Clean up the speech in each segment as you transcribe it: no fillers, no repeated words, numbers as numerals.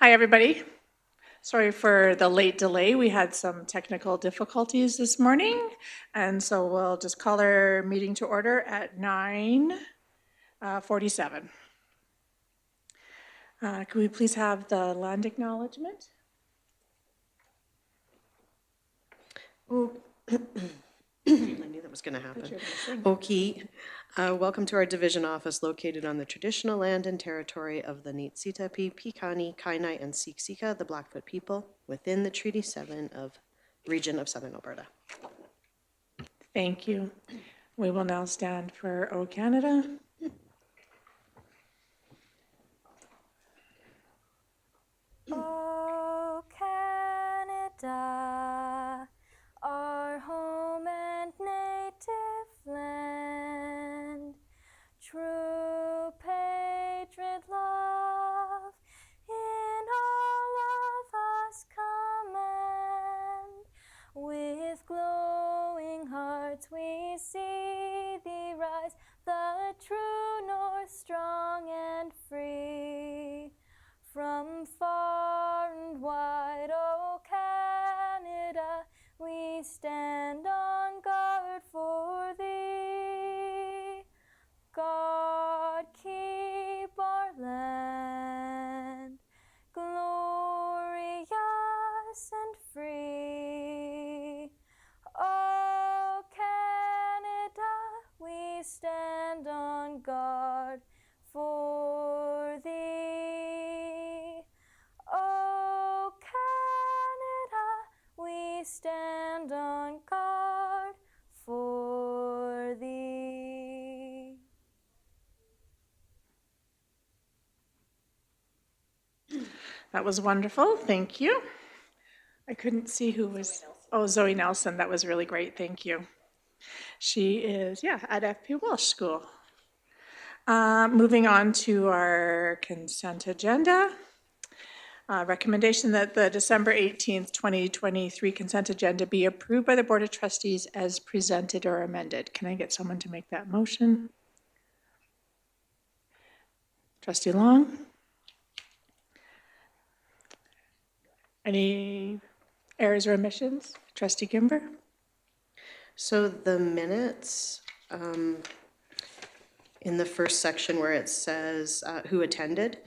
Hi, everybody. Sorry for the late delay. We had some technical difficulties this morning, and so we'll just call our meeting to order at 9:47. Can we please have the land acknowledgement? Oh, I knew that was going to happen. Okay. Welcome to our division office located on the traditional land and territory of the Niitsitapi, Piikani, Kainai, and Siksika, the Blackfoot people, within the Treaty 7 of region of Southern Alberta. Thank you. We will now stand for O Canada. O Canada, our home and native land, true patriot love in all of us command. With glowing hearts we see thee rise, the true north, strong and free. From far and wide, O Canada, we stand on guard for thee. God keep our land glorious and free. O Canada, we stand on guard for thee. O Canada, we stand on guard for thee. That was wonderful. Thank you. I couldn't see who was. Oh, Zoe Nelson. That was really great. Thank you. She is, at FP Walsh School. Moving on to our consent agenda. Recommendation that the December 18th, 2023 consent agenda be approved by the Board of Trustees as presented or amended. Can I get someone to make that motion? Trustee Long? Any errors or omissions? Trustee Gimber? So the minutes, in the first section where it says who attended,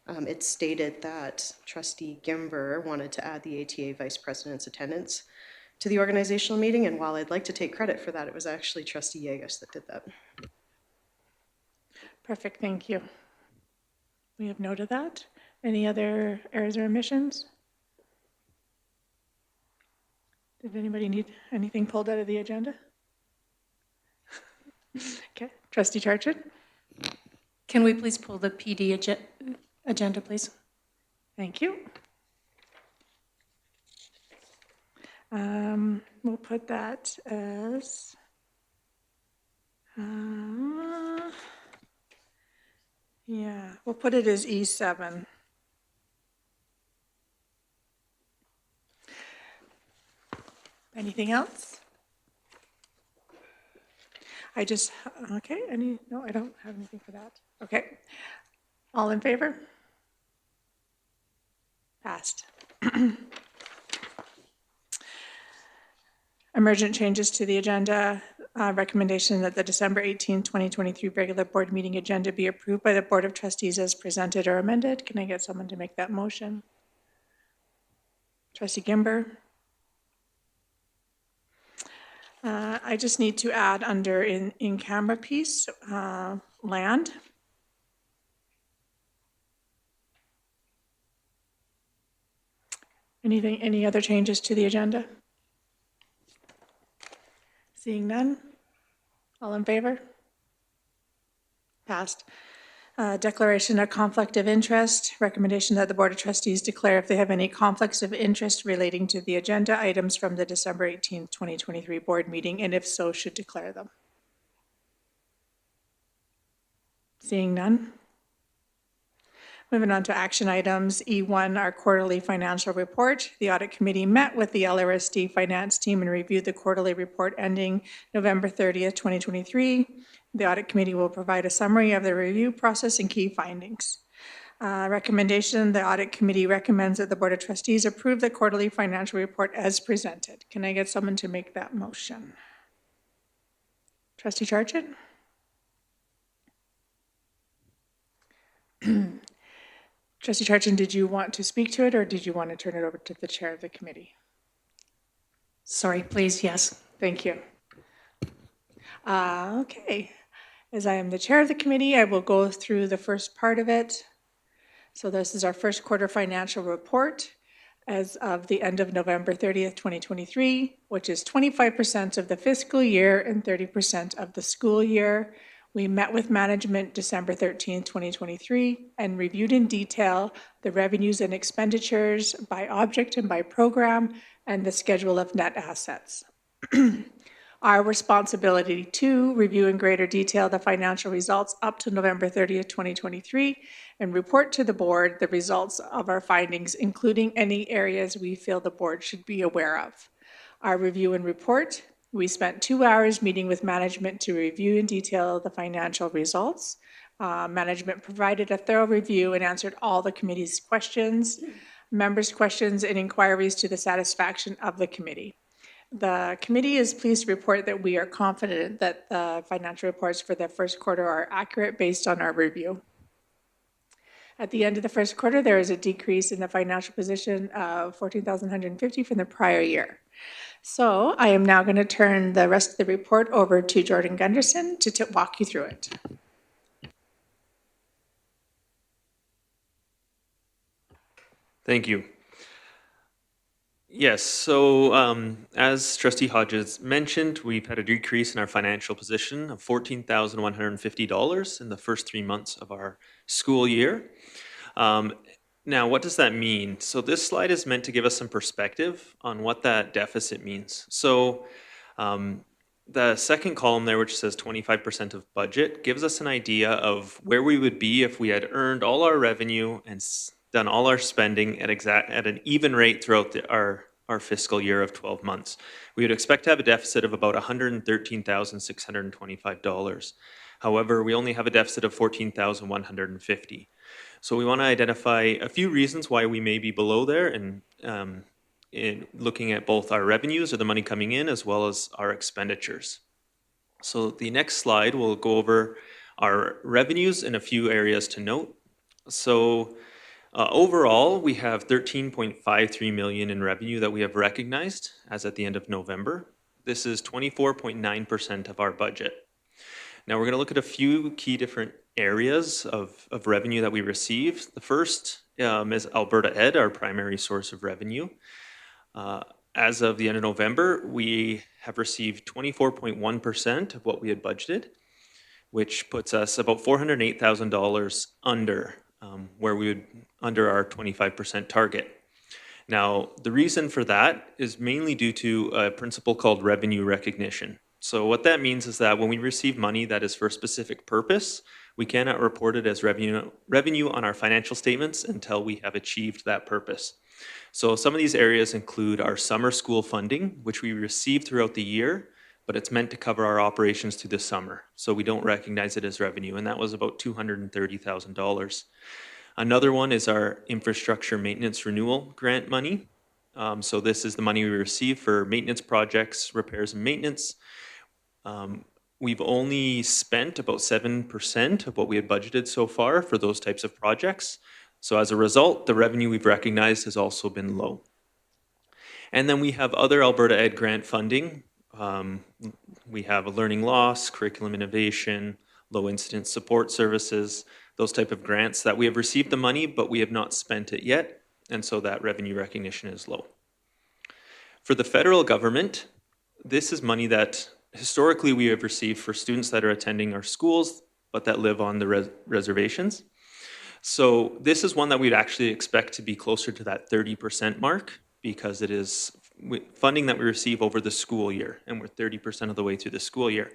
it stated that Trustee Gimber wanted to add the ATA Vice President's attendance to the organizational meeting, and while I'd like to take credit for that, it was actually Trustee Yegas that did that. Perfect, thank you. We have noted that. Any other errors or omissions? Did anybody need anything pulled out of the agenda? Okay, Trustee Chartrand? Can we please pull the PD agenda, please? Thank you. We'll put that as we'll put it as E7. Anything else? Okay, no, I don't have anything for that. Okay, all in favor? Passed. Emergent changes to the agenda. Recommendation that the December 18, 2023 regular board meeting agenda be approved by the Board of Trustees as presented or amended. Can I get someone to make that motion? Trustee Gimber? I just need to add under in-camera piece, land. Any other changes to the agenda? Seeing none? All in favor? Passed. Declaration of conflict of interest. Recommendation that the Board of Trustees declare if they have any conflicts of interest relating to the agenda items from the December 18th, 2023 board meeting, and if so, should declare them. Seeing none? Moving on to action items. E1, our quarterly financial report. The audit committee met with the LRSD finance team and reviewed the quarterly report ending November 30th, 2023. The audit committee will provide a summary of the review process and key findings. Recommendation, the Audit Committee recommends that the Board of Trustees approve the quarterly financial report as presented. Can I get someone to make that motion? Trustee Charchet? Trustee Charchet, did you want to speak to it, or did you want to turn it over to the chair of the committee? Sorry, please, yes. Thank you. Okay. As I am the chair of the committee, I will go through the first part of it. So this is our first quarter financial report as of the end of November 30th, 2023, which is 25% of the fiscal year and 30% of the school year. We met with management December 13th, 2023, and reviewed in detail the revenues and expenditures by object and by program and the schedule of net assets. Our responsibility to review in greater detail the financial results up to November 30th, 2023, and report to the board the results of our findings, including any areas we feel the board should be aware of. Our review and report, we spent 2 hours meeting with management to review in detail the financial results. Management provided a thorough review and answered all the committee's questions, members' questions, and inquiries to the satisfaction of the committee. The committee is pleased to report that we are confident that the financial reports for the first quarter are accurate based on our review. At the end of the first quarter, there is a decrease in the financial position of $14,150 from the prior year. So I am now going to turn the rest of the report over to Jordan Gunderson to walk you through it. Thank you. Yes, so as Trustee Hodges mentioned, we've had a decrease in our financial position of $14,150 in the first 3 months of our school year. Now, what does that mean? So this slide is meant to give us some perspective on what that deficit means. So the second column there, which says 25% of budget, gives us an idea of where we would be if we had earned all our revenue and done all our spending at an even rate throughout our fiscal year of 12 months. We would expect to have a deficit of about $113,625. However, we only have a deficit of $14,150. So we want to identify a few reasons why we may be below there, and in looking at both our revenues, or the money coming in, as well as our expenditures. So the next slide will go over our revenues in a few areas to note. So overall, we have $13.53 million in revenue that we have recognized as at the end of November. This is 24.9% of our budget. Now we're going to look at a few key different areas of revenue that we received. The first is Alberta Ed, our primary source of revenue. As of the end of November, we have received 24.1% of what we had budgeted, which puts us about $408,000 under where we would under our 25% target. Now, the reason for that is mainly due to a principle called revenue recognition. So what that means is that when we receive money that is for a specific purpose, we cannot report it as revenue on our financial statements until we have achieved that purpose. So some of these areas include our summer school funding, which we receive throughout the year, but it's meant to cover our operations through the summer. So we don't recognize it as revenue, and that was about $230,000. Another one is our infrastructure maintenance renewal grant money. So this is the money we receive for maintenance projects, repairs and maintenance. We've only spent about 7% of what we had budgeted so far for those types of projects. So as a result, the revenue we've recognized has also been low. And then we have other Alberta Ed grant funding. We have a learning loss, curriculum innovation, low incidence support services, those type of grants that we have received the money, but we have not spent it yet. And so that revenue recognition is low. For the federal government, this is money that historically we have received for students that are attending our schools, but that live on the reservations. So this is one that we'd actually expect to be closer to that 30% mark, because it is funding that we receive over the school year, and we're 30% of the way through the school year.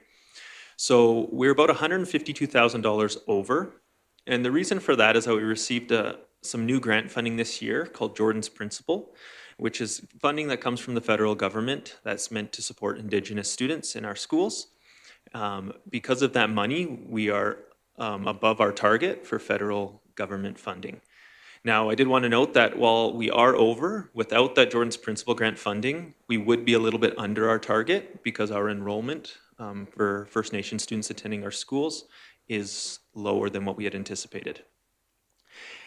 So we're about $152,000 over, and the reason for that is that we received some new grant funding this year called Jordan's Principle, which is funding that comes from the federal government that's meant to support Indigenous students in our schools. Because of that money, we are above our target for federal government funding. Now, I did want to note that while we are over, without that Jordan's Principal Grant funding, we would be a little bit under our target because our enrollment for First Nation students attending our schools is lower than what we had anticipated.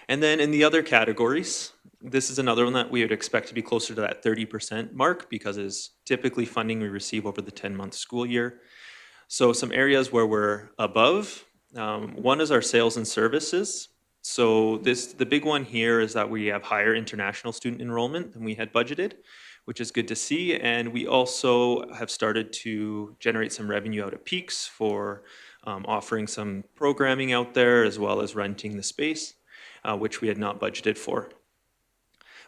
And then in the other categories, this is another one that we would expect to be closer to that 30% mark because it is typically funding we receive over the 10-month school year. So some areas where we're above, one is our sales and services. So the big one here is that we have higher international student enrollment than we had budgeted, which is good to see. And we also have started to generate some revenue out of Peaks for offering some programming out there as well as renting the space, which we had not budgeted for.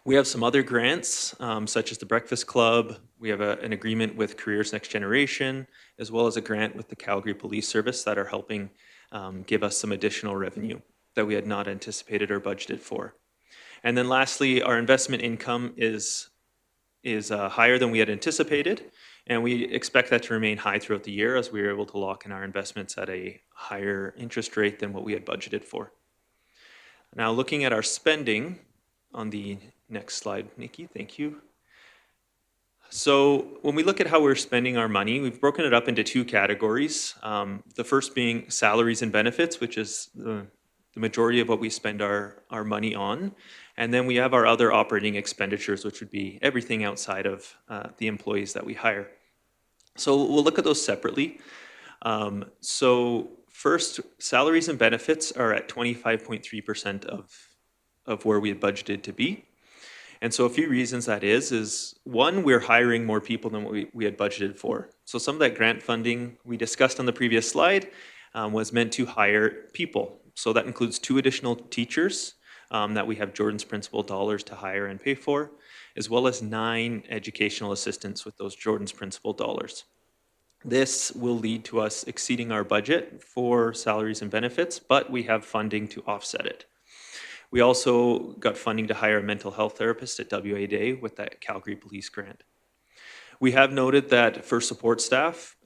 We have some other grants, such as the Breakfast Club. We have an agreement with Careers Next Generation, as well as a grant with the Calgary Police Service that are helping give us some additional revenue that we had not anticipated or budgeted for. And then lastly, our investment income is higher than we had anticipated, and we expect that to remain high throughout the year as we are able to lock in our investments at a higher interest rate than what we had budgeted for. Now, looking at our spending on the next slide, Nikki, thank you. So when we look at how we're spending our money, we've broken it up into two categories. The first being salaries and benefits, which is the majority of what we spend our money on. And then we have our other operating expenditures, which would be everything outside of the employees that we hire. So we'll look at those separately. So first, salaries and benefits are at 25.3% of where we had budgeted to be. And so a few reasons that is one, we're hiring more people than what we had budgeted for. So some of that grant funding we discussed on the previous slide was meant to hire people. So that includes 2 additional teachers that we have Jordan's Principal dollars to hire and pay for, as well as 9 educational assistants with those Jordan's Principal dollars. This will lead to us exceeding our budget for salaries and benefits, but we have funding to offset it. We also got funding to hire a mental health therapist at WA Day with that Calgary Police grant. We have noted that for support staff,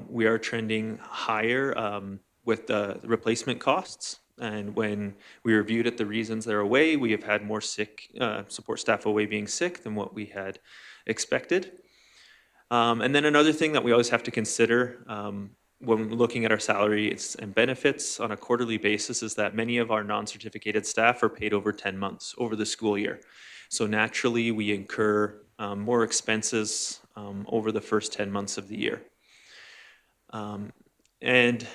we are trending higher with the replacement costs. And when we reviewed it, the reasons they're away, we have had more sick support staff away being sick than what we had expected. And then another thing that we always have to consider when looking at our salaries and benefits on a quarterly basis is that many of our non-certificated staff are paid over 10 months over the school year. So naturally, we incur more expenses over the first 10 months of the year. And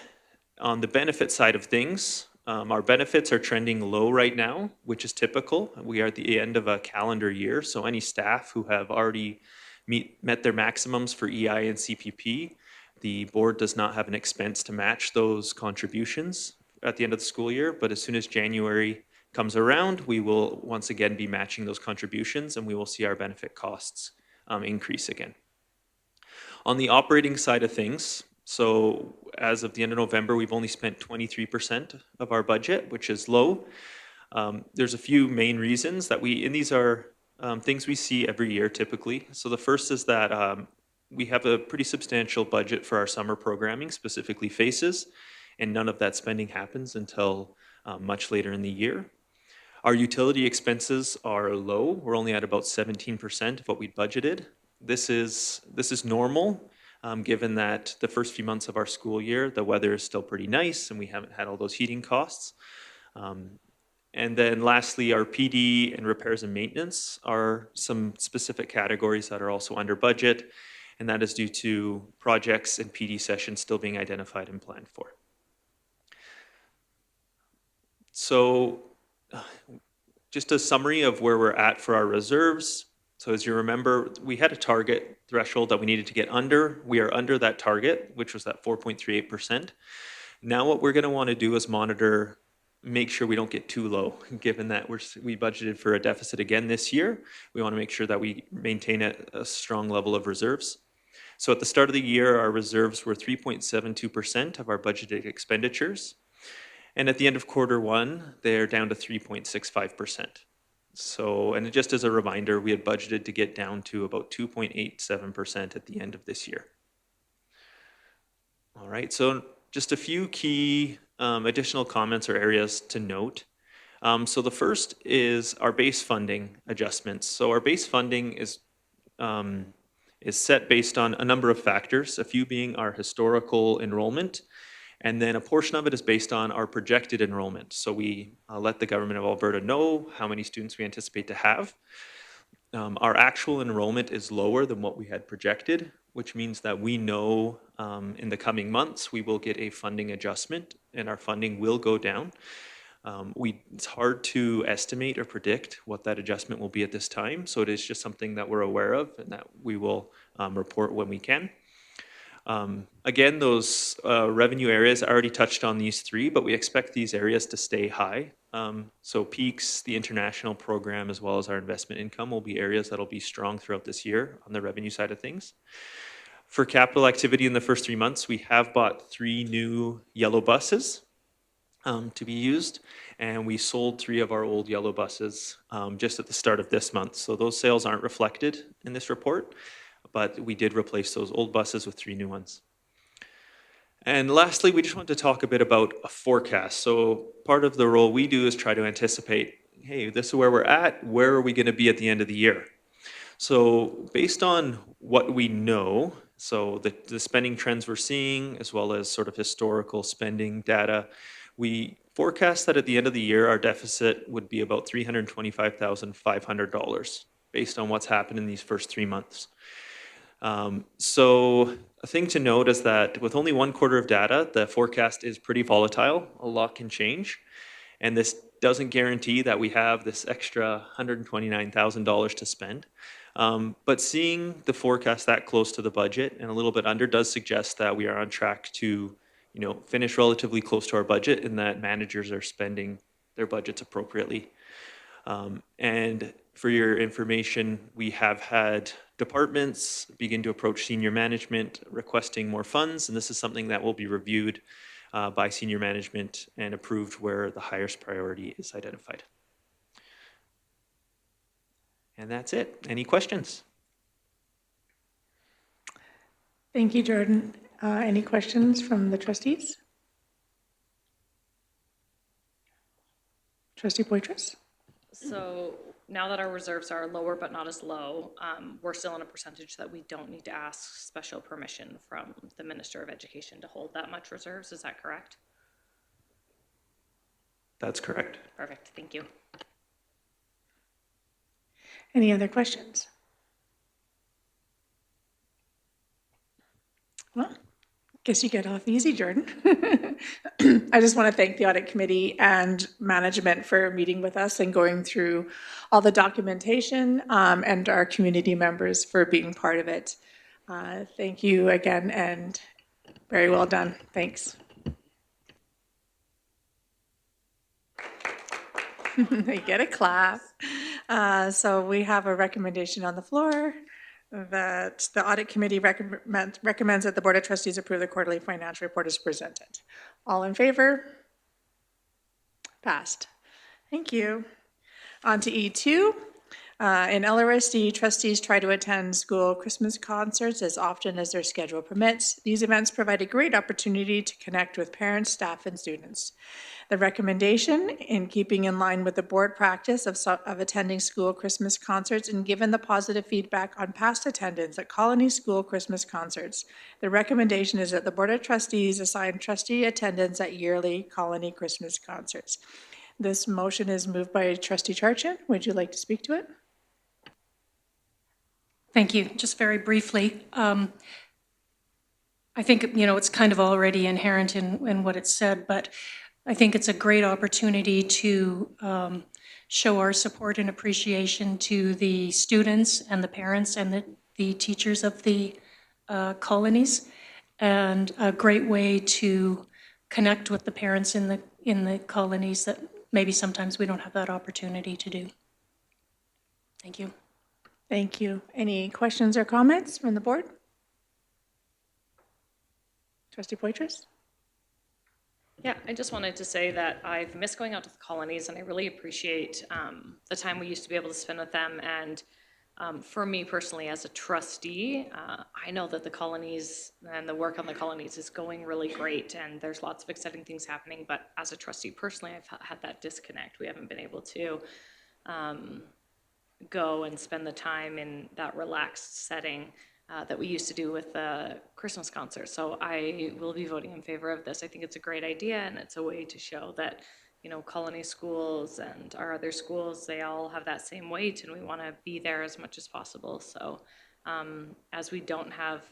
on the benefit side of things, our benefits are trending low right now, which is typical. We are at the end of a calendar year, so any staff who have already met their maximums for EI and CPP, the board does not have an expense to match those contributions at the end of the school year, but as soon as January comes around, we will once again be matching those contributions and we will see our benefit costs increase again. On the operating side of things, so as of the end of November, we've only spent 23% of our budget, which is low. There's a few main reasons that and these are things we see every year typically. So the first is that we have a pretty substantial budget for our summer programming, specifically FACES, and none of that spending happens until much later in the year. Our utility expenses are low. We're only at about 17% of what we budgeted. This is normal, given that the first few months of our school year, the weather is still pretty nice and we haven't had all those heating costs. And then lastly, our PD and repairs and maintenance are some specific categories that are also under budget, and that is due to projects and PD sessions still being identified and planned for. So just a summary of where we're at for our reserves. So as you remember, we had a target threshold that we needed to get under. We are under that target, which was that 4.38%. Now what we're going to want to do is monitor, make sure we don't get too low, given that we budgeted for a deficit again this year. We want to make sure that we maintain a strong level of reserves. So at the start of the year, our reserves were 3.72% of our budgeted expenditures. And at the end of quarter one, they're down to 3.65%. So, and just as a reminder, we had budgeted to get down to about 2.87% at the end of this year. All right, so just a few key additional comments or areas to note. So the first is our base funding adjustments. So our base funding is set based on a number of factors, a few being our historical enrollment, and then a portion of it is based on our projected enrollment. So we let the government of Alberta know how many students we anticipate to have. Our actual enrollment is lower than what we had projected, which means that we know in the coming months we will get a funding adjustment and our funding will go down. It's hard to estimate or predict what that adjustment will be at this time, so it is just something that we're aware of and that we will report when we can. Again, those revenue areas, I already touched on these three, but we expect these areas to stay high. So peaks, the international program, as well as our investment income will be areas that'll be strong throughout this year on the revenue side of things. For capital activity in the first 3 months, we have bought 3 new yellow buses to be used, and we sold 3 of our old yellow buses just at the start of this month. So those sales aren't reflected in this report, but we did replace those old buses with 3 new ones. And lastly, we just want to talk a bit about a forecast. So part of the role we do is try to anticipate, hey, this is where we're at, where are we going to be at the end of the year? So based on what we know, so the spending trends we're seeing, as well as sort of historical spending data, we forecast that at the end of the year, our deficit would be about $325,500 based on what's happened in these first 3 months. So a thing to note is that with only 1 quarter of data, the forecast is pretty volatile. A lot can change. And this doesn't guarantee that we have this extra $129,000 to spend. But seeing the forecast that close to the budget and a little bit under does suggest that we are on track to, finish relatively close to our budget and that managers are spending their budgets appropriately. And for your information, we have had departments begin to approach senior management requesting more funds, and this is something that will be reviewed by senior management and approved where the highest priority is identified. And that's it. Any questions? Thank you, Jordan. Any questions from the trustees? Trustee Poitras? So now that our reserves are lower but not as low, we're still in a percentage that we don't need to ask special permission from the Minister of Education to hold that much reserves. Is that correct? That's correct. Perfect. Thank you. Any other questions? Well, guess you get off easy, Jordan. I just want to thank the audit committee and management for meeting with us and going through all the documentation, and our community members for being part of it. Thank you again, and very well done. Thanks. You get a clap. So we have a recommendation on the floor that the audit committee recommends that the Board of Trustees approve the quarterly financial report as presented. All in favor? Passed. Thank you. On to E2. In LRSD, trustees try to attend school Christmas concerts as often as their schedule permits. These events provide a great opportunity to connect with parents, staff, and students. The recommendation, in keeping in line with the board practice of attending school Christmas concerts and given the positive feedback on past attendance at Colony School Christmas concerts, the recommendation is that the Board of Trustees assign trustee attendance at yearly Colony Christmas concerts. This motion is moved by Trustee Charchin. Would you like to speak to it? Thank you. Just very briefly, I think, it's kind of already inherent in what it said, but I think it's a great opportunity to show our support and appreciation to the students and the parents and the teachers of the colonies, and a great way to connect with the parents in the colonies that maybe sometimes we don't have that opportunity to do. Thank you. Thank you. Any questions or comments from the board? Trustee Poitras? Yeah, I just wanted to say that I've missed going out to the colonies, and I really appreciate the time we used to be able to spend with them, and For me personally, as a trustee, I know that the colonies and the work on the colonies is going really great, and there's lots of exciting things happening. But as a trustee personally, I've had that disconnect. We haven't been able to go and spend the time in that relaxed setting that we used to do with the Christmas concert. So I will be voting in favor of this. I think it's a great idea, and it's a way to show that, you know, colony schools and our other schools, they all have that same weight, and we want to be there as much as possible. So as we don't have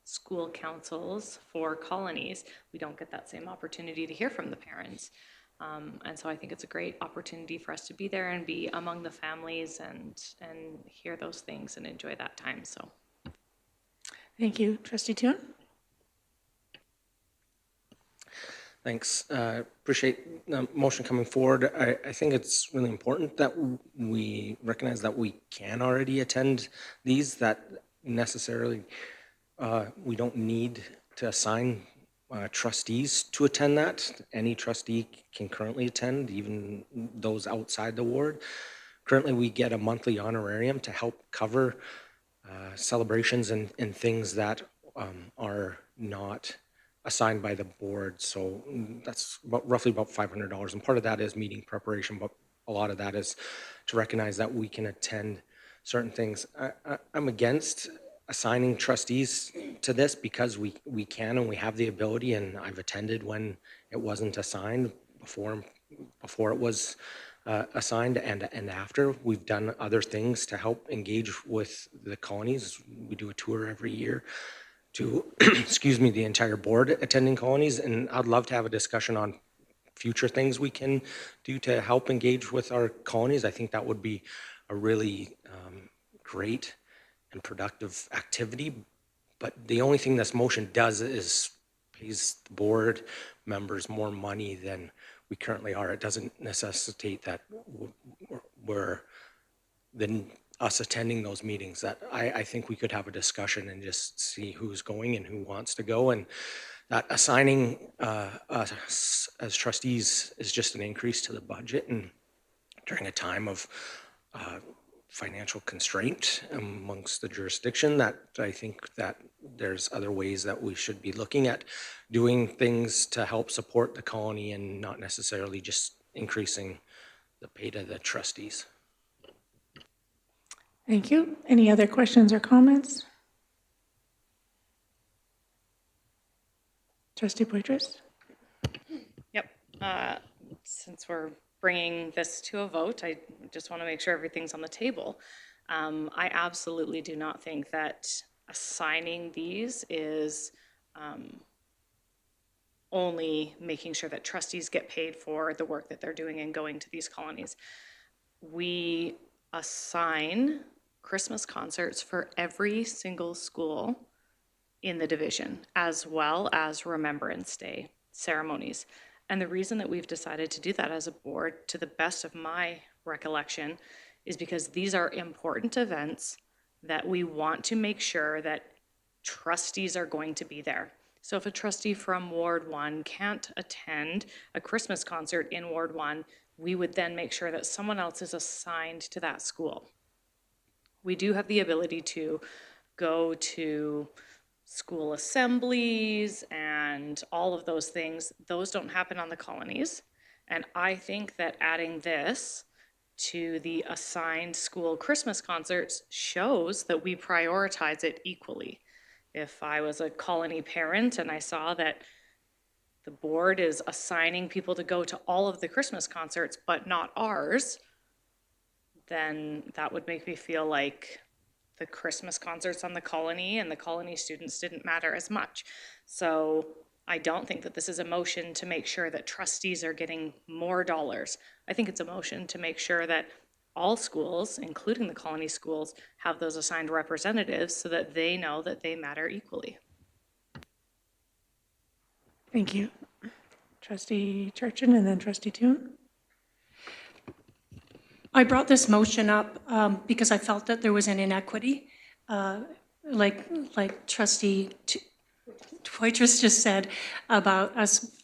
school councils for colonies, we don't get that same opportunity to hear from the parents. And so I think it's a great opportunity for us to be there and be among the families and hear those things and enjoy that time. So Thank you. Trustee Toon? Thanks. Appreciate the motion coming forward. I think it's really important that we recognize that we can already attend these, that necessarily we don't need to assign trustees to attend that. Any trustee can currently attend, even those outside the ward. Currently, we get a monthly honorarium to help cover celebrations and things that are not assigned by the board. So that's roughly about $500. And part of that is meeting preparation, but a lot of that is to recognize that we can attend certain things. I'm against assigning trustees to this because we can and we have the ability, and I've attended when it wasn't assigned before it was assigned and after. We've done other things to help engage with the colonies. We do a tour every year to, excuse me, the entire board attending colonies, and I'd love to have a discussion on future things we can do to help engage with our colonies. I think that would be a really great and productive activity. But the only thing this motion does is pays the board members more money than we currently are. It doesn't necessitate that we're then us attending those meetings. That I think we could have a discussion and just see who's going and who wants to go, and that assigning us as trustees is just an increase to the budget, and during a time of financial constraint amongst the jurisdiction, that I think that there's other ways that we should be looking at doing things to help support the colony and not necessarily just increasing the pay to the trustees. Thank you. Any other questions or comments? Trustee Poitras? yep, since we're bringing this to a vote, I just want to make sure everything's on the table. I absolutely do not think that assigning these is only making sure that trustees get paid for the work that they're doing and going to these colonies. We assign Christmas concerts for every single school in the division, as well as Remembrance Day ceremonies. And the reason that we've decided to do that as a board, to the best of my recollection, is because these are important events that we want to make sure that trustees are going to be there. So if a trustee from Ward 1 can't attend a Christmas concert in Ward 1, we would then make sure that someone else is assigned to that school. We do have the ability to go to school assemblies and all of those things. Those don't happen on the colonies. And I think that adding this to the assigned school Christmas concerts shows that we prioritize it equally. If I was a colony parent and I saw that the board is assigning people to go to all of the Christmas concerts, but not ours, then that would make me feel like the Christmas concerts on the colony and the colony students didn't matter as much. So I don't think that this is a motion to make sure that trustees are getting more dollars. I think it's a motion to make sure that all schools, including the colony schools, have those assigned representatives so that they know that they matter equally. Thank you. Trustee Churchin and then Trustee Toon. I brought this motion up because I felt that there was an inequity, like Trustee Poitras just said about us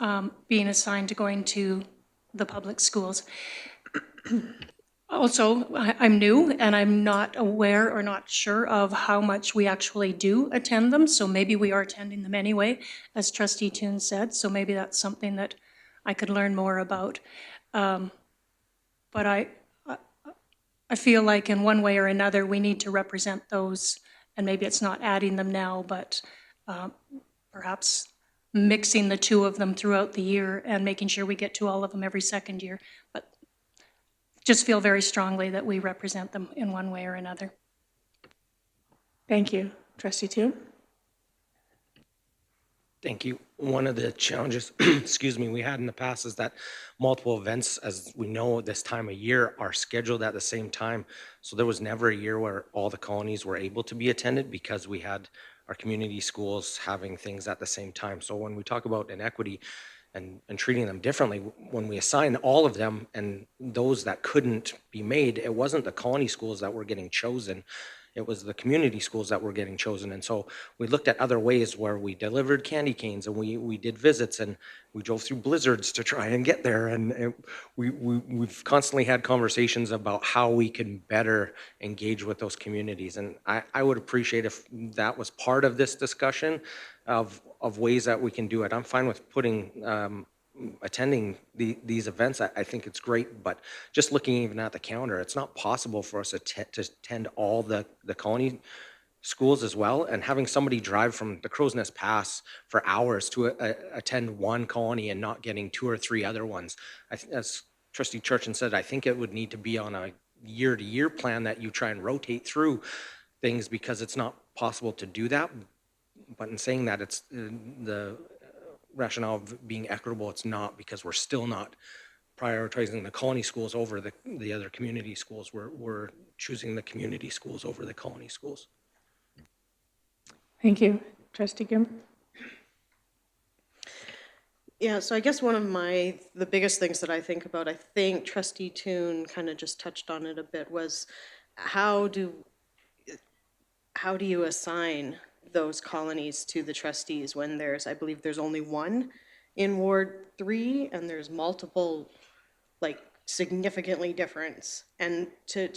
being assigned to going to the public schools. Also, I'm new and I'm not aware or not sure of how much we actually do attend them. So maybe we are attending them anyway, as Trustee Toon said. So maybe that's something that I could learn more about. But I feel like in one way or another, we need to represent those, and maybe it's not adding them now, but perhaps mixing the two of them throughout the year and making sure we get to all of them every second year. But just feel very strongly that we represent them in one way or another. Thank you. Trustee Toon? Thank you. One of the challenges, excuse me, we had in the past is that multiple events, as we know, this time of year are scheduled at the same time. So there was never a year where all the colonies were able to be attended because we had our community schools having things at the same time. So when we talk about inequity and treating them differently, when we assign all of them and those that couldn't be made, it wasn't the colony schools that were getting chosen. It was the community schools that were getting chosen. And so we looked at other ways where we delivered candy canes and we did visits and we drove through blizzards to try and get there. And we've constantly had conversations about how we can better engage with those communities. And I would appreciate if that was part of this discussion of ways that we can do it. I'm fine with putting attending these events. I think it's great, but just looking even at the calendar, it's not possible for us to attend all the colony schools as well, and having somebody drive from the Crow's Nest Pass for hours to attend one colony and not getting two or three other ones. As Trustee Churchin said, I think it would need to be on a year-to-year plan that you try and rotate through things, because it's not possible to do that. But in saying that, it's the rationale of being equitable, it's not, because we're still not prioritizing the colony schools over the other community schools. We're choosing the community schools over the colony schools. Thank you. Trustee Kim? Yeah, so I guess one of the biggest things that I think about, I think Trustee Toon kind of just touched on it a bit, was how do you assign those colonies to the trustees when I believe there's only one in Ward 3 and there's multiple, like, significantly different. And to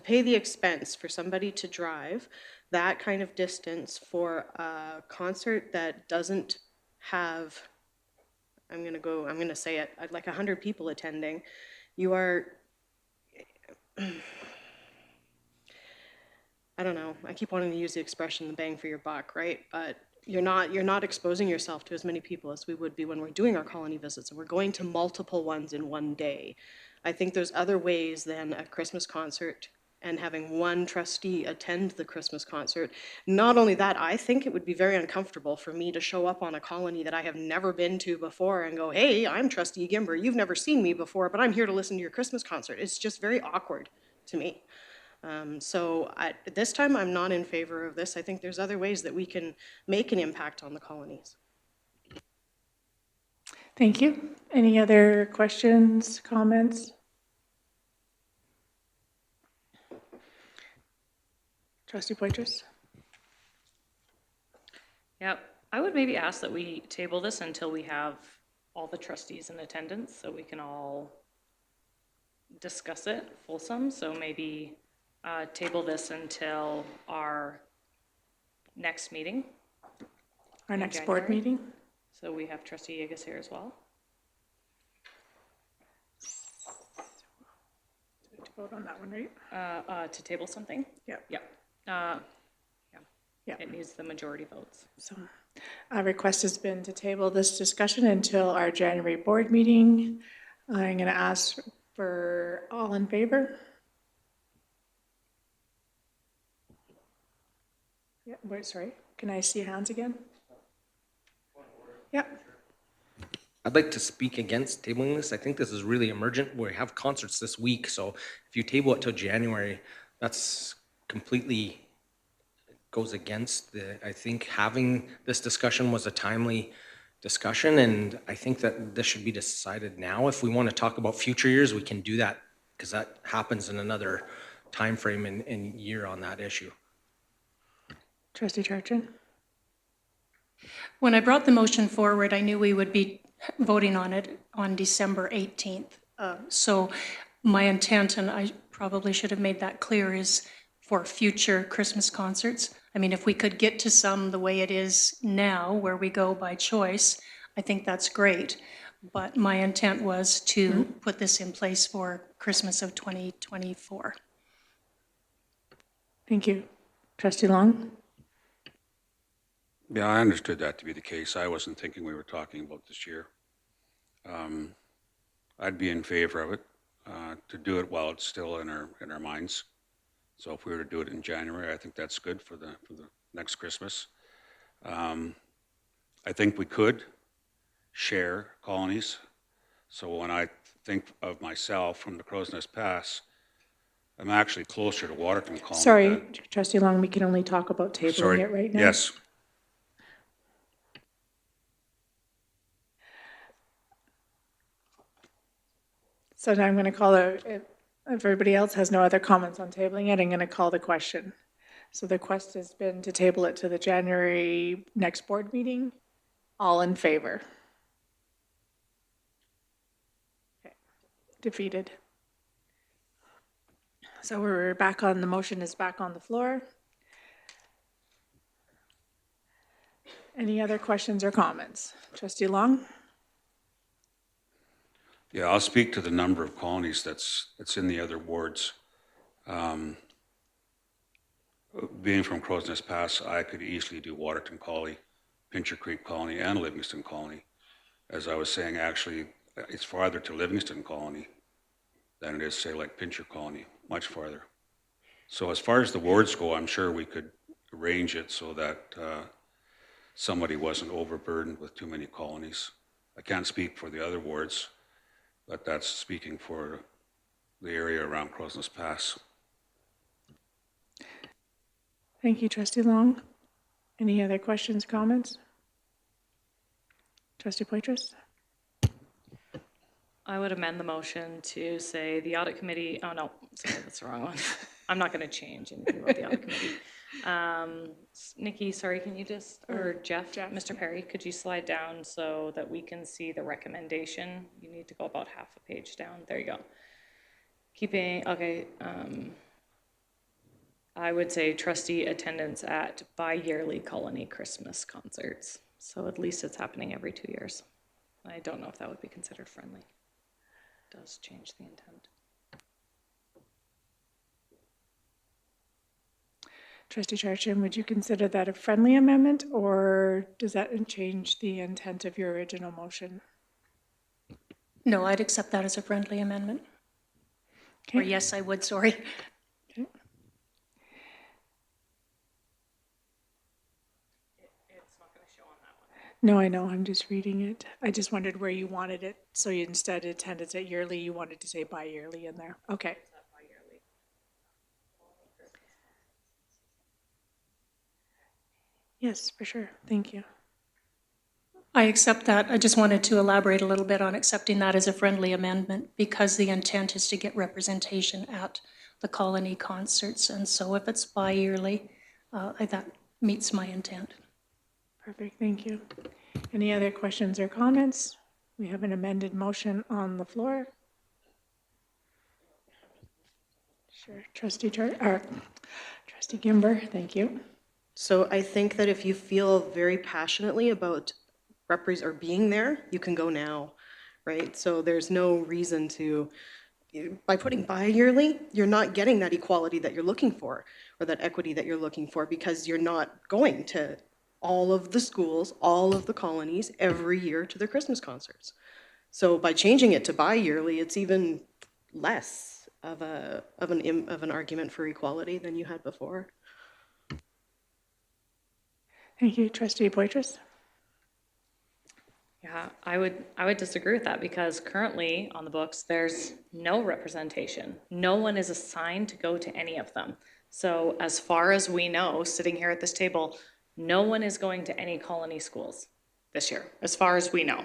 pay the expense for somebody to drive that kind of distance for a concert that doesn't have, I'm gonna say it, like 100 people attending, you are, I don't know, I keep wanting to use the expression, the bang for your buck, right? But you're not exposing yourself to as many people as we would be when we're doing our colony visits, and we're going to multiple ones in one day. I think there's other ways than a Christmas concert and having one trustee attend the Christmas concert. Not only that, I think it would be very uncomfortable for me to show up on a colony that I have never been to before and go, hey, I'm Trustee Gimber, you've never seen me before, but I'm here to listen to your Christmas concert. It's just very awkward to me. So at this time, I'm not in favor of this. I think there's other ways that we can make an impact on the colonies. Thank you. Any other questions, comments? Trustee Poitras? Yep, I would maybe ask that we table this until we have all the trustees in attendance so we can all discuss it fulsome. So maybe table this until our next meeting. Our next board meeting? So we have Trustee Yegas here as well. To vote on that one, right? To table something? Yep. Yep. Yeah. It needs the majority votes. So a request has been to table this discussion until our January board meeting. I'm going to ask for all in favor. Yeah, wait, sorry. Can I see hands again? Yeah. I'd like to speak against tabling this. I think this is really emergent. We have concerts this week, so if you table it till January, that's completely goes against I think having this discussion was a timely discussion, and I think that this should be decided now. If we want to talk about future years, we can do that, because that happens in another time frame and year on that issue. Trustee Charchin? When I brought the motion forward, I knew we would be voting on it on December 18th. So My intent, and I probably should have made that clear, is for future Christmas concerts. I mean, if we could get to some the way it is now, where we go by choice, I think that's great. But my intent was to put this in place for Christmas of 2024. Thank you. Trustee Long? Yeah, I understood that to be the case. I wasn't thinking we were talking about this year. I'd be in favor of it, to do it while it's still in our minds. So if we were to do it in January, I think that's good for the next Christmas. I think we could share colonies. So when I think of myself from the Crow's Nest Pass, I'm actually closer to Waterton Colony. Sorry, Trustee Long, we can only talk about tabling Sorry. it right now. Yes. So now I'm going to call if everybody else has no other comments on tabling it, I'm going to call the question. So the request has been to table it to the January next board meeting. All in favor? Okay. Defeated. So we're back on, the motion is back on the floor. Any other questions or comments? Trustee Long? Yeah, I'll speak to the number of colonies that's in the other wards. Being from Crow's Nest Pass, I could easily do Waterton Colony, Pincher Creek Colony, and Livingstone Colony. As I was saying, actually, it's farther to Livingstone Colony than it is, say, like Pincher Colony, much farther. So as far as the wards go, I'm sure we could arrange it so that somebody wasn't overburdened with too many colonies. I can't speak for the other wards, but that's speaking for the area around Crow's Nest Pass. Thank you, Trustee Long. Any other questions, comments? Trustee Poitras? I would amend the motion to say the audit committee, oh no, sorry, that's the wrong one. I'm not gonna change anything about the audit committee. Nikki, sorry, can you just, or Jeff, Mr. Perry, could you slide down so that we can see the recommendation? You need to go about half a page down, there you go. Keeping, okay, I would say trustee attendance at bi-yearly colony Christmas concerts. So at least it's happening every 2 years. I don't know if that would be considered friendly. It does change the intent. Trustee Charchin, would you consider that a friendly amendment, or does that change the intent of your original motion? No, I'd accept that as a friendly amendment. Okay. Or yes, I would, sorry. Okay. It's not going to show on that one. No, I know, I'm just reading it. I just wondered where you wanted it. So you, instead of attendance at yearly, you wanted to say bi-yearly in there. Okay. Yes, for sure. Thank you. I accept that. I just wanted to elaborate a little bit on accepting that as a friendly amendment because the intent is to get representation at the colony concerts. And so if it's bi-yearly, that meets my intent. Perfect, thank you. Any other questions or comments? We have an amended motion on the floor. Sure, Trustee Gimber, thank you. So I think that if you feel very passionately about being there, you can go now, right? So there's no reason to, by putting bi-yearly, you're not getting that equality that you're looking for, or that equity that you're looking for, because you're not going to all of the schools, all of the colonies, every year to their Christmas concerts. So by changing it to bi-yearly, it's even less of an argument for equality than you had before. Thank you, Trustee Poitras. Yeah, I would disagree with that because currently on the books, there's no representation. No one is assigned to go to any of them. So as far as we know, sitting here at this table, no one is going to any colony schools this year, as far as we know.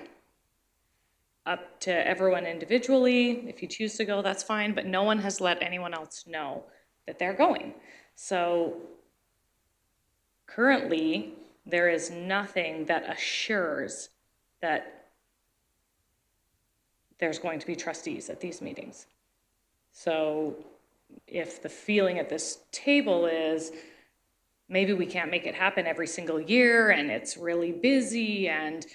Up to everyone individually, if you choose to go, that's fine, but no one has let anyone else know that they're going. So currently, there is nothing that assures that there's going to be trustees at these meetings. So if the feeling at this table is maybe we can't make it happen every single year and it's really busy, and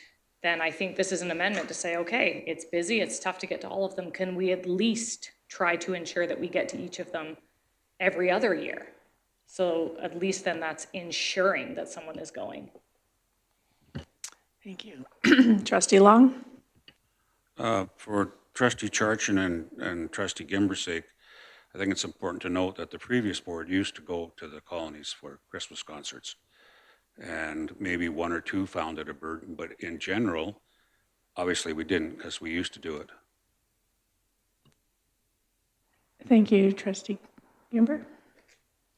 then I think this is an amendment to say, okay, it's busy, it's tough to get to all of them. Can we at least try to ensure that we get to each of them every other year? So at least then that's ensuring that someone is going. Thank you. Trustee Long? For Trustee Charchin and Trustee Gimber's sake, I think it's important to note that the previous board used to go to the colonies for Christmas concerts. And maybe one or two found it a burden, but in general, obviously we didn't because we used to do it. Thank you, Trustee Gimber.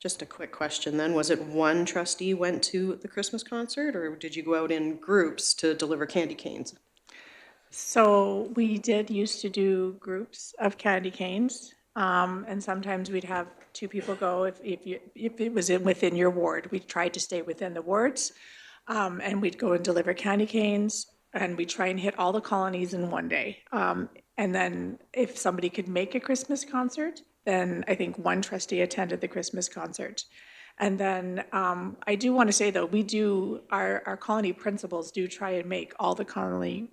Just a quick question then. Was it one trustee went to the Christmas concert, or did you go out in groups to deliver candy canes? So we did used to do groups of candy canes, and sometimes we'd have two people go if it was within your ward. We tried to stay within the wards, and we'd go and deliver candy canes, and we'd try and hit all the colonies in one day. And then if somebody could make a Christmas concert, then I think one trustee attended the Christmas concert. And then I do want to say, though, we do, our colony principals do try and make all the colony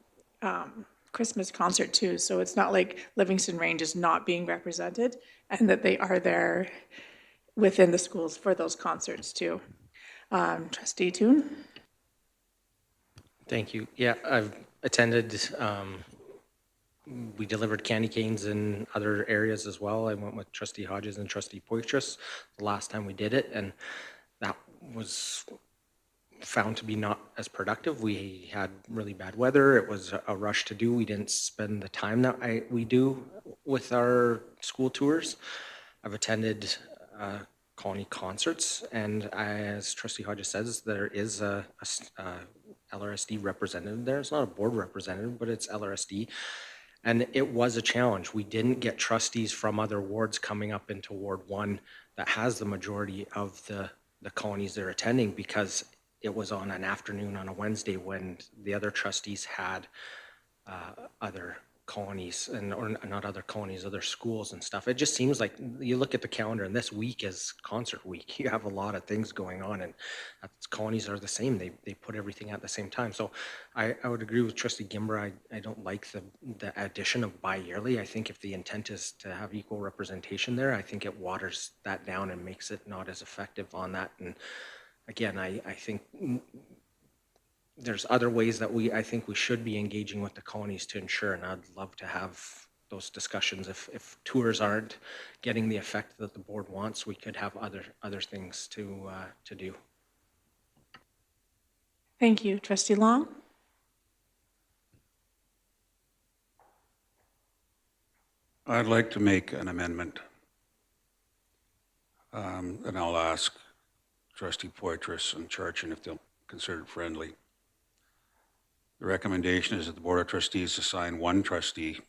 Christmas concert too. So it's not like Livingston Range is not being represented, and that they are there within the schools for those concerts too. Trustee Toon? Thank you. Yeah, I've attended, we delivered candy canes in other areas as well. I went with Trustee Hodges and Trustee Poitras the last time we did it, and that was found to be not as productive. We had really bad weather. It was a rush to do. We didn't spend the time that we do with our school tours. I've attended colony concerts, and as Trustee Hodges says, there is a LRSD representative there. It's not a board representative, but it's LRSD. And it was a challenge. We didn't get trustees from other wards coming up into Ward 1 that has the majority of the colonies they're attending, because it was on an afternoon on a Wednesday when the other trustees had other colonies, or not other colonies, other schools and stuff. It just seems like you look at the calendar and this week is concert week. You have a lot of things going on, and colonies are the same. They put everything at the same time. So I would agree with Trustee Gimber. I don't like the addition of bi-yearly. I think if the intent is to have equal representation there, I think it waters that down and makes it not as effective on that. And again, I think there's other ways that I think we should be engaging with the colonies to ensure, and I'd love to have those discussions. If tours aren't getting the effect that the board wants, we could have other things to do. Thank you. Trustee Long? I'd like to make an amendment, and I'll ask Trustee Poitras and Charchin if they'll consider it friendly. The recommendation is that the Board of Trustees assign one trustee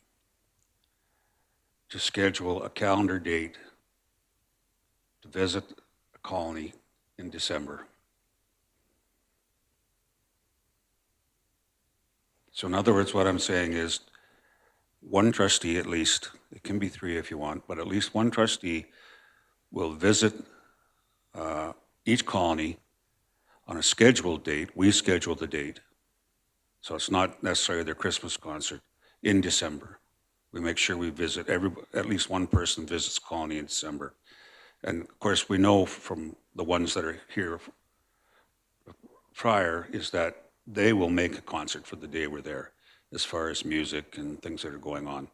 to schedule a calendar date to visit a colony in December. So in other words, what I'm saying is one trustee at least, it can be three if you want, but at least one trustee will visit each colony on a scheduled date. We schedule the date. So it's not necessarily their Christmas concert in December. We make sure we visit at least one person visits colony in December. And of course, we know from the ones that are here prior is that they will make a concert for the day we're there, as far as music and things that are going on.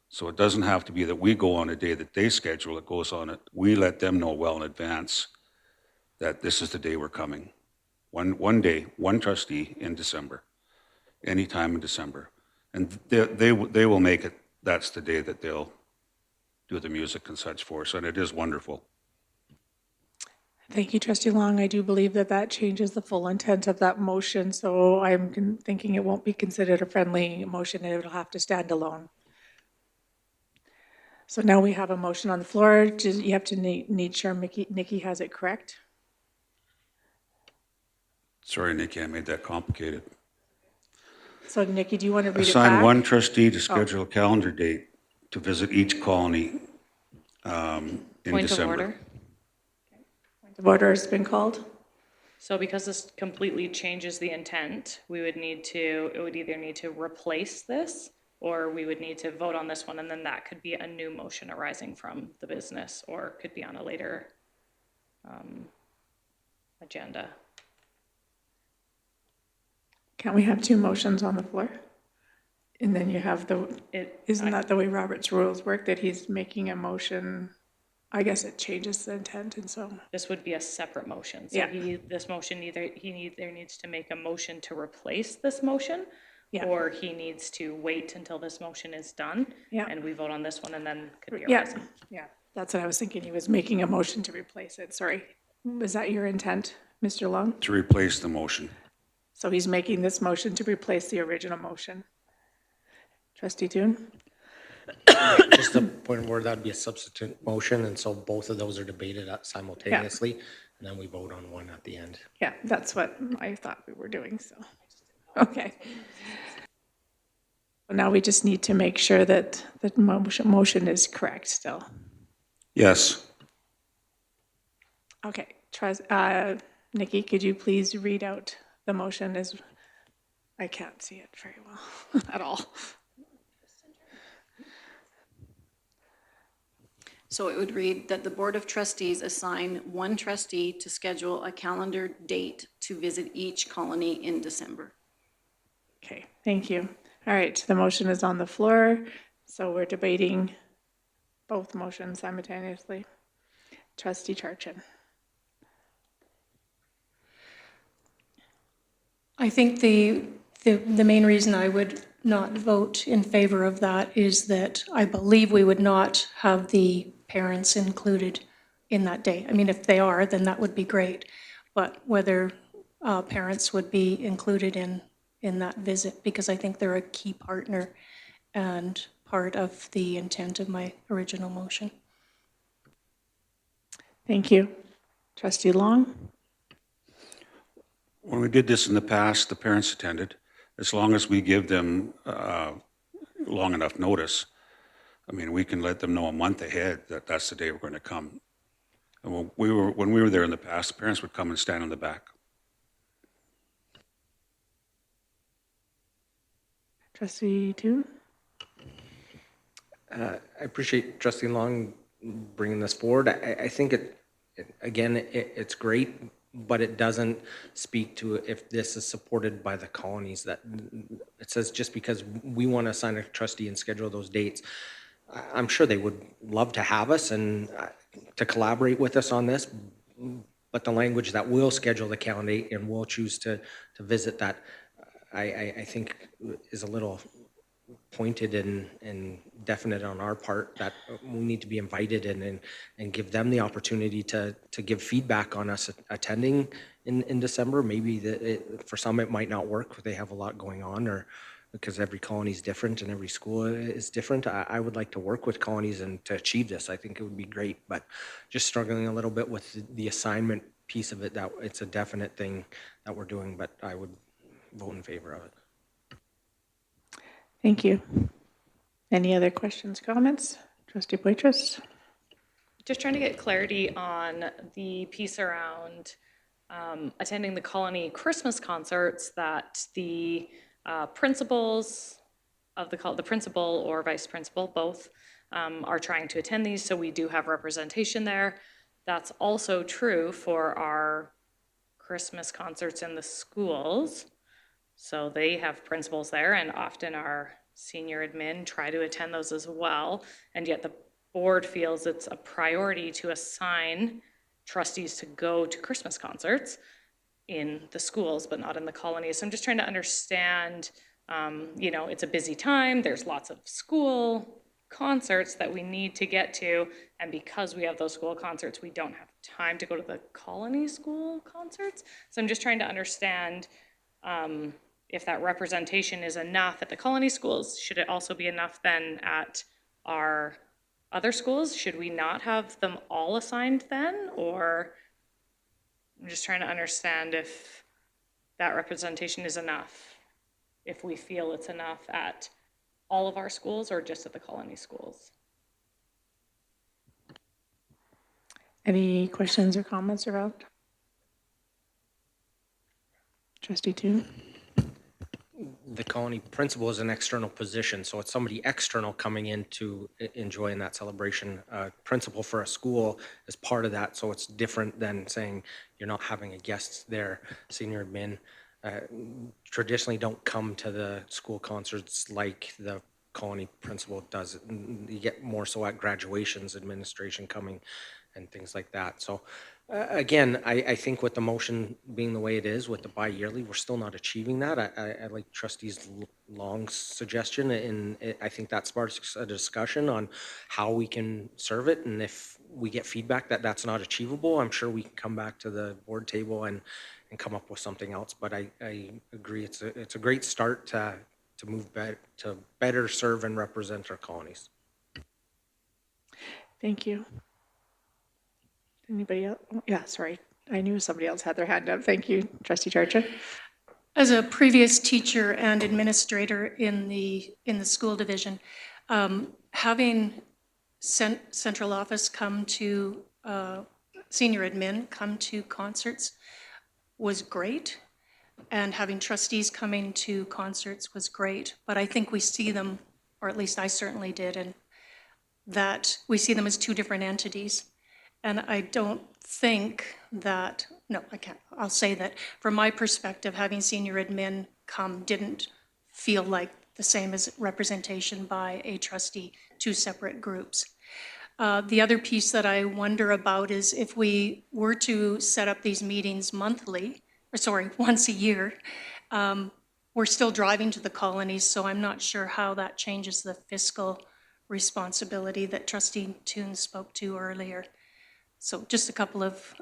So it doesn't have to be that we go on a day that they schedule. It goes on it. We let them know well in advance that this is the day we're coming. One day, one trustee in December. Anytime in December. And they will make it, that's the day that they'll do the music and such for us, and it is wonderful. Thank you, Trustee Long. I do believe that changes the full intent of that motion, so I'm thinking it won't be considered a friendly motion, and it'll have to stand alone. So now we have a motion on the floor. You have to need sure Nikki has it correct. Sorry, Nikki, I made that complicated. So Nikki, do you want to read it Assign back? one trustee to schedule a calendar date to visit each colony in Point of December. order. The order has been called. So because this completely changes the intent, it would either need to replace this, or we would need to vote on this one, and then that could be a new motion arising from the business, or could be on a later agenda. Can't we have two motions on the floor? And then you have isn't that the way Robert's rules work, that he's making a motion? I guess it changes the intent, and so. This would be a separate motion. So Yeah. this motion either needs to make a motion to replace this motion, Yeah. or he needs to wait until this motion is done. Yeah. And we vote on this one, and then could be a Yeah, rising. yeah, that's what I was thinking. He was making a motion to replace it. Sorry. Was that your intent, Mr. Long? To replace the motion. So he's making this motion to replace the original motion. Trustee Toon? Just a point where that'd be a substitute motion, and so both of those are debated simultaneously, and then we vote on one at the end. Yeah, that's what I thought we were doing, so. Okay. Now we just need to make sure that the motion is correct still. Yes. Okay, Nikki, could you please read out the motion I can't see it very well at all. So it would read that the Board of Trustees assign one trustee to schedule a calendar date to visit each colony in December. Okay, thank you. All right, the motion is on the floor, so we're debating both motions simultaneously. Trustee Charchin. I think the main reason I would not vote in favor of that is that I believe we would not have the parents included in that day. I mean, if they are, then that would be great. But whether parents would be included in that visit, because I think they're a key partner and part of the intent of my original motion. Thank you. Trustee Long? When we did this in the past, the parents attended, as long as we give them long enough notice. I mean, we can let them know a month ahead that that's the day we're going to come. And when we were there in the past, the parents would come and stand in the back. Trustee Toon? I appreciate Trustee Long bringing this forward. I think it's great, but it doesn't speak to if this is supported by the colonies. That it says just because we want to assign a trustee and schedule those dates, I'm sure they would love to have us and to collaborate with us on this. But the language that we'll schedule the calendar and we'll choose to visit that, I think is a little pointed and definite on our part, that we need to be invited in and give them the opportunity to give feedback on us attending in December. Maybe for some it might not work if they have a lot going on, or because every colony is different and every school is different. I would like to work with colonies and to achieve this. I think it would be great, but just struggling a little bit with the assignment piece of it, that it's a definite thing that we're doing, but I would vote in favor of it. Thank you. Any other questions, comments? Trustee Poitras? Just trying to get clarity on the piece around attending the colony Christmas concerts, that the principals of the principal or vice principal, both, are trying to attend these, so we do have representation there. That's also true for our Christmas concerts in the schools. So they have principals there, and often our senior admin try to attend those as well. And yet the board feels it's a priority to assign trustees to go to Christmas concerts in the schools, but not in the colonies. So I'm just trying to understand, it's a busy time. There's lots of school concerts that we need to get to. And because we have those school concerts, we don't have time to go to the colony school concerts. So I'm just trying to understand, if that representation is enough at the colony schools. Should it also be enough then at our other schools? Should we not have them all assigned then? Or I'm just trying to understand if that representation is enough, if we feel it's enough at all of our schools or just at the colony schools. Any questions or comments about? Trustee Toon? The colony principal is an external position, so it's somebody external coming in to enjoy in that celebration. Principal for a school is part of that, so it's different than saying you're not having a guest there. Senior admin traditionally don't come to the school concerts like the colony principal does. You get more so at graduations, administration coming and things like that. So again, I think with the motion being the way it is with the bi-yearly, we're still not achieving that. I like trustees Long's suggestion, and I think that sparks a discussion on how we can serve it. And if we get feedback that that's not achievable, I'm sure we can come back to the board table and come up with something else. But I agree, it's a great start to move better, to better serve and represent our colonies. Thank you. Anybody else? Yeah, sorry. I knew somebody else had their hand up. Thank you, Trustee Charcha. As a previous teacher and administrator in the school division, having central office come to, senior admin come to concerts was great, and having trustees coming to concerts was great, but I think we see them, or at least I certainly did, and that we see them as two different entities. And I don't think that, no, I can't, I'll say that from my perspective, having senior admin come didn't feel like the same as representation by a trustee, two separate groups. The other piece that I wonder about is if we were to set up these meetings monthly, or sorry, once a year, we're still driving to the colonies, so I'm not sure how that changes the fiscal responsibility that Trustee Toon spoke to earlier. So just a couple of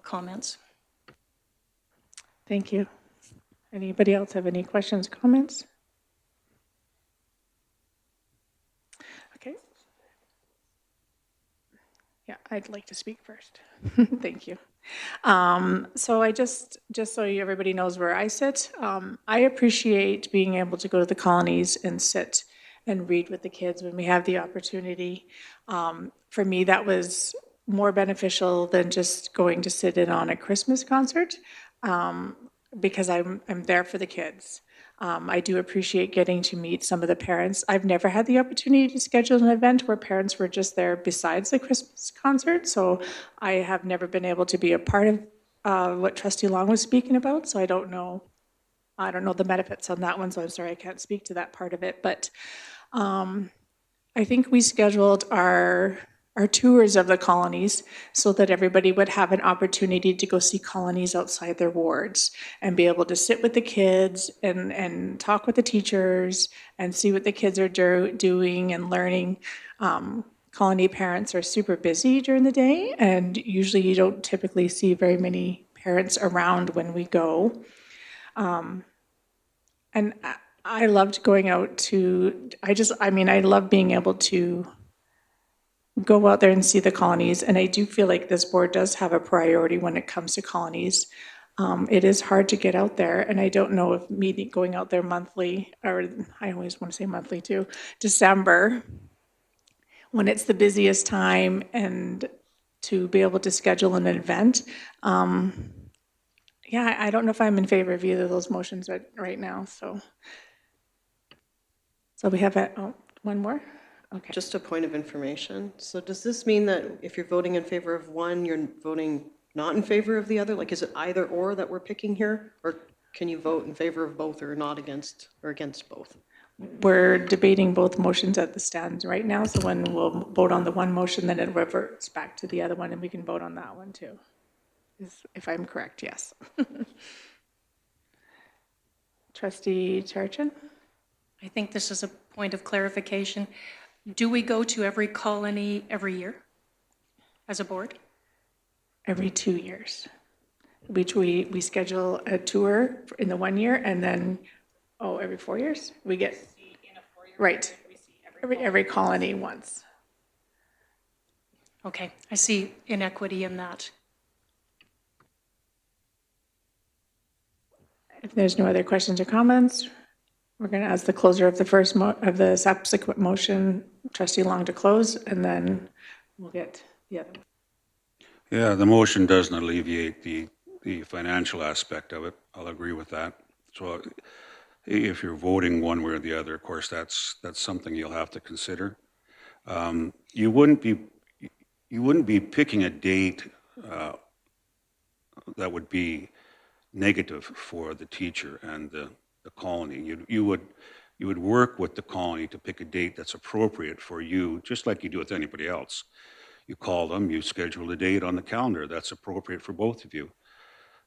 comments. Thank you. Anybody else have any questions, comments? Okay. Yeah, I'd like to speak first. Thank you. So I just so everybody knows where I sit, I appreciate being able to go to the colonies and sit and read with the kids when we have the opportunity. For me, that was more beneficial than just going to sit in on a Christmas concert, because I'm there for the kids. I do appreciate getting to meet some of the parents. I've never had the opportunity to schedule an event where parents were just there besides the Christmas concert, so I have never been able to be a part of what Trustee Long was speaking about, so I don't know the benefits on that one, so I'm sorry I can't speak to that part of it, but I think we scheduled our tours of the colonies so that everybody would have an opportunity to go see colonies outside their wards and be able to sit with the kids and talk with the teachers and see what the kids are doing and learning. Colony parents are super busy during the day, and usually you don't typically see very many parents around when we go. And I loved going out to, I love being able to go out there and see the colonies, and I do feel like this board does have a priority when it comes to colonies. It is hard to get out there, and I don't know if going out there monthly, or I always want to say monthly too, December, when it's the busiest time, and to be able to schedule an event. Yeah, I don't know if I'm in favor of either of those motions right now, so we have one more? Okay. Just a point of information. So does this mean that if you're voting in favor of one, you're voting not in favor of the other? Like, is it either or that we're picking here? Or can you vote in favor of both or not against, or against both? We're debating both motions at the stands right now, so when we'll vote on the one motion, then it reverts back to the other one, and we can vote on that one too. If I'm correct, yes. Trustee Charchin? I think this is a point of clarification. Do we go to every colony every year as a board? Every 2 years. Which we schedule a tour in the 1 year, and then, every 4 years? We get, right, every colony once. Okay, I see inequity in that. If there's no other questions or comments, we're going to ask the closer of the subsequent motion, Trustee Long, to close, and then we'll get the other one. Yeah, the motion doesn't alleviate the financial aspect of it. I'll agree with that. So if you're voting one way or the other, of course, that's something you'll have to consider. You wouldn't be picking a date that would be negative for the teacher and the colony. You would work with the colony to pick a date that's appropriate for you, just like you do with anybody else. You call them, you schedule a date on the calendar that's appropriate for both of you.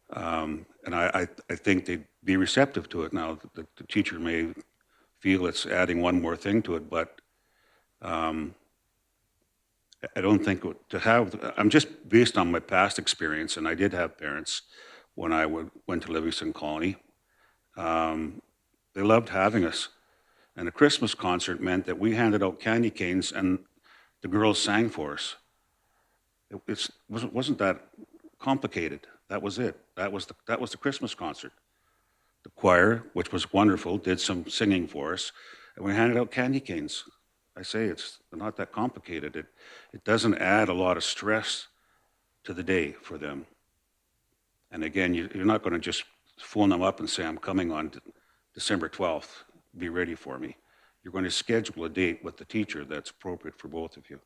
And I think they'd be receptive to it. Now, the teacher may feel it's adding one more thing to it, but I don't think to have, I'm just based on my past experience, and I did have parents when I went to Livingstone Colony. They loved having us. And a Christmas concert meant that we handed out candy canes and the girls sang for us. Wasn't that complicated. That was it. That was the Christmas concert. The choir, which was wonderful, did some singing for us, and we handed out candy canes. I say it's not that complicated. It doesn't add a lot of stress to the day for them. And again, you're not going to just phone them up and say, I'm coming on December 12th, be ready for me. You're going to schedule a date with the teacher that's appropriate for both of you.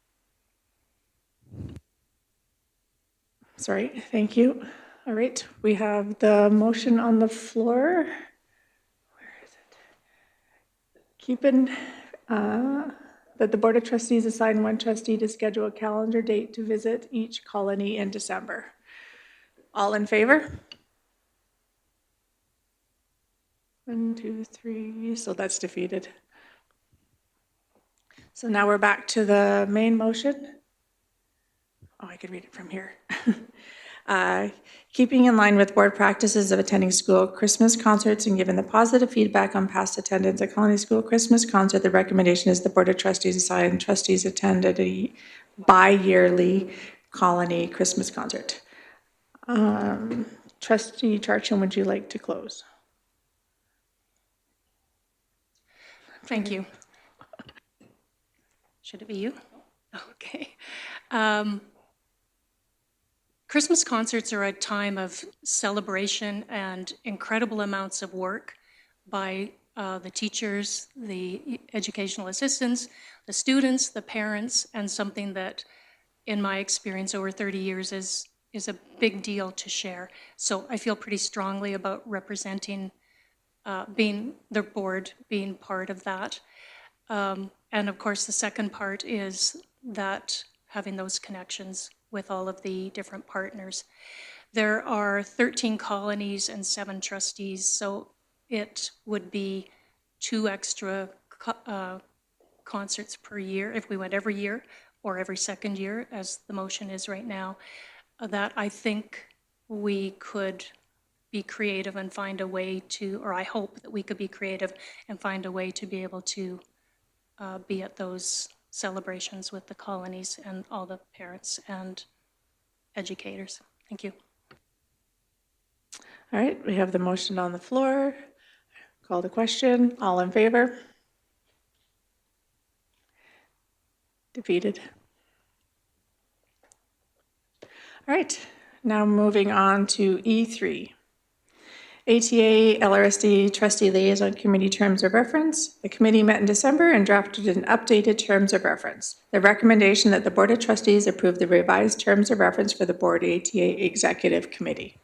Sorry, thank you. All right, we have the motion on the floor. Where is it? Keeping that the Board of Trustees assign one trustee to schedule a calendar date to visit each colony in December. All in favor? 1, 2, 3, so that's defeated. So now we're back to the main motion. Oh, I could read it from here. Keeping in line with board practices of attending school Christmas concerts and given the positive feedback on past attendance at Colony School Christmas concert, the recommendation is the Board of Trustees assign trustees attend at a bi-yearly Colony Christmas concert. Trustee Charchin, would you like to close? Thank you. Should it be you? Okay. Christmas concerts are a time of celebration and incredible amounts of work by the teachers, the educational assistants, the students, the parents, and something that, in my experience over 30 years, is a big deal to share. So I feel pretty strongly about representing, being the board, being part of that. And of course, the second part is that having those connections with all of the different partners. There are 13 colonies and 7 trustees, so it would be 2 extra concerts per year if we went every year or every second year, as the motion is right now. That I think we could be creative and find a way to, or I hope that we could be creative and find a way to be able to be at those celebrations with the colonies and all the parents and educators. Thank you. All right, we have the motion on the floor. Call the question. All in favor? Defeated. All right, now moving on to E3. ATA LRSD Trustee Liaison Committee Terms of Reference. The committee met in December and drafted an updated Terms of Reference. The recommendation that the Board of Trustees approve the revised Terms of Reference for the Board ATA Executive Committee.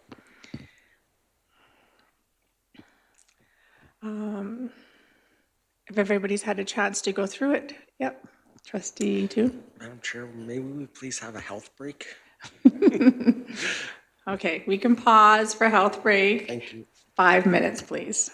If everybody's had a chance to go through it, yep. Trustee 2. Madam Chair, maybe we please have a health break? Okay, we can pause for health break. Thank you. 5 minutes, please.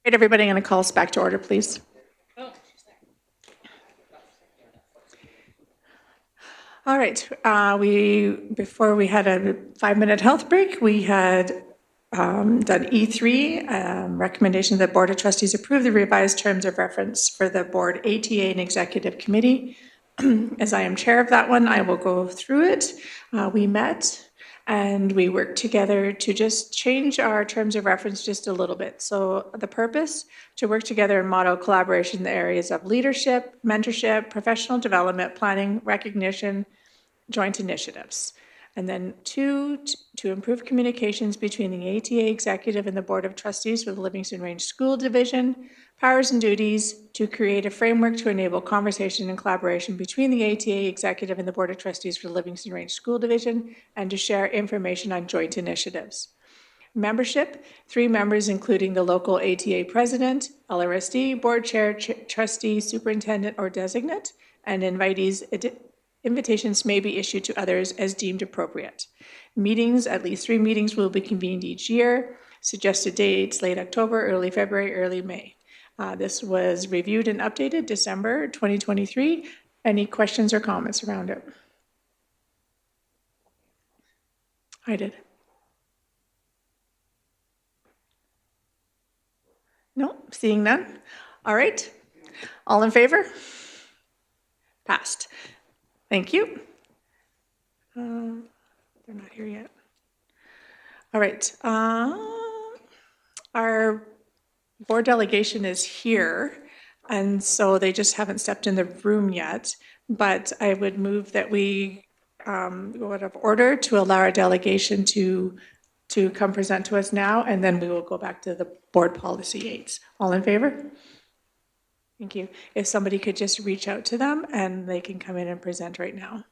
Right, everybody, I'm going to call us back to order, please. All right, before we had a 5-minute health break, we had done E3, recommendation that Board of Trustees approve the revised terms of reference for the Board ATA and Executive Committee. As I am chair of that one, I will go through it. We met and we worked together to just change our terms of reference just a little bit. So the purpose, to work together and model collaboration in the areas of leadership, mentorship, professional development, planning, recognition, joint initiatives. And then 2, to improve communications between the ATA executive and the Board of Trustees for the Livingstone Range School Division, powers and duties, to create a framework to enable conversation and collaboration between the ATA executive and the Board of Trustees for the Livingstone Range School Division, and to share information on joint initiatives. Membership, 3 members, including the local ATA president, LRSD, board chair, trustee, superintendent, or designate, and invitations may be issued to others as deemed appropriate. Meetings, at least 3 meetings will be convened each year. Suggested dates, late October, early February, early May. This was reviewed and updated December 2023. Any questions or comments around it? I did. No, seeing none. All right. All in favor? Passed. Thank you. They're not here yet. All right. Our board delegation is here, and so they just haven't stepped in the room yet. But I would move that we go out of order to allow our delegation to come present to us now, and then we will go back to the board policy aids. All in favor? Thank you. If somebody could just reach out to them and they can come in and present right now.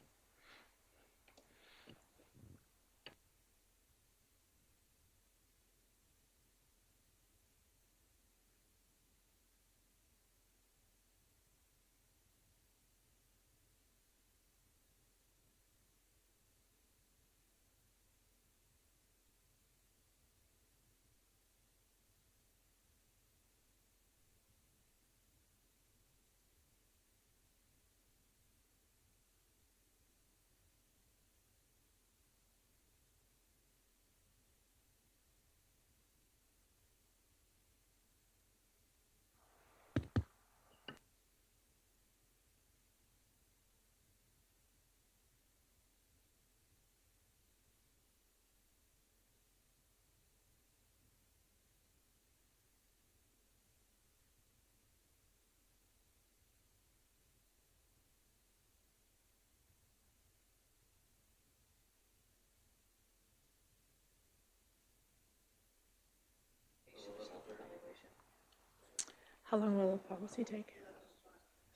How long will the policy take?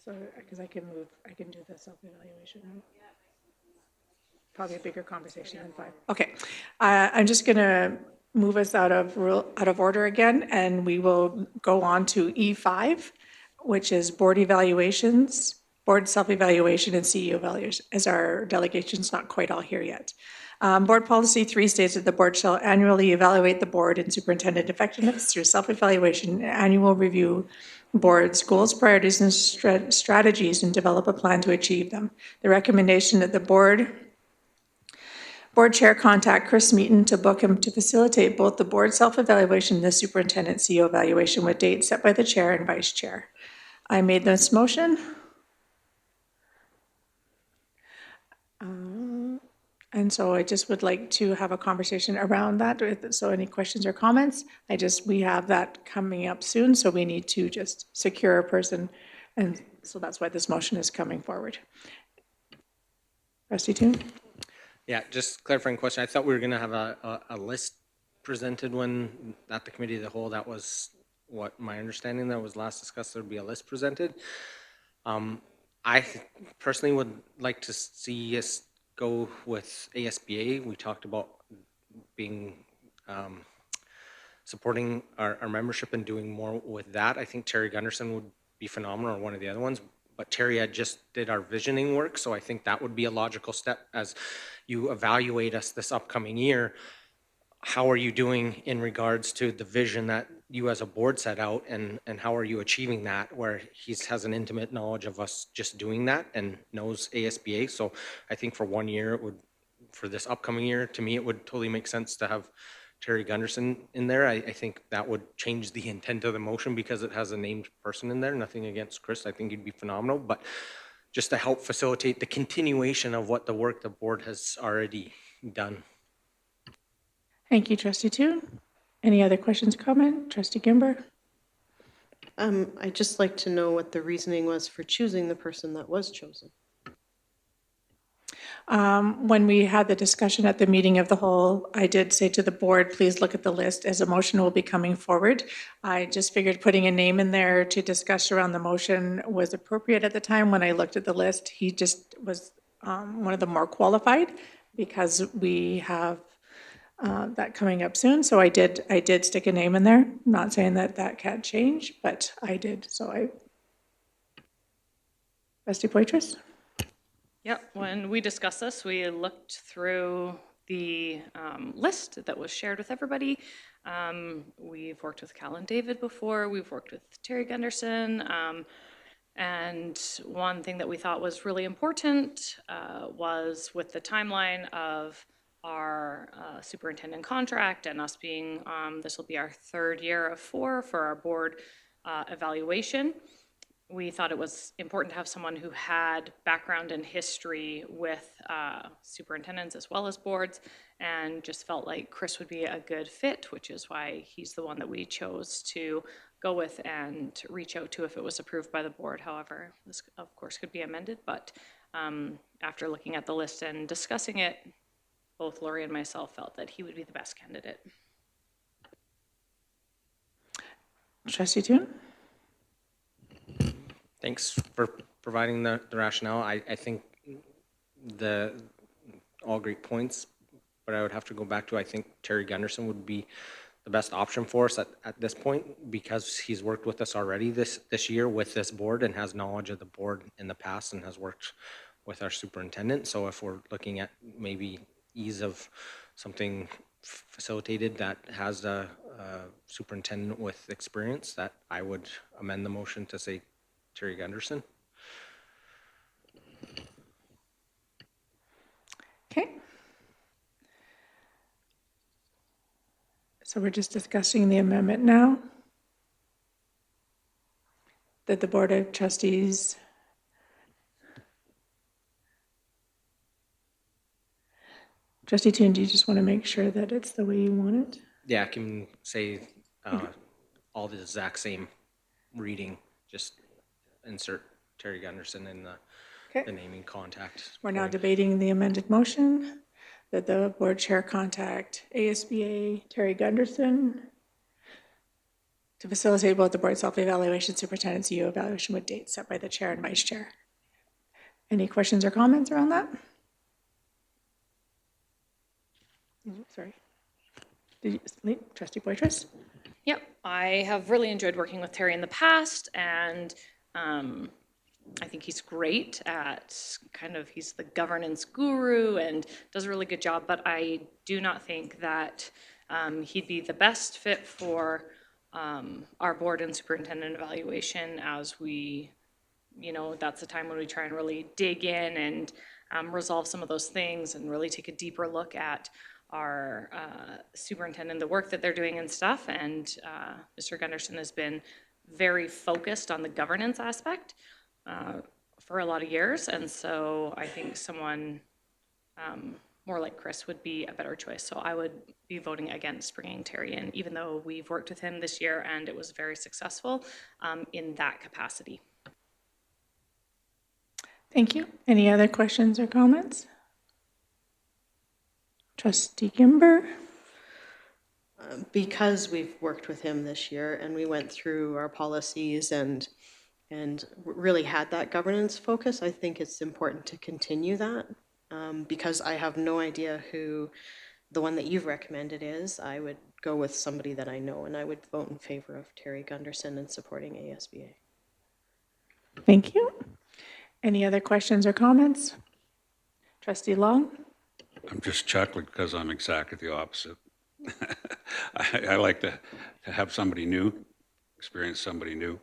So, because I can do the self-evaluation. Probably a bigger conversation than 5. Okay, I'm just going to move us out of order again, and we will go on to E5, which is board evaluations, board self-evaluation, and CEO evaluation, as our delegation's not quite all here yet. Board policy 3 states that the board shall annually evaluate the board and superintendent effectiveness through self-evaluation and annual review board's goals, priorities, and strategies, and develop a plan to achieve them. The recommendation that the board chair contact Chris Meaton to book him to facilitate both the board self-evaluation and the superintendent CEO evaluation with dates set by the chair and vice chair. I made this motion. And so I just would like to have a conversation around that. So any questions or comments? We have that coming up soon, so we need to just secure a person. And so that's why this motion is coming forward. Trustee Toon? Yeah, just clarifying question. I thought we were going to have a list presented when at the committee of the whole. That was what my understanding that was last discussed. There would be a list presented. I personally would like to see us go with ASBA. We talked about being supporting our membership and doing more with that. I think Terry Gunderson would be phenomenal, or one of the other ones. But Terry had just did our visioning work, so I think that would be a logical step as you evaluate us this upcoming year. How are you doing in regards to the vision that you as a board set out, and how are you achieving that, where he has an intimate knowledge of us just doing that and knows ASBA. So I think for 1 year, it would, for this upcoming year, to me, it would totally make sense to have Terry Gunderson in there. I think that would change the intent of the motion because it has a named person in there. Nothing against Chris. I think he'd be phenomenal, but just to help facilitate the continuation of what the work the board has already done. Thank you, Trustee Toon. Any other questions or comment? Trustee Gimber? I'd just like to know what the reasoning was for choosing the person that was chosen. When we had the discussion at the meeting of the whole, I did say to the board, please look at the list as a motion will be coming forward. I just figured putting a name in there to discuss around the motion was appropriate at the time. When I looked at the list, he just was one of the more qualified because we have that coming up soon. So I did stick a name in there. Not saying that that can't change, but I did. Trustee Poitras? Yep, when we discussed this, we looked through the list that was shared with everybody. We've worked with Cal and David before, we've worked with Terry Gunderson, and one thing that we thought was really important was with the timeline of our superintendent contract and us being, this will be our 3rd year of 4 for our board evaluation. We thought it was important to have someone who had background and history with superintendents as well as boards, and just felt like Chris would be a good fit, which is why he's the one that we chose to go with and reach out to if it was approved by the board. However, this of course could be amended, but after looking at the list and discussing it, both Lori and myself felt that he would be the best candidate. Trustee Toon? Thanks for providing the rationale. I think all great points, but I would have to go back to, I think Terry Gunderson would be the best option for us at this point because he's worked with us already this year with this board and has knowledge of the board in the past and has worked with our superintendent. So if we're looking at maybe ease of something facilitated that has a superintendent with experience, that I would amend the motion to say Terry Gunderson. Okay. So we're just discussing the amendment now. That the Board of Trustees Trustee Toon, do you just want to make sure that it's the way you want it? Yeah, I can say all the exact same reading, just insert Terry Gunderson in the naming contact. We're now debating the amended motion that the board chair contact ASBA Terry Gunderson to facilitate both the board self-evaluation, superintendent's EU evaluation with dates set by the chair and vice chair. Any questions or comments around that? Sorry. Did you, Trustee Poitras? Yep, I have really enjoyed working with Terry in the past, and I think he's great at he's the governance guru and does a really good job, but I do not think that he'd be the best fit for our board and superintendent evaluation, as we, that's the time when we try and really dig in and resolve some of those things and really take a deeper look at our superintendent, the work that they're doing and stuff. And Mr. Gunderson has been very focused on the governance aspect for a lot of years. And so I think someone more like Chris would be a better choice. So I would be voting against bringing Terry in, even though we've worked with him this year and it was very successful in that capacity. Thank you. Any other questions or comments? Trustee Gimber? Because we've worked with him this year and we went through our policies and really had that governance focus, I think it's important to continue that. Because I have no idea who the one that you've recommended is. I would go with somebody that I know, and I would vote in favor of Terry Gunderson and supporting ASBA. Thank you. Any other questions or comments? Trustee Long? I'm just chuckling because I'm exactly the opposite. I like to have somebody new, experience somebody new.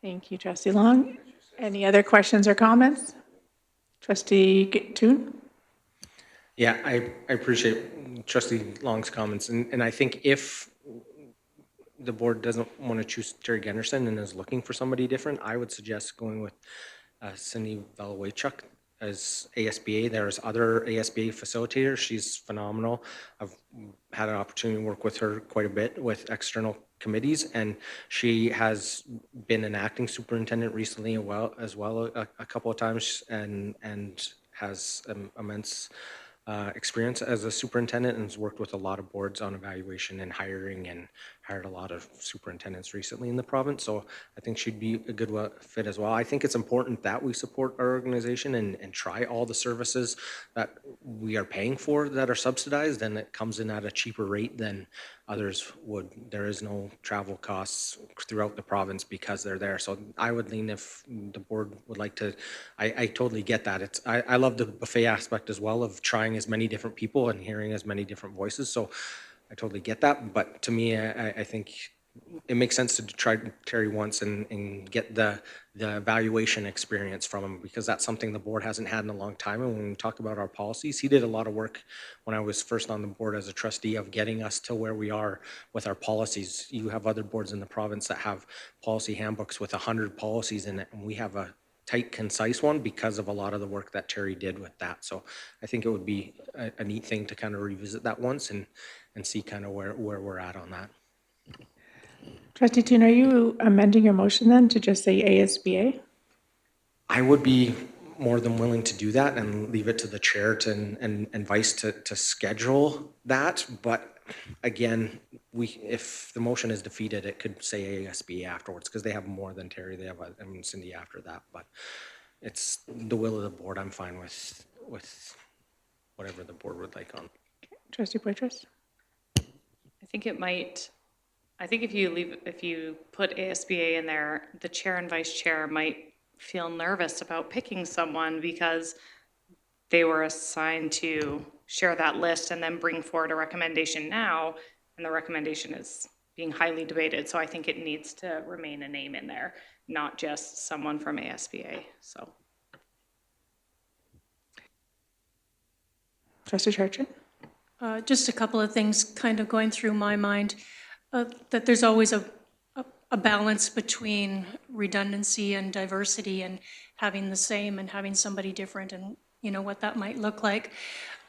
Thank you, Trustee Long. Any other questions or comments? Trustee Toon? Yeah, I appreciate Trustee Long's comments, and I think if the board doesn't want to choose Terry Gunderson and is looking for somebody different, I would suggest going with Cindy Velowichuk as ASBA. There's other ASBA facilitators. She's phenomenal. I've had an opportunity to work with her quite a bit with external committees, and she has been an acting superintendent recently as well a couple of times, and has immense experience as a superintendent and has worked with a lot of boards on evaluation and hiring, and hired a lot of superintendents recently in the province. So I think she'd be a good fit as well. I think it's important that we support our organization and try all the services that we are paying for that are subsidized, and it comes in at a cheaper rate than others would. There is no travel costs throughout the province because they're there. So I would lean, if the board would like to, I totally get that. I love the buffet aspect as well of trying as many different people and hearing as many different voices. So I totally get that. But to me, I think it makes sense to try Terry once and get the evaluation experience from him, because that's something the board hasn't had in a long time. And when we talk about our policies, he did a lot of work when I was first on the board as a trustee of getting us to where we are with our policies. You have other boards in the province that have policy handbooks with 100 policies in it, and we have a tight, concise one because of a lot of the work that Terry did with that. So I think it would be a neat thing to kind of revisit that once and see kind of where we're at on that. Trustee Toon, are you amending your motion then to just say ASBA? I would be more than willing to do that and leave it to the chair and vice to schedule that. But again, if the motion is defeated, it could say ASB afterwards, because they have more than Terry. They have Cindy after that. But it's the will of the board. I'm fine with whatever the board would like on. Trustee Poitras? I think if you put ASBA in there, the chair and vice chair might feel nervous about picking someone because they were assigned to share that list and then bring forward a recommendation now, and the recommendation is being highly debated. So I think it needs to remain a name in there, not just someone from ASBA. So. Trustee Chartrand? Just a couple of things kind of going through my mind, that there's always a balance between redundancy and diversity, and having the same and having somebody different, and what that might look like.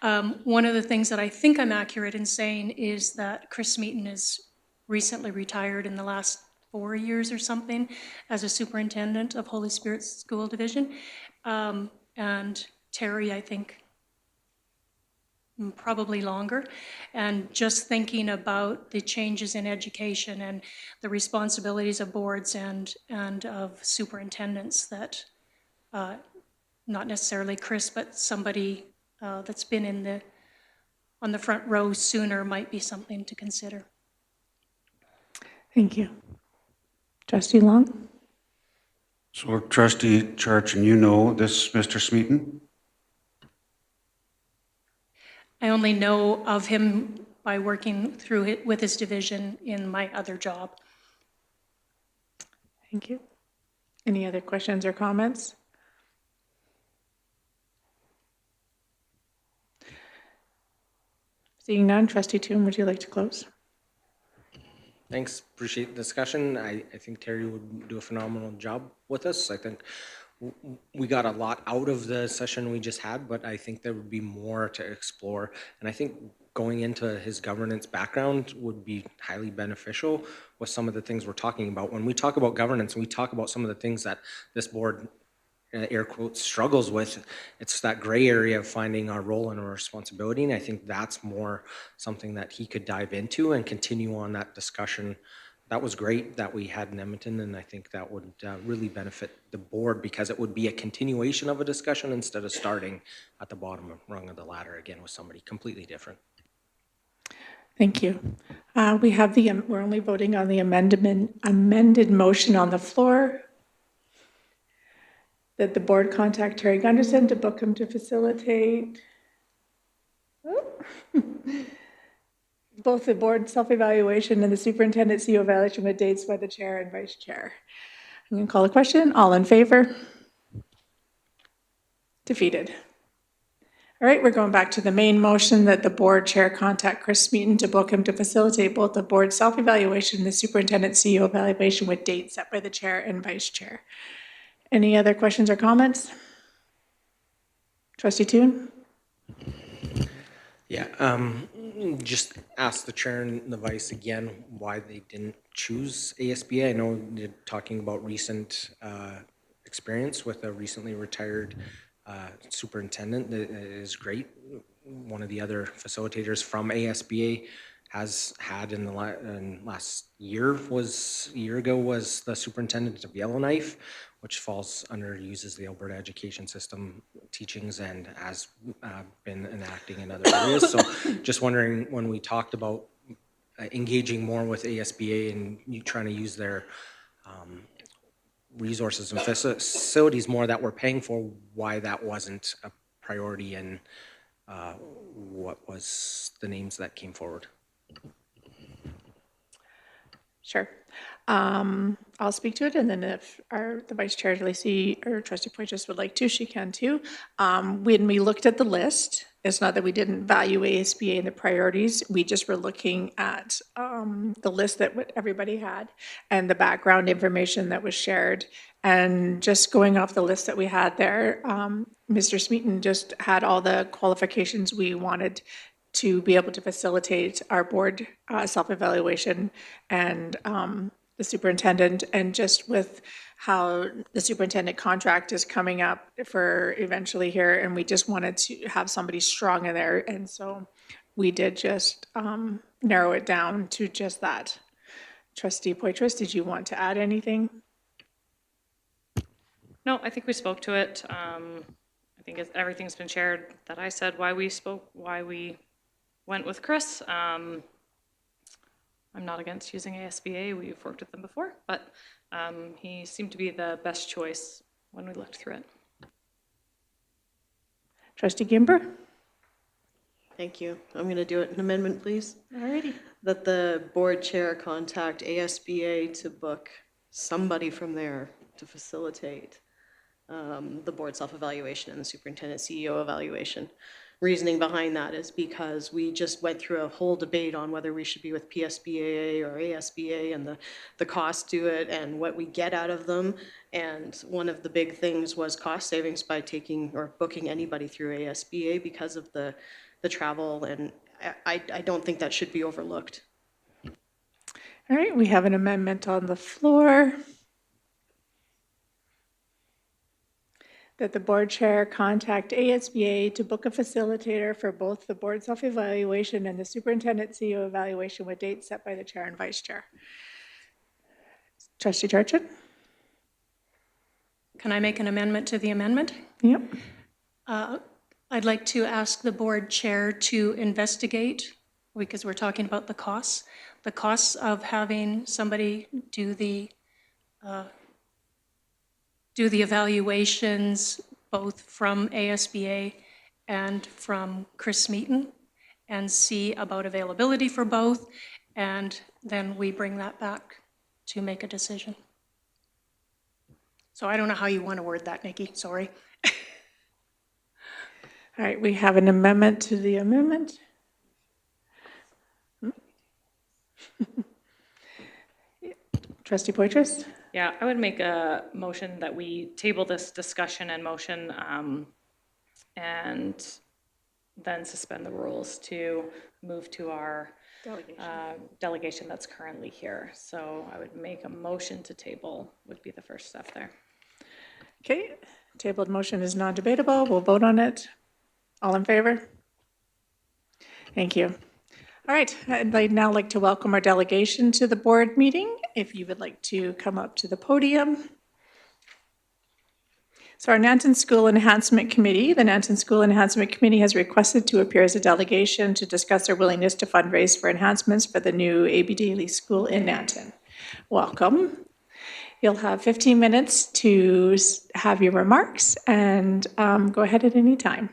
One of the things that I think I'm accurate in saying is that Chris Smeaton is recently retired in the last 4 years or something as a superintendent of Holy Spirit School Division. And Terry, I think, probably longer. And just thinking about the changes in education and the responsibilities of boards and of superintendents, that not necessarily Chris, but somebody that's been on the front row sooner might be something to consider. Thank you. Trustee Long? So Trustee Church, and this Mr. Smeaton? I only know of him by working through it with his division in my other job. Thank you. Any other questions or comments? Seeing none, Trustee Toon, would you like to close? Thanks. Appreciate the discussion. I think Terry would do a phenomenal job with us. I think we got a lot out of the session we just had, but I think there would be more to explore. And I think going into his governance background would be highly beneficial with some of the things we're talking about. When we talk about governance and we talk about some of the things that this board, air quotes, struggles with, it's that gray area of finding our role and our responsibility. And I think that's more something that he could dive into and continue on that discussion. That was great that we had in Edmonton, and I think that would really benefit the board, because it would be a continuation of a discussion instead of starting at the bottom rung of the ladder again with somebody completely different. Thank you. We're only voting on the amended motion on the floor, that the board contact Terry Gunderson to book him to facilitate Both the board self-evaluation and the superintendent CEO evaluation with dates by the chair and vice chair. I'm going to call a question. All in favor? Defeated. All right, we're going back to the main motion that the board chair contact Chris Smeaton to book him to facilitate both the board self-evaluation and the superintendent CEO evaluation with dates set by the chair and vice chair. Any other questions or comments? Trustee Toon? Yeah, just ask the chair and the vice again why they didn't choose ASBA. I know you're talking about recent experience with a recently retired superintendent. That is great. One of the other facilitators from ASBA has had in the last year ago was the superintendent of Yellowknife, which falls under, uses the Alberta education system teachings and has been enacting in other areas. So just wondering, when we talked about engaging more with ASBA and you trying to use their resources and facilities more that we're paying for, why that wasn't a priority, and what was the names that came forward? Sure. I'll speak to it, and then if the vice chair, Lacey, or trustee Poitras would like to, she can too. When we looked at the list, it's not that we didn't value ASBA and the priorities, we just were looking at the list that everybody had and the background information that was shared. And just going off the list that we had there, Mr. Smeaton just had all the qualifications we wanted to be able to facilitate our board self-evaluation and the superintendent, and just with how the superintendent contract is coming up for eventually here, and we just wanted to have somebody strong in there, and so we did just narrow it down to just that. Trustee Poitras, did you want to add anything? No, I think we spoke to it. I think everything's been shared that I said, why we went with Chris. I'm not against using ASBA. We've worked with them before, but he seemed to be the best choice when we looked through it. Trustee Gimber? Thank you. I'm going to do an amendment, please. Alrighty. That the board chair contact ASBA to book somebody from there to facilitate the board self-evaluation and the superintendent CEO evaluation. Reasoning behind that is because we just went through a whole debate on whether we should be with PSBA or ASBA and the cost to it and what we get out of them. And one of the big things was cost savings by taking or booking anybody through ASBA because of the travel, and I don't think that should be overlooked. All right, we have an amendment on the floor. That the board chair contact ASBA to book a facilitator for both the board self-evaluation and the superintendent CEO evaluation with dates set by the chair and vice chair. Trustee Charchin? Can I make an amendment to the amendment? Yep. I'd like to ask the board chair to investigate, because we're talking about the costs of having somebody do the evaluations both from ASBA and from Chris Smeaton, and see about availability for both, and then we bring that back to make a decision. So I don't know how you want to word that, Nikki, sorry. All right, we have an amendment to the amendment. Trustee Poitras? Yeah, I would make a motion that we table this discussion and motion and then suspend the rules to move to our delegation that's currently here. So I would make a motion to table would be the first step there. Okay, tabled motion is non-debatable. We'll vote on it. All in favor? Thank you. All right, I'd now like to welcome our delegation to the board meeting. If you would like to come up to the podium. So our Nanton School Enhancement Committee, the Nanton School Enhancement Committee has requested to appear as a delegation to discuss their willingness to fundraise for enhancements for the new A.B. Daly School in Nanton. Welcome. You'll have 15 minutes to have your remarks, and go ahead at any time.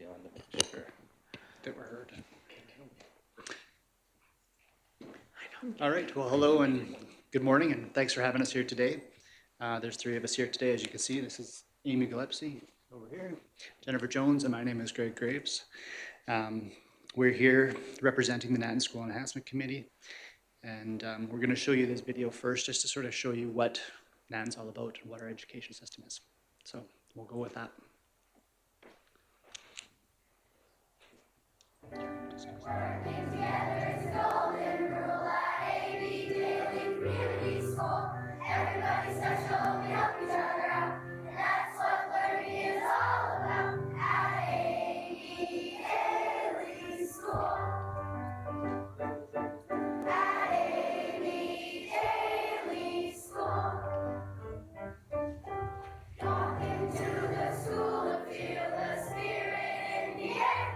Yeah, let me make sure that we're heard. All right, well, hello and good morning, and thanks for having us here today. There's three of us here today, as you can see. This is Amy Gillespie over here, Jennifer Jones, and my name is Greg Graves. We're here representing the Nanton School Enhancement Committee, and we're going to show you this video first just to sort of show you what Nanton's all about and what our education system is. So we'll go with that. Everybody's special, we help each other out, and that's what learning is all about at A.B. Daily School. At A.B. Daily School. Walk into the school and feel the spirit in the air.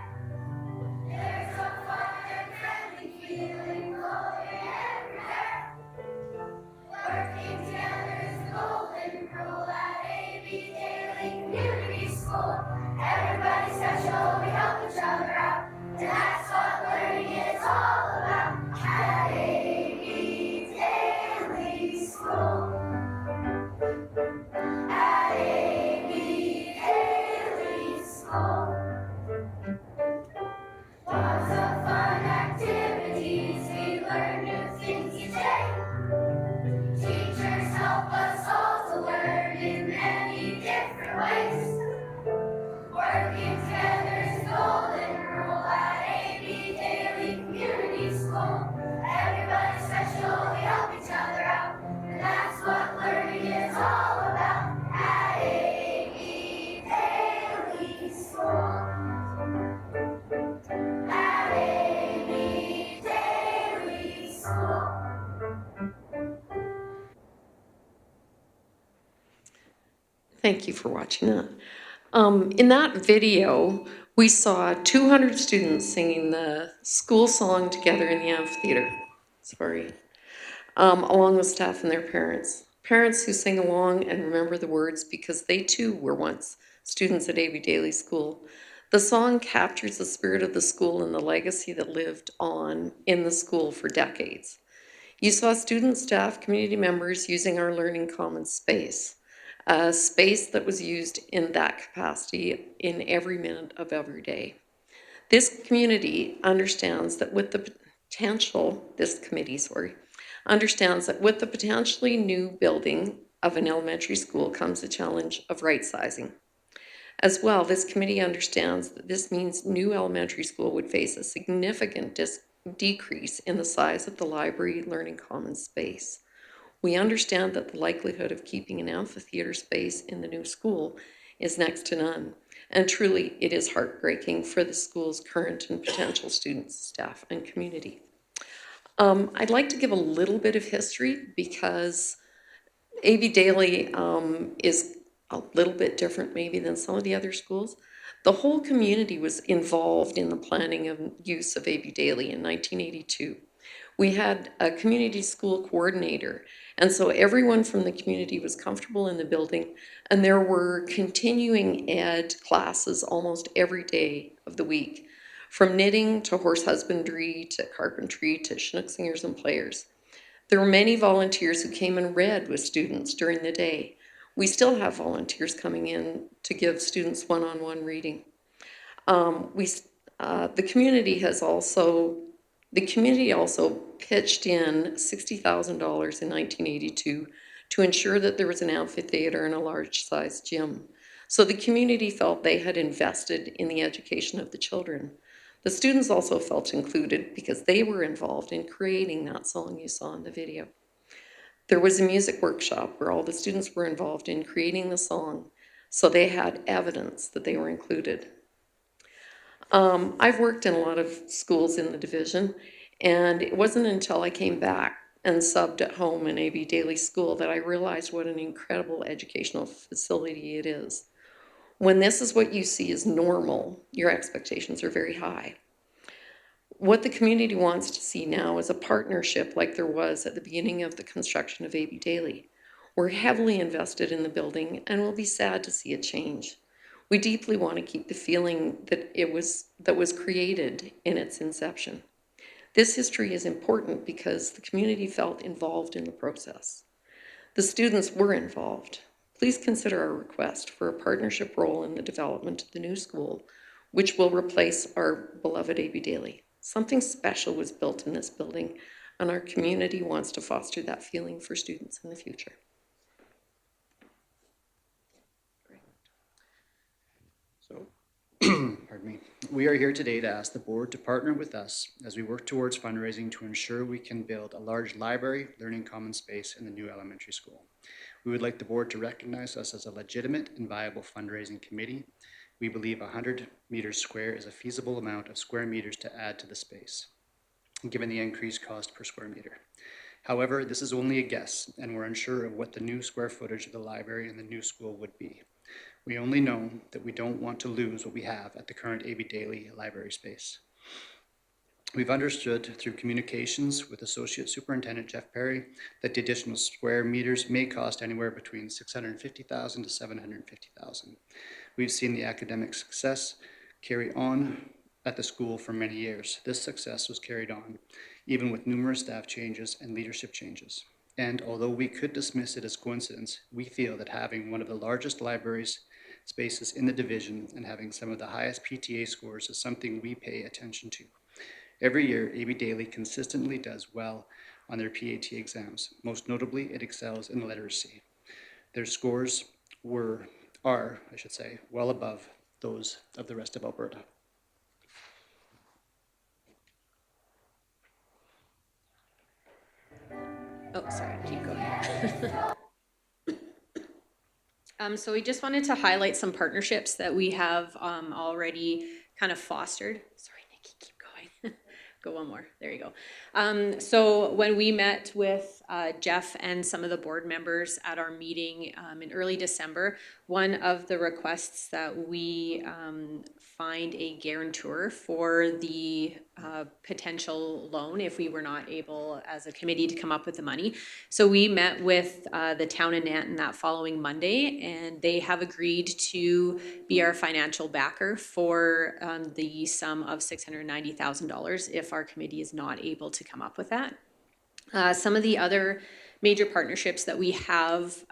There's a fun and friendly feeling flowing everywhere. Working together is the golden rule at A.B. Daily Community School. Everybody's special, we help each other out, and that's what learning is all about at A.B. Daily School. At A.B. Daily School. Lots of fun activities, we learn new things each day. Teachers help us all to learn in many different ways. Working together is the golden rule at A.B. Daily Community School. Everybody's special, we help each other out, and that's what learning is all about at A.B. Daily School. At A.B. Daily School. Thank you for watching that. In that video, we saw 200 students singing the school song together in the amphitheater. Sorry. Along with staff and their parents. Parents who sing along and remember the words because they too were once students at A.B. Daily School. The song captures the spirit of the school and the legacy that lived on in the school for decades. You saw students, staff, community members using our Learning Commons space. A space that was used in that capacity in every minute of every day. This community understands that with the potential, this committee, understands that with the potentially new building of an elementary school comes the challenge of right sizing. As well, this committee understands that this means new elementary school would face a significant decrease in the size of the library Learning Commons space. We understand that the likelihood of keeping an amphitheater space in the new school is next to none. And truly, it is heartbreaking for the school's current and potential students, staff, and community. I'd like to give a little bit of history because A.B. Daily is a little bit different maybe than some of the other schools. The whole community was involved in the planning and use of A.B. Daily in 1982. We had a community school coordinator, and so everyone from the community was comfortable in the building, and there were continuing ed classes almost every day of the week, from knitting to horse husbandry to carpentry to Chinook singers and players. There were many volunteers who came and read with students during the day. We still have volunteers coming in to give students one-on-one reading. The community also pitched in $60,000 in 1982 to ensure that there was an amphitheater and a large-sized gym. So the community felt they had invested in the education of the children. The students also felt included because they were involved in creating that song you saw in the video. There was a music workshop where all the students were involved in creating the song, so they had evidence that they were included. I've worked in a lot of schools in the division, and it wasn't until I came back and subbed at home in A.B. Daily School that I realized what an incredible educational facility it is. When this is what you see as normal, your expectations are very high. What the community wants to see now is a partnership like there was at the beginning of the construction of A.B. Daily. We're heavily invested in the building and we'll be sad to see it change. We deeply want to keep the feeling that was created in its inception. This history is important because the community felt involved in the process. The students were involved. Please consider our request for a partnership role in the development of the new school, which will replace our beloved A.B. Daly. Something special was built in this building, and our community wants to foster that feeling for students in the future. So, pardon me. We are here today to ask the board to partner with us as we work towards fundraising to ensure we can build a large library, learning common space in the new elementary school. We would like the board to recognize us as a legitimate and viable fundraising committee. We believe 100 meters square is a feasible amount of square meters to add to the space, given the increased cost per square meter. However, this is only a guess, and we're unsure of what the new square footage of the library and the new school would be. We only know that we don't want to lose what we have at the current A.B. Daly library space. We've understood through communications with Associate Superintendent Jeff Perry that the additional square meters may cost anywhere between $650,000 to $750,000. We've seen the academic success carry on at the school for many years. This success was carried on even with numerous staff changes and leadership changes. And although we could dismiss it as coincidence, we feel that having one of the largest libraries spaces in the division and having some of the highest PTA scores is something we pay attention to. Every year, A.B. Daly consistently does well on their PAT exams. Most notably, it excels in literacy. Their scores are, well above those of the rest of Alberta. Oh, sorry, keep going. So we just wanted to highlight some partnerships that we have already kind of fostered. Sorry, Nikki, keep going. Go one more. There you go. So when we met with Jeff and some of the board members at our meeting in early December, one of the requests that we find a guarantor for the potential loan if we were not able as a committee to come up with the money. So we met with the town of Nanton that following Monday, and they have agreed to be our financial backer for the sum of $690,000 if our committee is not able to come up with that. Some of the other major partnerships that we have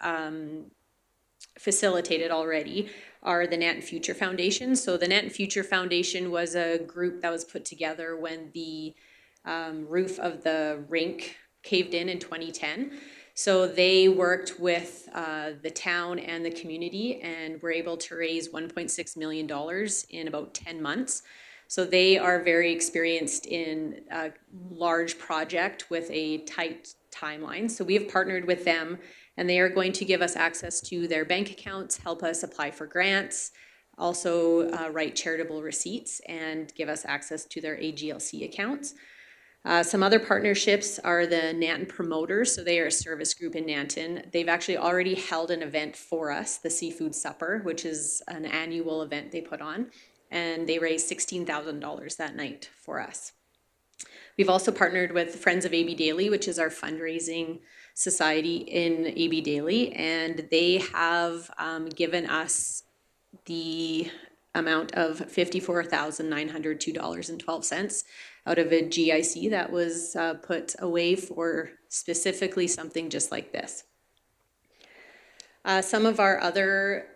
facilitated already are the Nanton Future Foundation. So the Nanton Future Foundation was a group that was put together when the roof of the rink caved in 2010. So they worked with the town and the community and were able to raise $1.6 million in about 10 months. So they are very experienced in a large project with a tight timeline. So we have partnered with them, and they are going to give us access to their bank accounts, help us apply for grants, also write charitable receipts, and give us access to their AGLC accounts. Some other partnerships are the Nanton Promoters. So they are a service group in Nanton. They've actually already held an event for us, the Seafood Supper, which is an annual event they put on. And they raised $16,000 that night for us. We've also partnered with Friends of A.B. Daly, which is our fundraising society in A.B. Daly, and they have given us the amount of $54,902.12 out of a GIC that was put away for specifically something just like this. Some of our other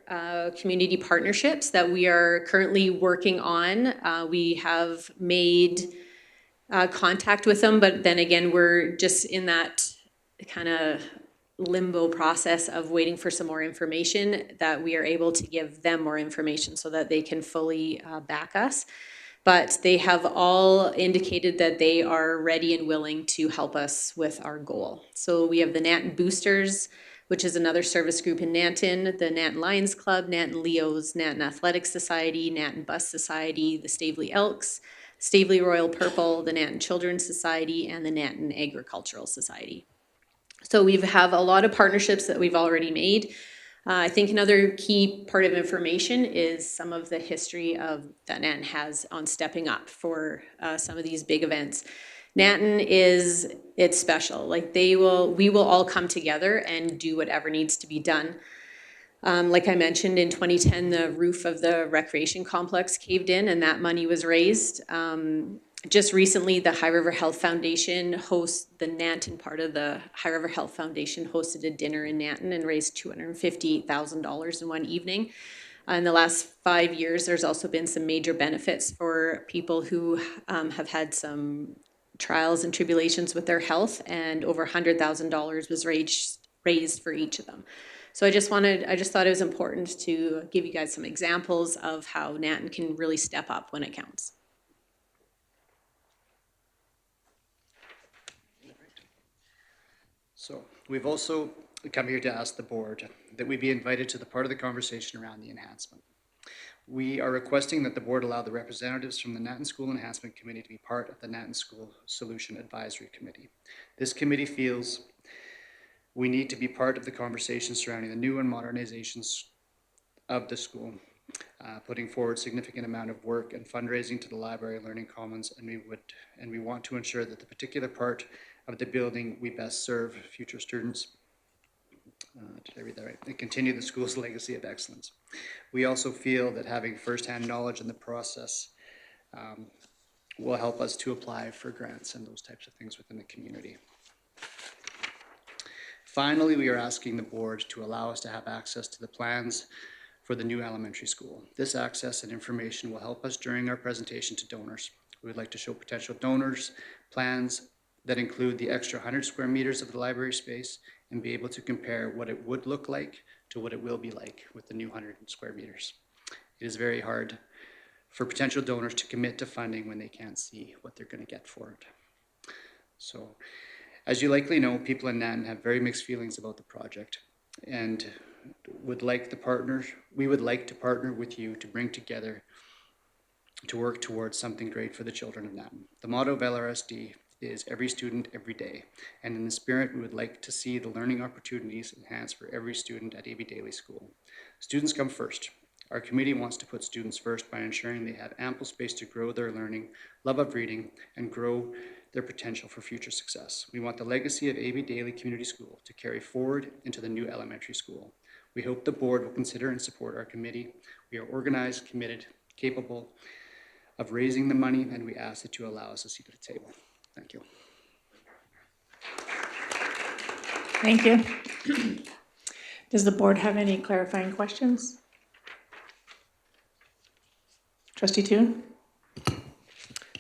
community partnerships that we are currently working on, we have made contact with them, but then again, we're just in that kind of limbo process of waiting for some more information that we are able to give them more information so that they can fully back us. But they have all indicated that they are ready and willing to help us with our goal. So we have the Nanton Boosters, which is another service group in Nanton, the Nanton Lions Club, Nanton Leos, Nanton Athletic Society, Nanton Bus Society, the Stavely Elks, Stavely Royal Purple, the Nanton Children's Society, and the Nanton Agricultural Society. So we have a lot of partnerships that we've already made. I think another key part of information is some of the history of that Nanton has on stepping up for some of these big events. Nanton it's special. Like we will all come together and do whatever needs to be done. Like I mentioned, in 2010, the roof of the recreation complex caved in and that money was raised. Just recently, the High River Health Foundation the Nanton part of the High River Health Foundation hosted a dinner in Nanton and raised $258,000 in one evening. In the last 5 years, there's also been some major benefits for people who have had some trials and tribulations with their health, and over $100,000 was raised for each of them. So I just thought it was important to give you guys some examples of how Nanton can really step up when it counts. So we've also come here to ask the board that we be invited to the part of the conversation around the enhancement. We are requesting that the board allow the representatives from the Nanton School Enhancement Committee to be part of the Nanton School Solution Advisory Committee. This committee feels we need to be part of the conversation surrounding the new and modernizations of the school, putting forward significant amount of work and fundraising to the library learning commons, and we want to ensure that the particular part of the building we best serve future students. Did I read that right? And continue the school's legacy of excellence. We also feel that having firsthand knowledge in the process will help us to apply for grants and those types of things within the community. Finally, we are asking the board to allow us to have access to the plans for the new elementary school. This access and information will help us during our presentation to donors. We would like to show potential donors plans that include the extra 100 square meters of the library space and be able to compare what it would look like to what it will be like with the new 100 square meters. It is very hard for potential donors to commit to funding when they can't see what they're going to get for it. So, as you likely know, people in Nanton have very mixed feelings about the project, and we would like to partner with you to bring together to work towards something great for the children of Nanton. The motto of LRSD is every student, every day. And in the spirit, we would like to see the learning opportunities enhanced for every student at A.B. Daly School. Students come first. Our committee wants to put students first by ensuring they have ample space to grow their learning, love of reading, and grow their potential for future success. We want the legacy of A.B. Daly Community School to carry forward into the new elementary school. We hope the board will consider and support our committee. We are organized, committed, capable of raising the money, and we ask that you allow us a seat at the table. Thank you. Thank you. Does the board have any clarifying questions? Trustee Toon?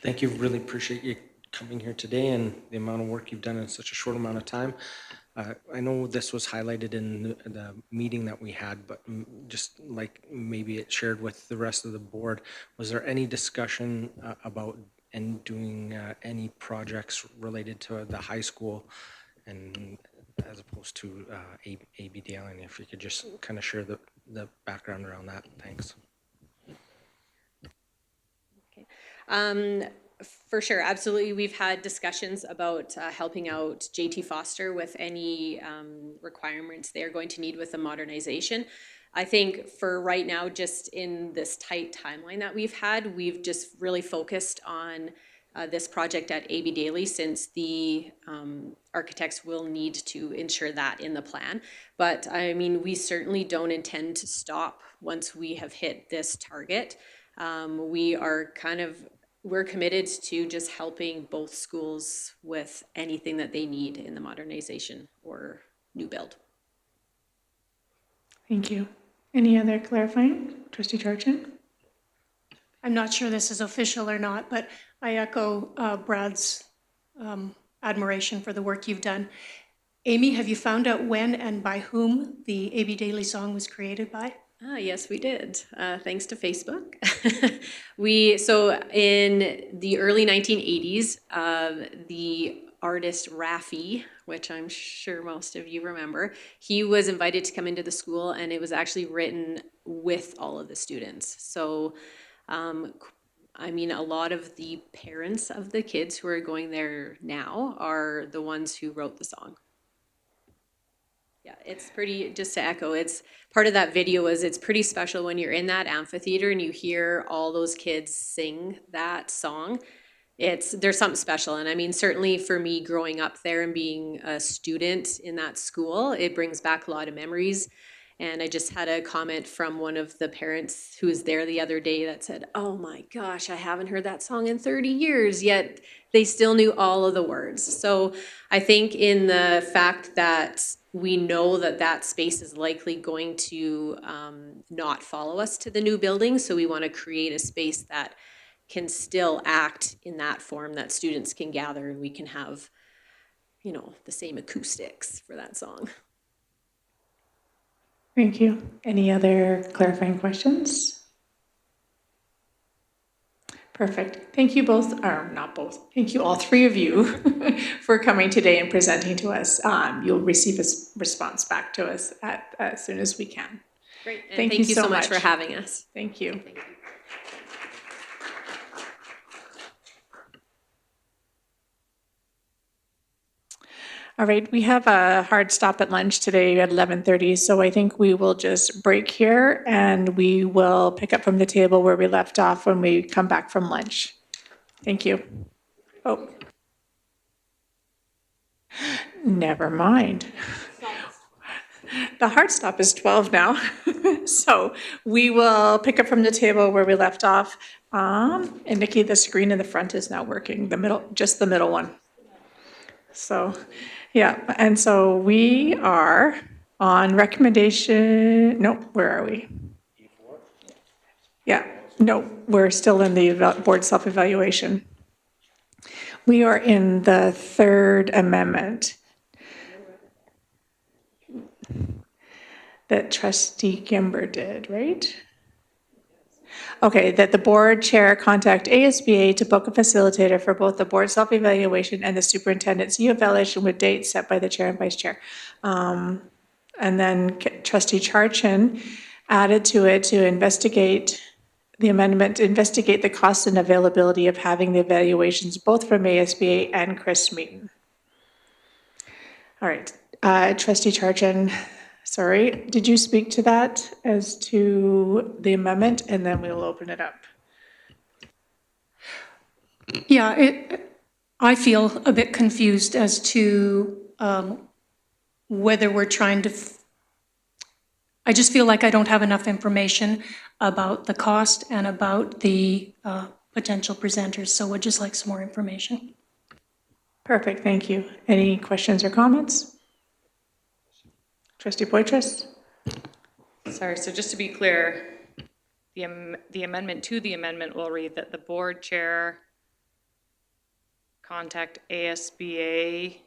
Thank you. Really appreciate you coming here today and the amount of work you've done in such a short amount of time. I know this was highlighted in the meeting that we had, but just like maybe it shared with the rest of the board, was there any discussion about doing any projects related to the high school and as opposed to A.B. Daly? And if you could just kind of share the background around that. Thanks. Okay. For sure, absolutely. We've had discussions about helping out JT Foster with any requirements they're going to need with the modernization. I think for right now, just in this tight timeline that we've had, we've just really focused on this project at A.B. Daly, since the architects will need to ensure that in the plan. But I mean, we certainly don't intend to stop once we have hit this target. We're committed to just helping both schools with anything that they need in the modernization or new build. Thank you. Any other clarifying? Trustee Charchin? I'm not sure this is official or not, but I echo Brad's admiration for the work you've done. Amy, have you found out when and by whom the A.B. Daly song was created by? Yes, we did. Thanks to Facebook. So in the early 1980s, the artist Raffi, which I'm sure most of you remember, he was invited to come into the school, and it was actually written with all of the students. So, I mean, a lot of the parents of the kids who are going there now are the ones who wrote the song. Yeah, it's pretty, just to echo, it's part of that video is it's pretty special when you're in that amphitheater and you hear all those kids sing that song. There's something special. And I mean, certainly for me growing up there and being a student in that school, it brings back a lot of memories. And I just had a comment from one of the parents who was there the other day that said, "Oh my gosh, I haven't heard that song in 30 years, yet they still knew all of the words." So I think in the fact that we know that that space is likely going to not follow us to the new building, so we want to create a space that can still act in that form, that students can gather and we can have, you know, the same acoustics for that song. Thank you. Any other clarifying questions? Perfect. Thank you both, or not both, thank you all three of you for coming today and presenting to us. You'll receive a response back to us as soon as we can. Great. And Thank thank you you so so much for much. having us. Thank you. Thank you. All right, we have a hard stop at lunch today at 11:30, so I think we will just break here and we will pick up from the table where we left off when we come back from lunch. Thank you. Oh. Never mind. The hard stop is 12 now. So we will pick up from the table where we left off. And Nikki, the screen in the front is now working, the middle, just the middle one. So, yeah, and so we are on recommendation, nope, where are we? Yeah, no, we're still in the board self-evaluation. We are in the third amendment that Trustee Gimber did, right? Okay, that the board chair contact ASBA to book a facilitator for both the board self-evaluation and the superintendent's evaluation with dates set by the chair and vice chair. And then Trustee Charchin added to it to investigate the amendment, investigate the cost and availability of having the evaluations both from ASBA and Chris Meaton. All right, Trustee Charchin, sorry, did you speak to that as to the amendment, and then we'll open it up? Yeah, I feel a bit confused as to whether we're trying to, I just feel like I don't have enough information about the cost and about the potential presenters, so would just like some more information. Perfect, thank you. Any questions or comments? Trustee Poitras? Sorry, so just to be clear, the amendment to the amendment will read that the board chair contact ASBA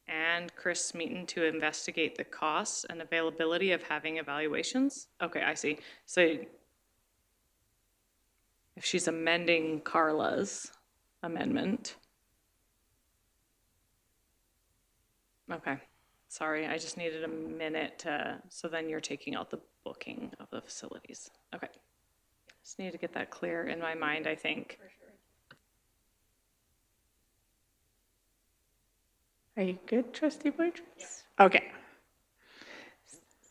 and Chris Meaton to investigate the costs and availability of having evaluations? Okay, I see. So if she's amending Carla's amendment. Okay, sorry, I just needed a minute to, so then you're taking out the booking of the facilities. Okay, just need to get that clear in my mind, I think. Are you good, Trustee Poitras? Okay.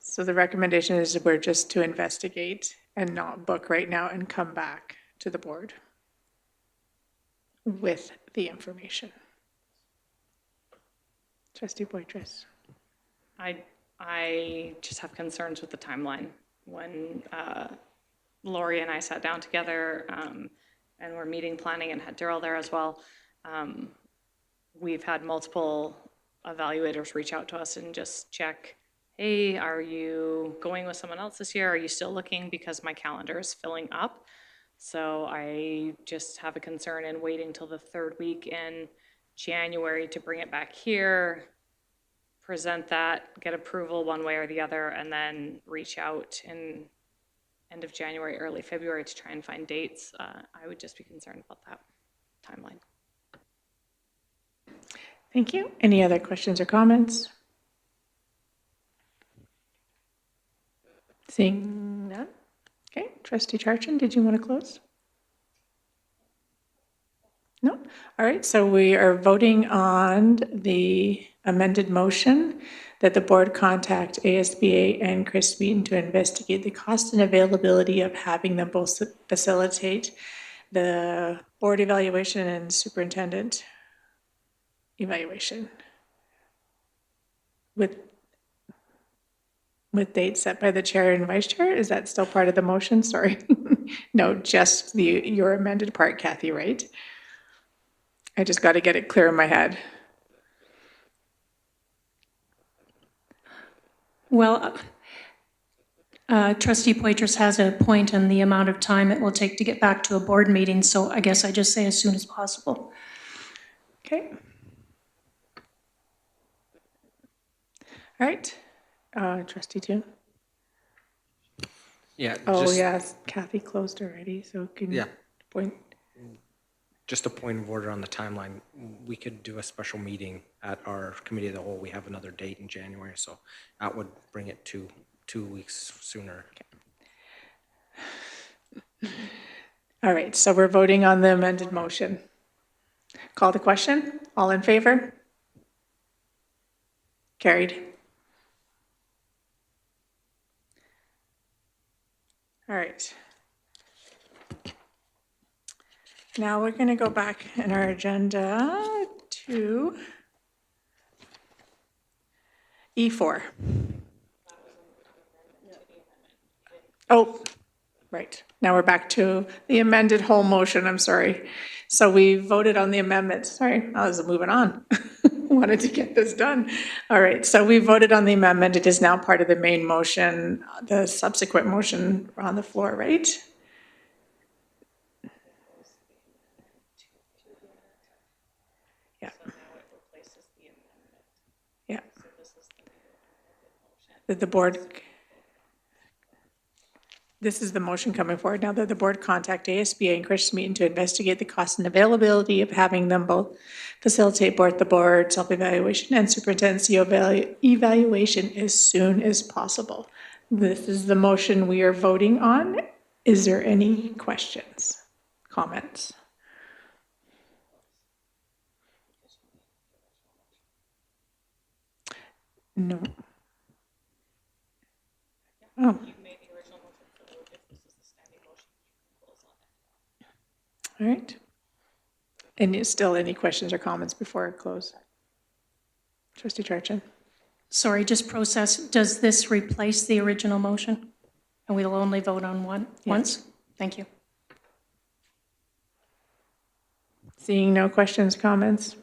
So the recommendation is we're just to investigate and not book right now and come back to the board with the information. Trustee Poitras. I just have concerns with the timeline. When Lori and I sat down together and we're meeting planning and had Daryl there as well, we've had multiple evaluators reach out to us and just check, hey, are you going with someone else this year? Are you still looking? Because my calendar is filling up. So I just have a concern in waiting till the third week in January to bring it back here, present that, get approval one way or the other, and then reach out in end of January, early February to try and find dates. I would just be concerned about that timeline. Thank you. Any other questions or comments? Seeing none. Okay, Trustee Charchin, did you want to close? No? All right, so we are voting on the amended motion that the board contact ASBA and Chris Meaton to investigate the cost and availability of having them both facilitate the board evaluation and superintendent evaluation with with dates set by the chair and vice chair. Is that still part of the motion? Sorry. No, just your amended part, Kathy, right? I just got to get it clear in my head. Well, Trustee Poitras has a point on the amount of time it will take to get back to a board meeting, so I guess I just say as soon as possible. Okay. All right. Trustee Toon? Yeah. Oh, just, yes, Kathy closed already, so can you Yeah. point? Just a point of order on the timeline. We could do a special meeting at our committee of the whole. We have another date in January, so that would bring it to 2 weeks sooner. All right, so we're voting on the amended motion. Call the question. All in favor? Carried. All right. Now we're going to go back in our agenda to E4. Oh, right. Now we're back to the amended whole motion, I'm sorry. So we voted on the amendment. Sorry, I was moving on. Wanted to get this done. All right, so we voted on the amendment. It is now part of the main motion, the subsequent motion on the floor, right? Yeah. Yeah. That the board, this is the motion coming forward now, that the board contact ASBA and Chris Meeting to investigate the cost and availability of having them both facilitate both the board self-evaluation and superintendent's evaluation as soon as possible. This is the motion we are voting on. Is there any questions, comments? No. Oh. All right. And still any questions or comments before I close? Trustee Charchin? Sorry, just process, does this replace the original motion? And we'll only vote on one, once? Thank you. Seeing no questions, comments?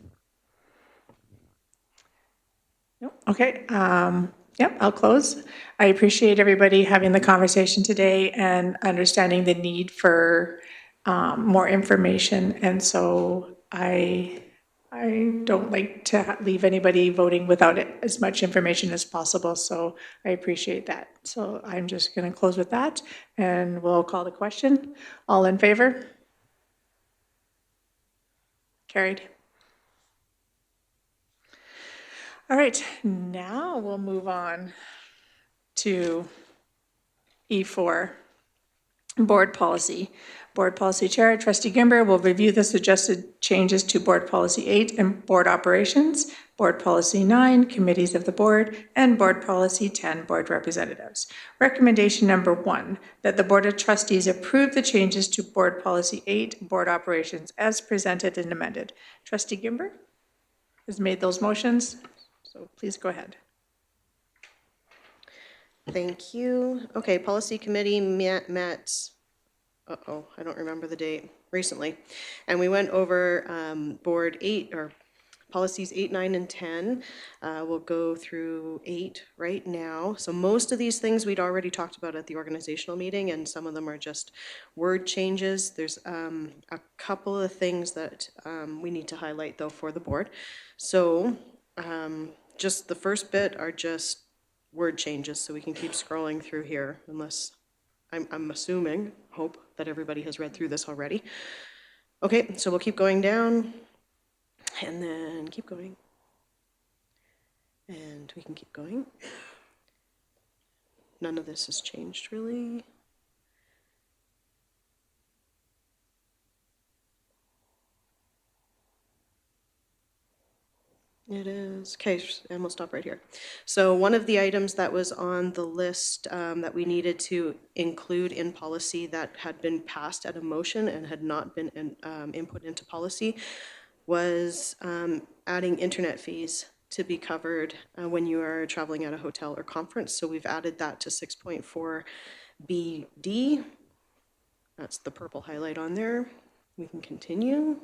Nope. Okay. Yep, I'll close. I appreciate everybody having the conversation today and understanding the need for more information. And so I don't like to leave anybody voting without as much information as possible. So I appreciate that. So I'm just going to close with that and we'll call the question. All in favor? Carried. All right, now we'll move on to E4, Board Policy. Board Policy Chair, Trustee Gimber will review the suggested changes to Board Policy 8 and Board Operations, Board Policy 9, Committees of the Board, and Board Policy 10, Board Representatives. Recommendation number 1, that the Board of Trustees approve the changes to Board Policy 8, Board Operations, as presented and amended. Trustee Gimber has made those motions. So please go ahead. Thank you. Okay, Policy Committee met, I don't remember the date, recently. And we went over Board 8, or Policies 8, 9, and 10. We'll go through 8 right now. So most of these things we'd already talked about at the organizational meeting, and some of them are just word changes. There's a couple of things that we need to highlight, though, for the board. So just the first bit are just word changes, so we can keep scrolling through here, unless I'm assuming, hope that everybody has read through this already. Okay, so we'll keep going down, and then keep going. And we can keep going. None of this has changed, really. It is. Okay, and we'll stop right here. So one of the items that was on the list that we needed to include in policy that had been passed at a motion and had not been input into policy was adding internet fees to be covered when you are traveling at a hotel or conference. So we've added that to 6.4 BD. That's the purple highlight on there. We can continue.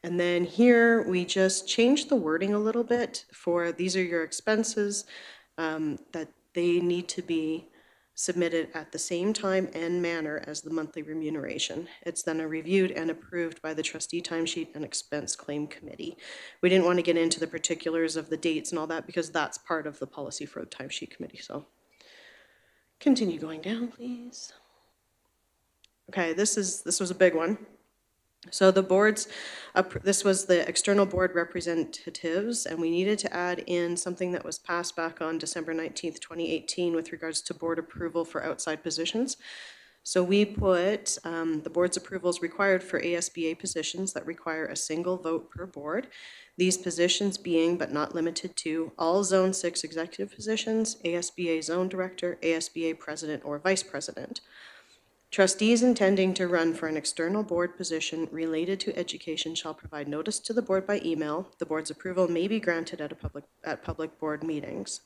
And then here we just changed the wording a little bit for these are your expenses, that they need to be submitted at the same time and manner as the monthly remuneration. It's then reviewed and approved by the trustee timesheet and expense claim committee. We didn't want to get into the particulars of the dates and all that because that's part of the policy for the timesheet committee. So continue going down, please. Okay, this was a big one. So the boards, this was the external board representatives, and we needed to add in something that was passed back on December 19th, 2018 with regards to board approval for outside positions. So we put the board's approvals required for ASBA positions that require a single vote per board. These positions being, but not limited to, all Zone 6 executive positions, ASBA zone director, ASBA president or vice president. Trustees intending to run for an external board position related to education shall provide notice to the board by email. The board's approval may be granted at public board meetings.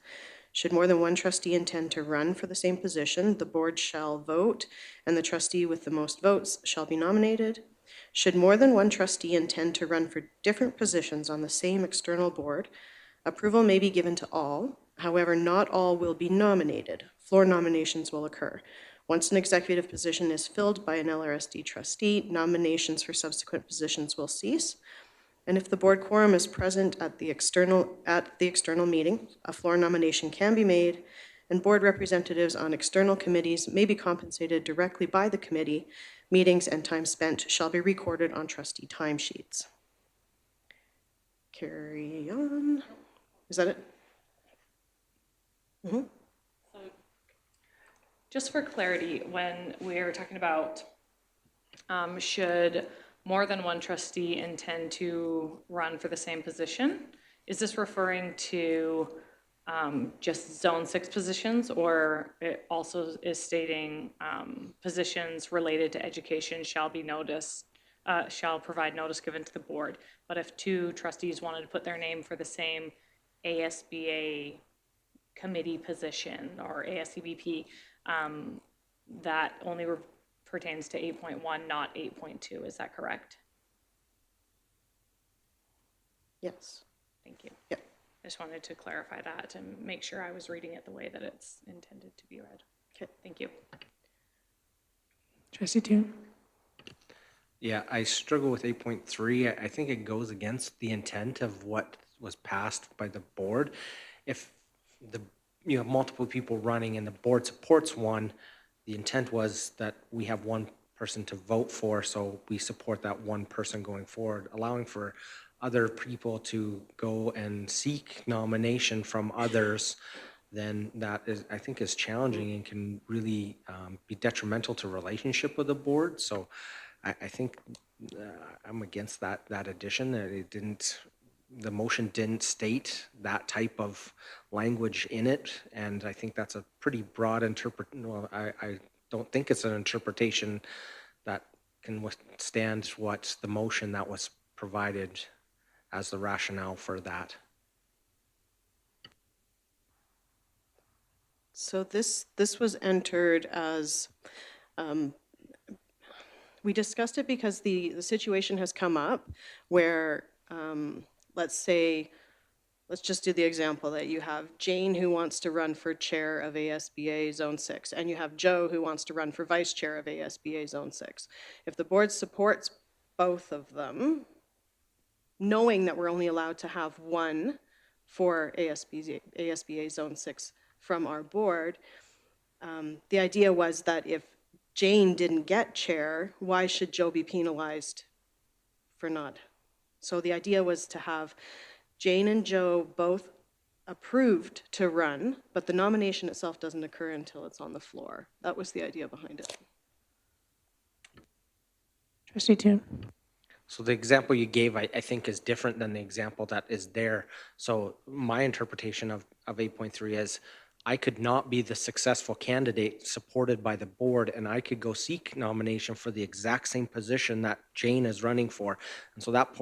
Should more than one trustee intend to run for the same position, the board shall vote, and the trustee with the most votes shall be nominated. Should more than one trustee intend to run for different positions on the same external board, approval may be given to all. However, not all will be nominated. Floor nominations will occur. Once an executive position is filled by an LRSD trustee, nominations for subsequent positions will cease. And if the board quorum is present at the external meeting, a floor nomination can be made, and board representatives on external committees may be compensated directly by the committee. Meetings and time spent shall be recorded on trustee timesheets. Carry on. Is that it? Mm-hmm. Just for clarity, when we're talking about should more than one trustee intend to run for the same position, is this referring to just Zone 6 positions, or it also is stating positions related to education shall provide notice given to the board? But if two trustees wanted to put their name for the same ASBA committee position or ASCBP, that only pertains to 8.1, not 8.2. Is that correct? Yes. Thank you. Yep. I just wanted to clarify that and make sure I was reading it the way that it's intended to be read. Okay. Thank you. Trustee Toon? Yeah, I struggle with 8.3. I think it goes against the intent of what was passed by the board. If you have multiple people running and the board supports one, the intent was that we have one person to vote for, so we support that one person going forward. Allowing for other people to go and seek nomination from others, then that is, I think, is challenging and can really be detrimental to relationship with the board. So I think I'm against that addition. The motion didn't state that type of language in it, and I think that's a pretty broad I don't think it's an interpretation that can withstand what the motion that was provided as the rationale for that. So this was entered as, we discussed it because the situation has come up where, let's just do the example that you have Jane who wants to run for chair of ASBA Zone 6, and you have Joe who wants to run for vice chair of ASBA Zone 6. If the board supports both of them, knowing that we're only allowed to have one for ASBA Zone 6 from our board, the idea was that if Jane didn't get chair, why should Joe be penalized for not? So the idea was to have Jane and Joe both approved to run, but the nomination itself doesn't occur until it's on the floor. That was the idea behind it. Trustee Toon? So the example you gave, I think, is different than the example that is there. So my interpretation of 8.3 is I could not be the successful candidate supported by the board, and I could go seek nomination for the exact same position that Jane is running for. And so that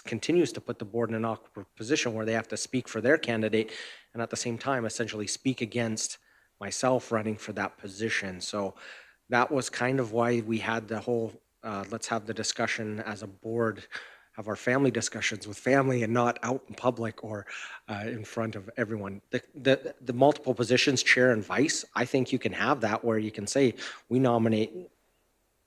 continues to put the board in an awkward position where they have to speak for their candidate and at the same time essentially speak against myself running for that position. So that was kind of why we had the whole, let's have the discussion as a board, have our family discussions with family and not out in public or in front of everyone. The multiple positions, chair and vice, I think you can have that where you can say, we nominate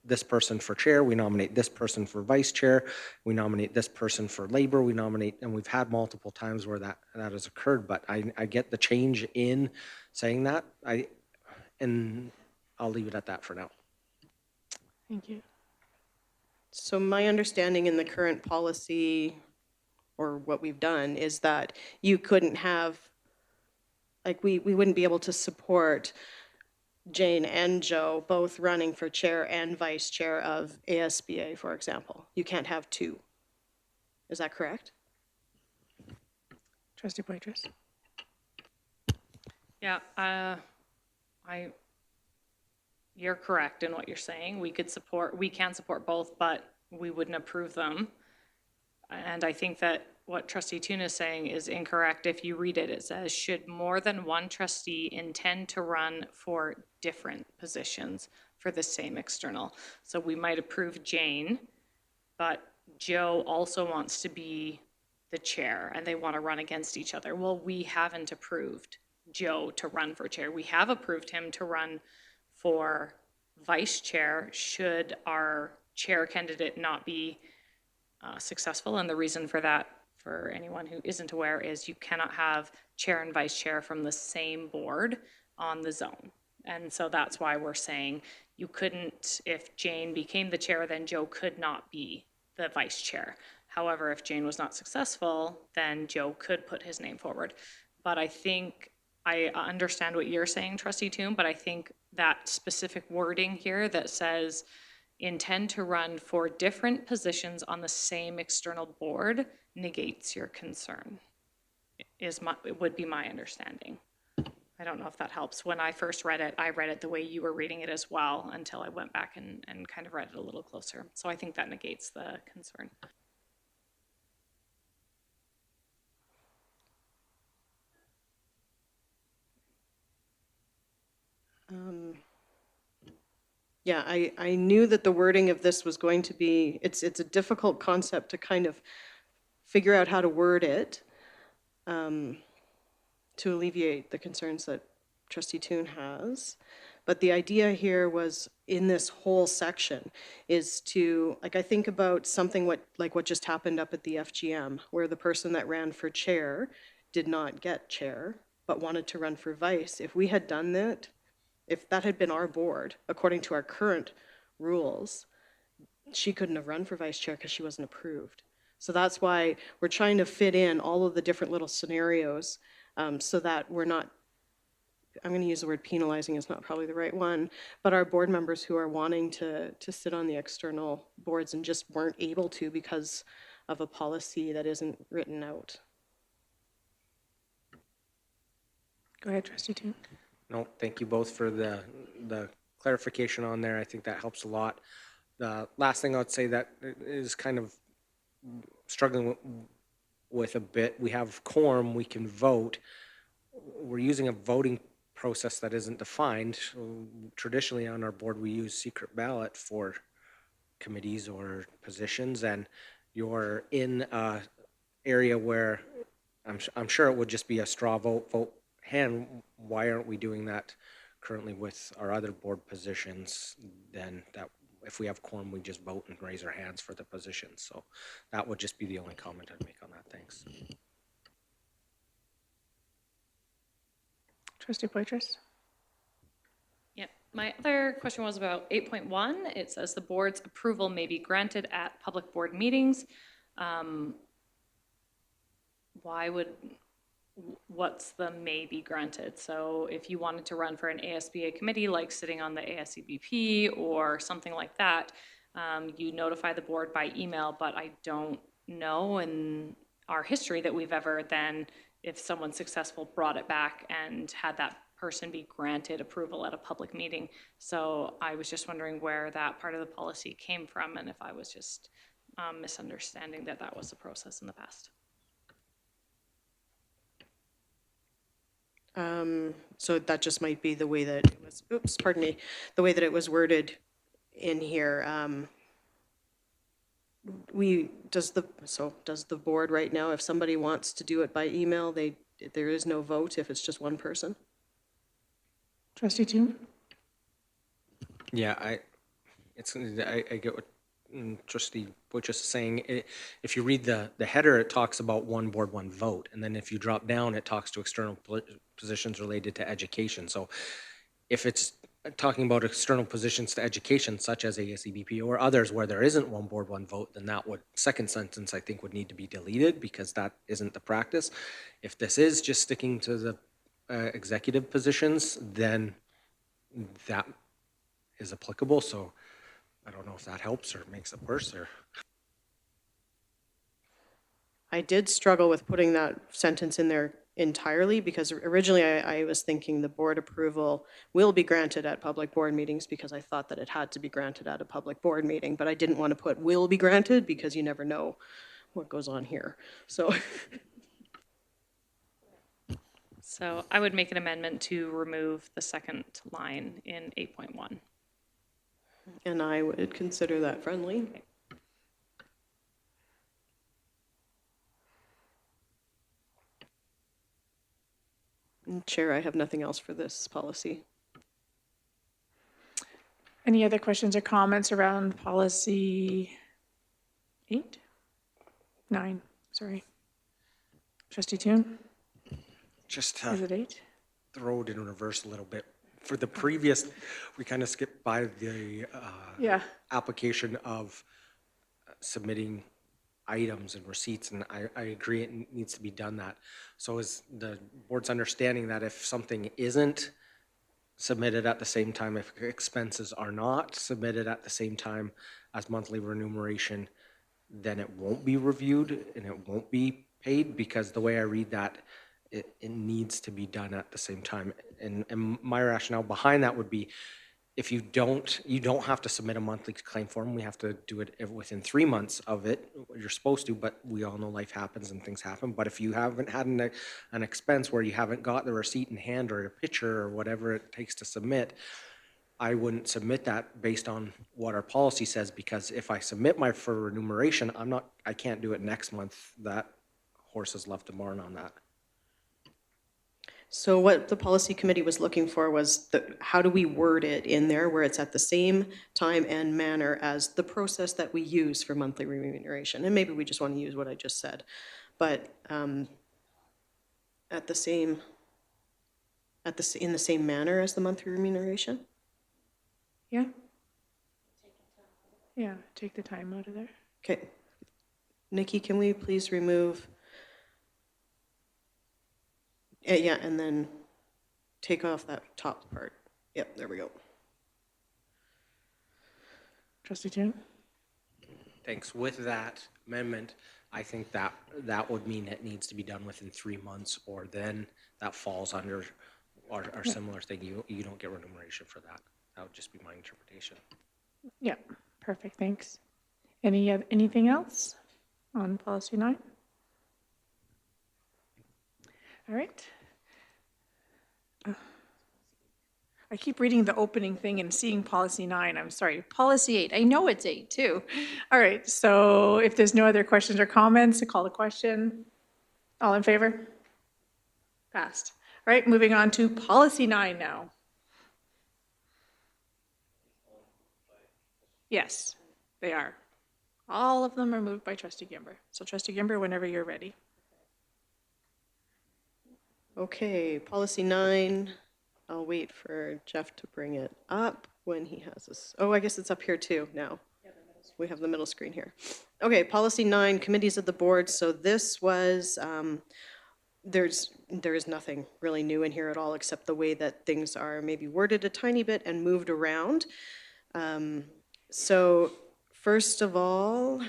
this person for chair, we nominate this person for vice chair, we nominate this person for labor, we nominate, and we've had multiple times where that has occurred, but I get the change in saying that, and I'll leave it at that for now. Thank you. So my understanding in the current policy, or what we've done, is that you couldn't have, like, we wouldn't be able to support Jane and Joe both running for chair and vice chair of ASBA, for example. You can't have two. Is that correct? Trustee Poitras. Yeah, you're correct in what you're saying. We can support both, but we wouldn't approve them. And I think that what Trustee Toon is saying is incorrect. If you read it, it says, should more than one trustee intend to run for different positions for the same external? So we might approve Jane, but Joe also wants to be the chair and they want to run against each other. Well, we haven't approved Joe to run for chair. We have approved him to run for vice chair should our chair candidate not be successful. And the reason for that, for anyone who isn't aware, is you cannot have chair and vice chair from the same board on the zone. And so that's why we're saying you couldn't, if Jane became the chair, then Joe could not be the vice chair. However, if Jane was not successful, then Joe could put his name forward. But I think I understand what you're saying, Trustee Toon, but I think that specific wording here that says intend to run for different positions on the same external board negates your concern, it would be my understanding. I don't know if that helps. When I first read it, I read it the way you were reading it as well until I went back and kind of read it a little closer. So I think that negates the concern. Yeah, I knew that the wording of this was going to be, it's a difficult concept to kind of figure out how to word it to alleviate the concerns that Trustee Toon has. But the idea here was, in this whole section, is to, like, I think about something like what just happened up at the FGM, where the person that ran for chair did not get chair, but wanted to run for vice. If we had done that, if that had been our board, according to our current rules, she couldn't have run for vice chair because she wasn't approved. So that's why we're trying to fit in all of the different little scenarios so that we're not, I'm going to use the word penalizing, is not probably the right one, but our board members who are wanting to sit on the external boards and just weren't able to because of a policy that isn't written out. Go ahead, Trustee Toon. No, thank you both for the clarification on there. I think that helps a lot. The last thing I would say that is kind of struggling with a bit, we have quorum, we can vote. We're using a voting process that isn't defined. Traditionally on our board, we use secret ballot for committees or positions, and you're in an area where I'm sure it would just be a straw vote hand. Why aren't we doing that currently with our other board positions? Then that if we have quorum, we just vote and raise our hands for the positions. So that would just be the only comment I'd make on that. Thanks. Trustee Poitras. Yep. My other question was about 8.1. It says the board's approval may be granted at public board meetings. What's the may be granted? So if you wanted to run for an ASBA committee, like sitting on the ASCBP or something like that, you notify the board by email, but I don't know in our history that we've ever then, if someone's successful, brought it back and had that person be granted approval at a public meeting. So I was just wondering where that part of the policy came from and if I was just misunderstanding that that was the process in the past. So that just might be the way that it was, oops, pardon me, the way that it was worded in here. Does the board right now, if somebody wants to do it by email, there is no vote if it's just one person? Trustee Toon? Yeah, I get what Trustee Butch is saying. If you read the header, it talks about one board, one vote. And then if you drop down, it talks to external positions related to education. So if it's talking about external positions to education, such as ASCBP or others where there isn't one board, one vote, then that second sentence I think would need to be deleted because that isn't the practice. If this is just sticking to the executive positions, then that is applicable. So I don't know if that helps or makes it worse or. I did struggle with putting that sentence in there entirely because originally I was thinking the board approval will be granted at public board meetings because I thought that it had to be granted at a public board meeting, but I didn't want to put will be granted because you never know what goes on here. So. So I would make an amendment to remove the second line in 8.1. And I would consider that friendly. Okay. Chair, I have nothing else for this policy. Any other questions or comments around policy 8? 9, sorry. Trustee Toon? Just Is it 8? throw it in reverse a little bit. For the previous, we kind of skipped by the Yeah. application of submitting items and receipts, and I agree it needs to be done that. So is the board's understanding that if something isn't submitted at the same time, if expenses are not submitted at the same time as monthly remuneration, then it won't be reviewed and it won't be paid? Because the way I read that, it needs to be done at the same time. And my rationale behind that would be, if you don't have to submit a monthly claim form. We have to do it within 3 months of it. You're supposed to, but we all know life happens and things happen. But if you haven't had an expense where you haven't got the receipt in hand or a picture or whatever it takes to submit, I wouldn't submit that based on what our policy says, because if I submit my for remuneration, I can't do it next month. That horse has left the barn on that. So what the policy committee was looking for was how do we word it in there where it's at the same time and manner as the process that we use for monthly remuneration? And maybe we just want to use what I just said, but in the same manner as the monthly remuneration? Yeah. Yeah, take the time out of there. Okay. Nikki, can we please remove? Yeah, and then take off that top part. Yep, there we go. Trustee Toon? Thanks. With that amendment, I think that would mean it needs to be done within 3 months, or then that falls under our similar thing. You don't get remuneration for that. That would just be my interpretation. Yeah, perfect, thanks. Anything else on policy 9? All right. I keep reading the opening thing and seeing policy 9. I'm sorry, policy 8. I know it's 8 too. All right, so if there's no other questions or comments, I call the question. All in favor? Passed. All right, moving on to policy 9 now. Yes, they are. All of them are moved by Trustee Gimber. So Trustee Gimber, whenever you're ready. Okay, policy 9. I'll wait for Jeff to bring it up when he has this. Oh, I guess it's up here too now. We have the middle screen here. Okay, policy 9, committees of the board. So this was, there is nothing really new in here at all, except the way that things are maybe worded a tiny bit and moved around. So first of all,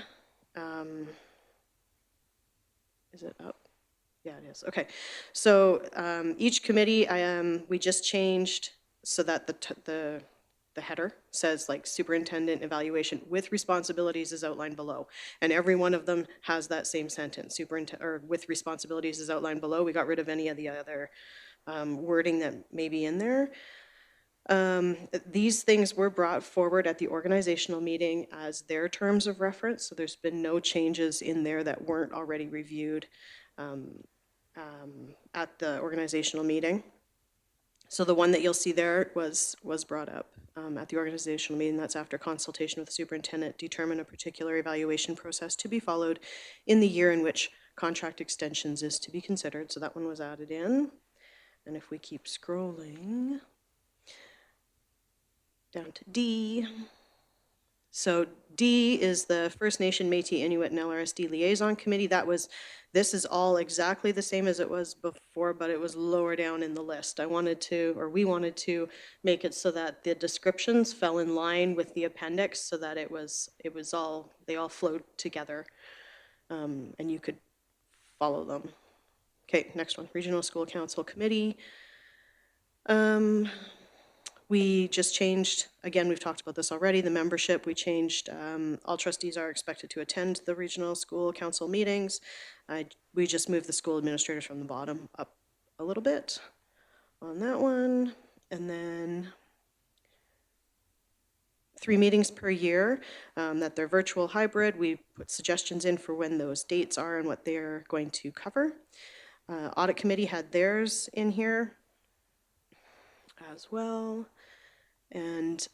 is it up? Yeah, it is. Okay. So each committee, we just changed so that the header says like superintendent evaluation with responsibilities is outlined below. And every one of them has that same sentence, superintendent, or with responsibilities is outlined below. We got rid of any of the other wording that may be in there. These things were brought forward at the organizational meeting as their terms of reference. So there's been no changes in there that weren't already reviewed at the organizational meeting. So the one that you'll see there was brought up at the organizational meeting. That's after consultation with the superintendent, determine a particular evaluation process to be followed in the year in which contract extensions is to be considered. So that one was added in. And if we keep scrolling down to D. So D is the First Nation, Métis, Inuit, and LRSD Liaison Committee. This is all exactly the same as it was before, but it was lower down in the list. We wanted to make it so that the descriptions fell in line with the appendix so that they all flowed together and you could follow them. Okay, next one, Regional School Council Committee. We just changed, again, we've talked about this already, the membership. We changed, all trustees are expected to attend the regional school council meetings. We just moved the school administrators from the bottom up a little bit on that one. And then 3 meetings per year, that they're virtual hybrid. We put suggestions in for when those dates are and what they're going to cover. Audit committee had theirs in here as well. And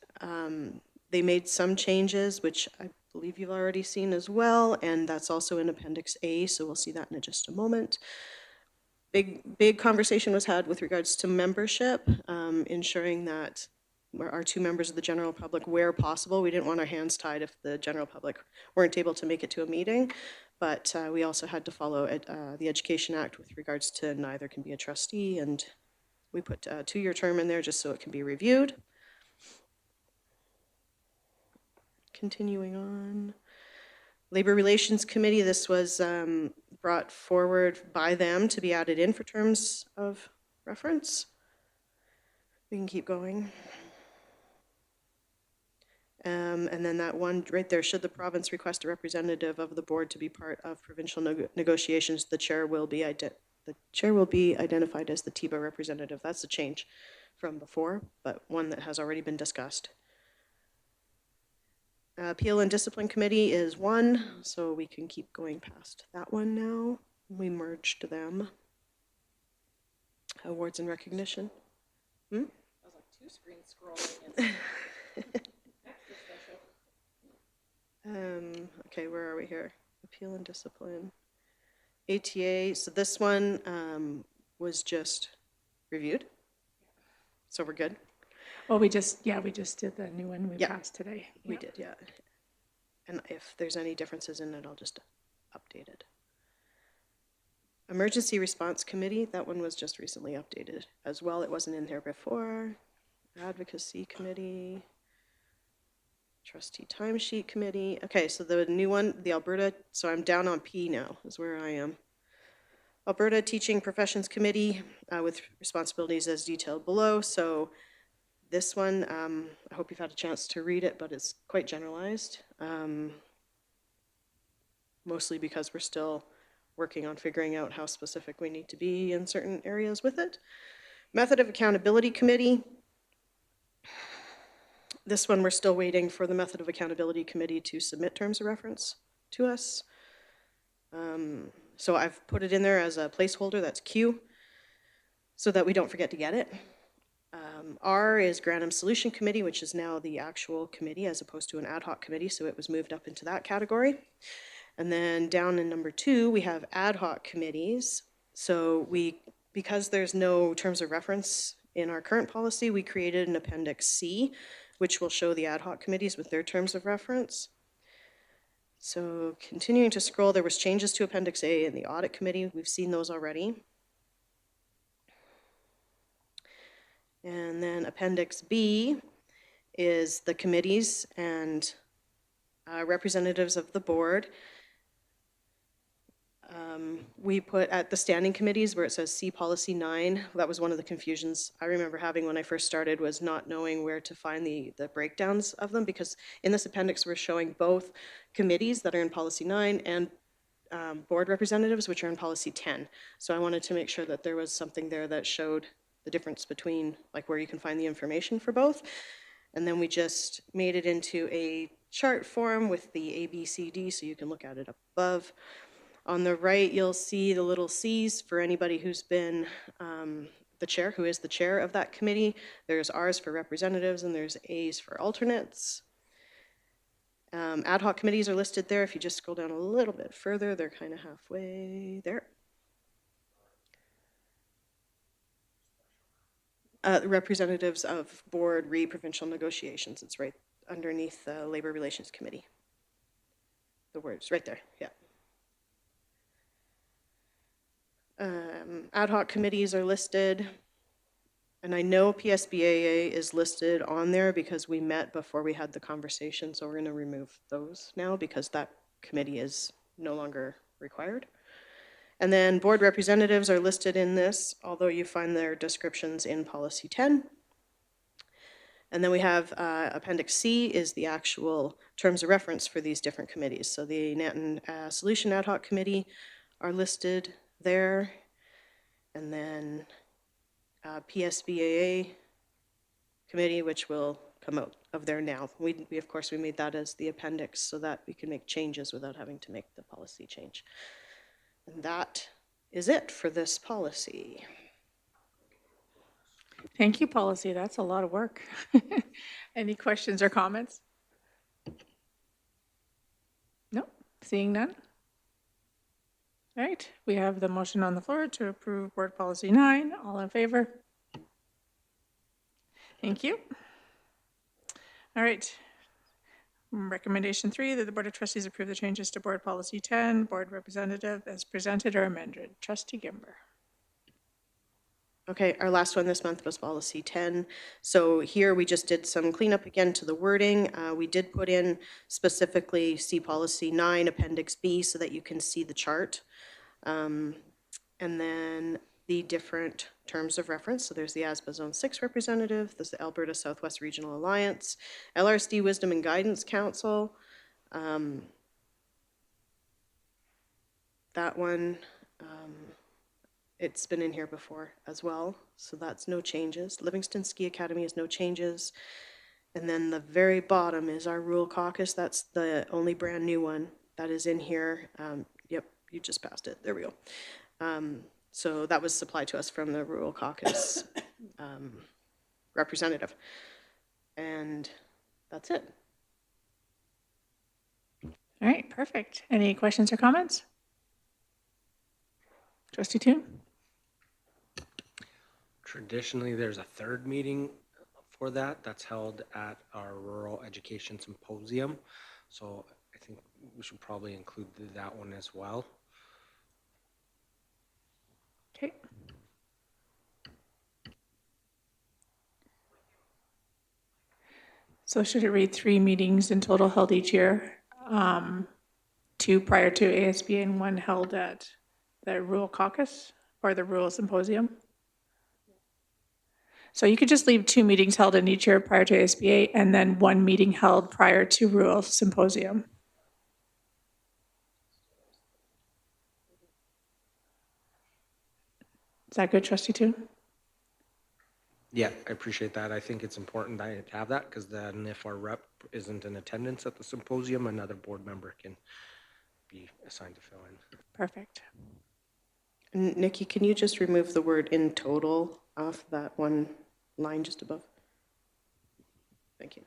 they made some changes, which I believe you've already seen as well, and that's also in Appendix A, so we'll see that in just a moment. Big conversation was had with regards to membership, ensuring that our 2 members of the general public, where possible, we didn't want our hands tied if the general public weren't able to make it to a meeting, but we also had to follow the Education Act with regards to neither can be a trustee, and we put a 2-year term in there just so it can be reviewed. Continuing on. Labor Relations Committee, this was brought forward by them to be added in for terms of reference. We can keep going. And then that one right there, should the province request a representative of the board to be part of provincial negotiations, the chair will be identified as the TIBA representative. That's a change from before, but one that has already been discussed. Appeal and Discipline Committee is 1, so we can keep going past that one now. We merged them. Awards and recognition. I was like 2 screens scrolling. Okay, where are we here? Appeal and Discipline. ATA, so this one was just reviewed. So we're good. Well, we just did the new one we passed today. We did, yeah. And if there's any differences in it, I'll just update it. Emergency Response Committee, that one was just recently updated as well. It wasn't in there before. Advocacy Committee. Trustee Timesheet Committee. Okay, so the new one, the Alberta, so I'm down on P now, is where I am. Alberta Teaching Professions Committee with responsibilities as detailed below. So this one, I hope you've had a chance to read it, but it's quite generalized. Mostly because we're still working on figuring out how specific we need to be in certain areas with it. Method of Accountability Committee. This one, we're still waiting for the Method of Accountability Committee to submit terms of reference to us. So I've put it in there as a placeholder, that's Q, so that we don't forget to get it. R is Grantham Solution Committee, which is now the actual committee as opposed to an ad hoc committee, so it was moved up into that category. And then down in number 2, we have ad hoc committees. So because there's no terms of reference in our current policy, we created an Appendix C, which will show the ad hoc committees with their terms of reference. So continuing to scroll, there was changes to Appendix A in the Audit Committee. We've seen those already. And then Appendix B is the committees and representatives of the board. We put at the standing committees where it says see policy 9, that was one of the confusions I remember having when I first started, was not knowing where to find the breakdowns of them, because in this appendix we're showing both committees that are in policy 9 and board representatives, which are in policy 10. So I wanted to make sure that there was something there that showed the difference between, like, where you can find the information for both. And then we just made it into a chart form with the A, B, C, D, so you can look at it up above. On the right, you'll see the little C's for anybody who's been the chair, who is the chair of that committee. There's R's for representatives, and there's A's for alternates. Ad hoc committees are listed there. If you just scroll down a little bit further, they're kind of halfway there. Representatives of board provincial negotiations. It's right underneath the Labor Relations Committee. The words right there, yeah. Ad hoc committees are listed, and I know PSBAA is listed on there because we met before we had the conversation, so we're going to remove those now because that committee is no longer required. And then board representatives are listed in this, although you find their descriptions in policy 10. And then we have Appendix C is the actual terms of reference for these different committees. So the Nanton Solution Ad Hoc Committee are listed there. And then PSBAA committee, which will come out of there now. We of course, we made that as the appendix so that we can make changes without having to make the policy change. And that is it for this policy. Thank you, policy. That's a lot of work. Any questions or comments? No, seeing none. All right, we have the motion on the floor to approve board policy 9. All in favor? Thank you. All right. Recommendation 3, that the Board of Trustees approve the changes to board policy 10, board representative as presented or amended. Trustee Gimber. Okay, our last one this month was policy 10. So here we just did some cleanup again to the wording. We did put in specifically see policy 9, appendix B, so that you can see the chart. And then the different terms of reference. So there's the ASBA Zone 6 representative, there's the Alberta Southwest Regional Alliance, LRSD Wisdom and Guidance Council. That one, it's been in here before as well, so that's no changes. Livingstone Ski Academy is no changes. And then the very bottom is our Rural Caucus. That's the only brand new one that is in here. Yep, you just passed it. There we go. So that was supplied to us from the Rural Caucus representative. And that's it. All right, perfect. Any questions or comments? Trustee Toon? Traditionally, there's a third meeting for that. That's held at our Rural Education Symposium. So I think we should probably include that one as well. Okay. So should it read 3 meetings in total held each year? 2 prior to ASBA and 1 held at the Rural Caucus or the Rural Symposium? So you could just leave 2 meetings held in each year prior to ASBA and then 1 meeting held prior to Rural Symposium. Is that good, Trustee Toon? Yeah, I appreciate that. I think it's important that I have that because then if our rep isn't in attendance at the symposium, another board member can be assigned to fill in. Perfect. And Nikki, can you just remove the word in total off that one line just above? Thank you.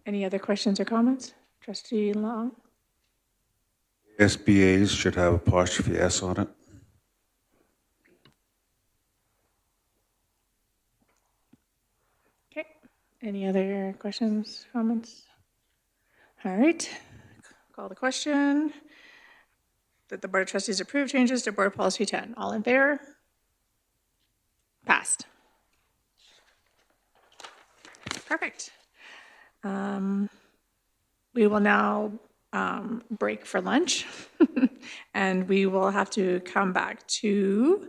Any other questions or comments? Trustee Long? SBAs should have apostrophe S on it. Okay. Any other questions, comments? All right. Call the question. That the Board of Trustees approve changes to Board Policy 10. All in favor? Passed. Perfect. We will now break for lunch, and we will have to come back to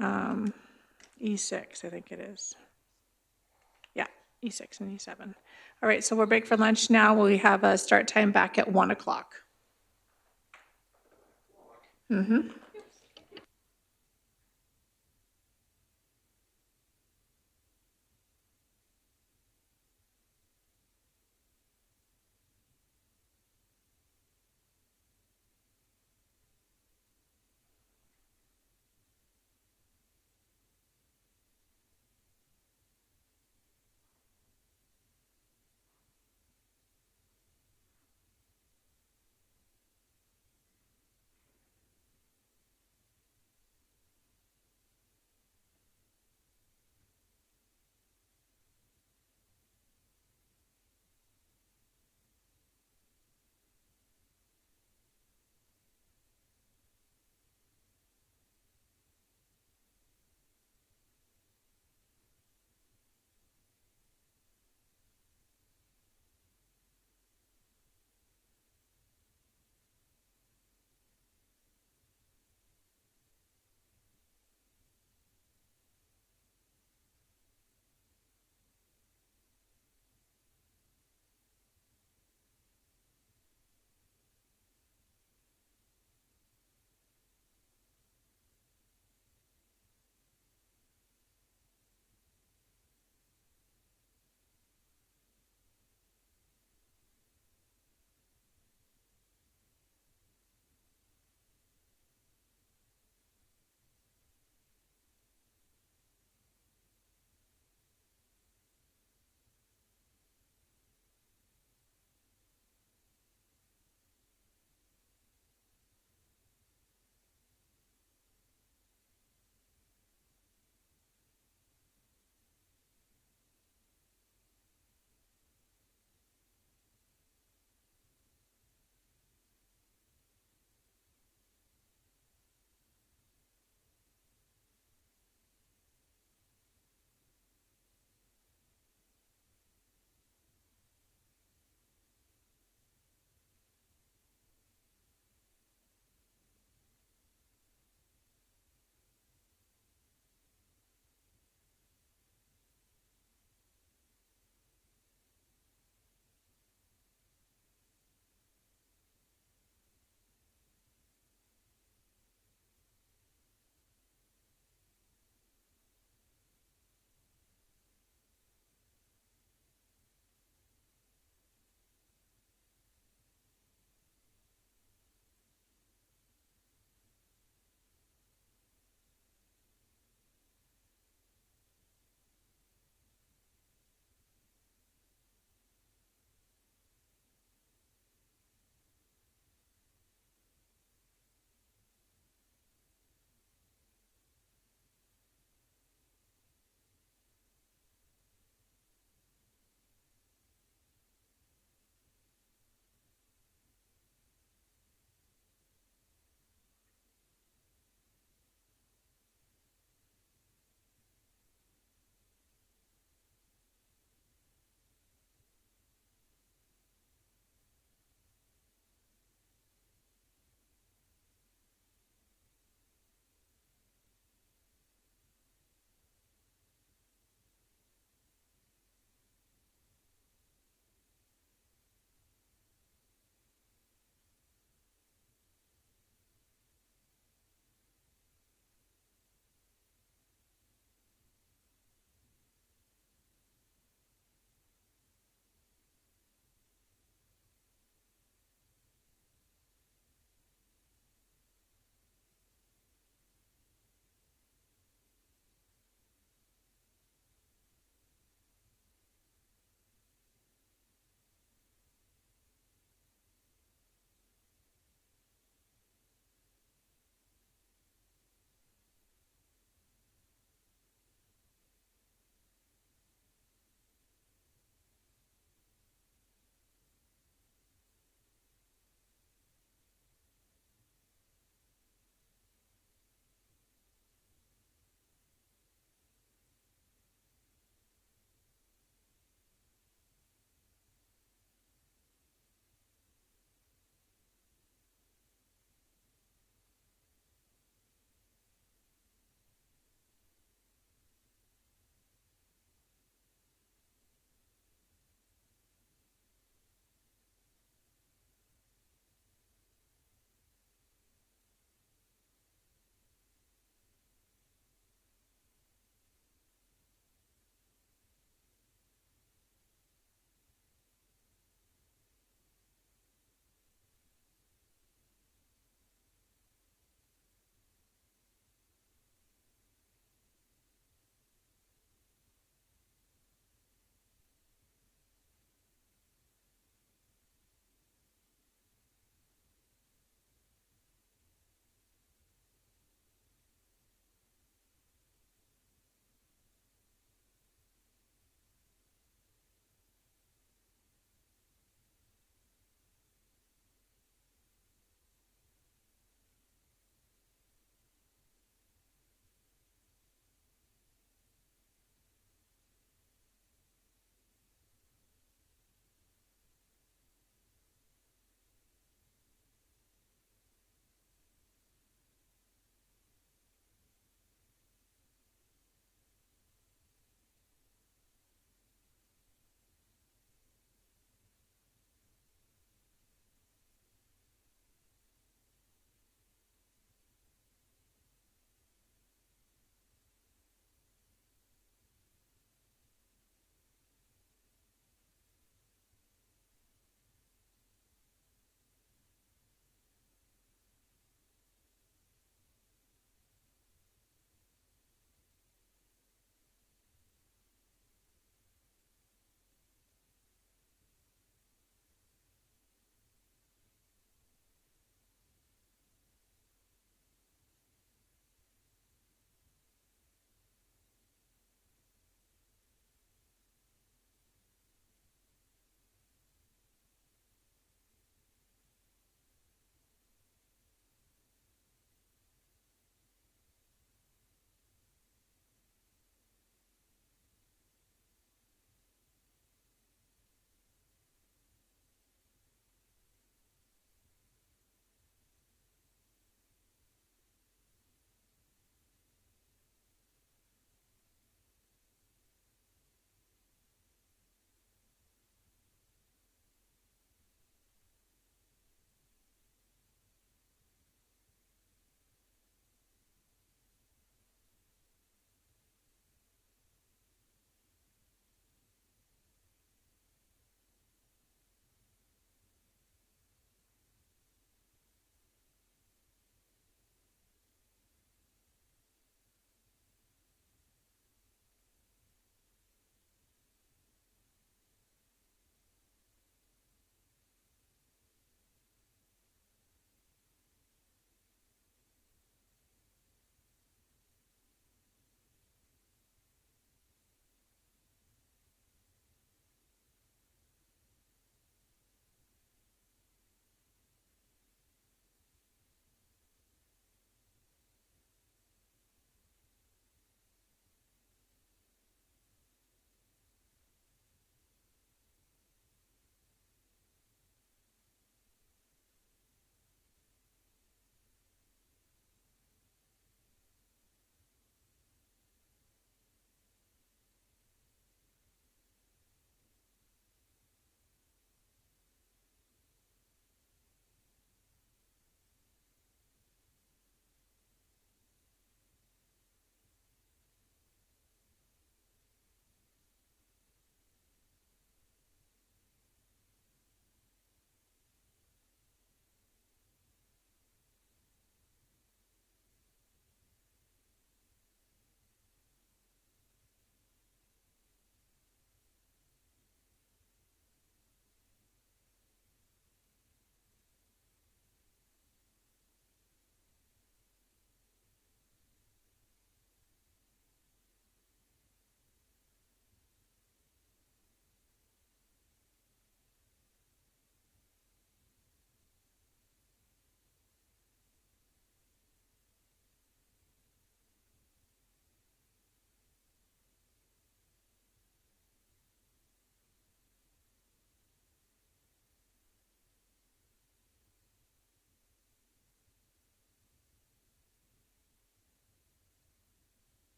E6, I think it is. Yeah, E6 and E7. All right, so we'll break for lunch now. We have a start time back at 1 o'clock.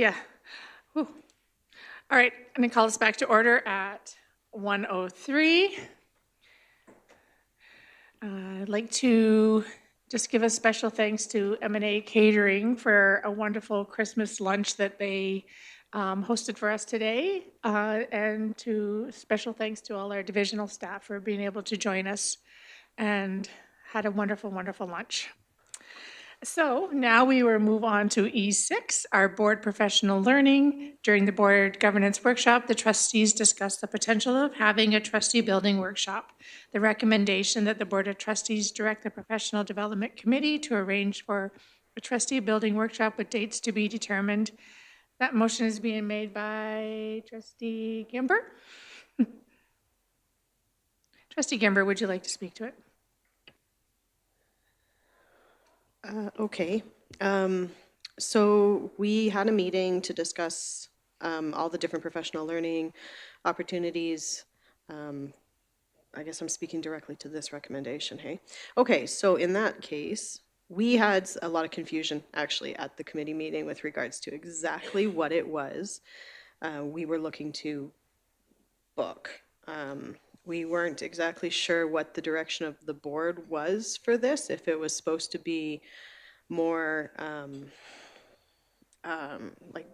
Yeah. Whew. All right, I'm going to call us back to order at 1:03. I'd like to just give a special thanks to M&A Catering for a wonderful Christmas lunch that they hosted for us today, and special thanks to all our divisional staff for being able to join us and had a wonderful, wonderful lunch. So now we will move on to E6, our board professional learning. During the board governance workshop, the trustees discussed the potential of having a trustee building workshop. The recommendation that the board of trustees direct the professional development committee to arrange for a trustee building workshop with dates to be determined. That motion is being made by trustee Gimber. Trustee Gimber, would you like to speak to it? Okay. So we had a meeting to discuss all the different professional learning opportunities. I guess I'm speaking directly to this recommendation, hey? Okay, so in that case, we had a lot of confusion actually at the committee meeting with regards to exactly what it was we were looking to book. We weren't exactly sure what the direction of the board was for this, if it was supposed to be more like,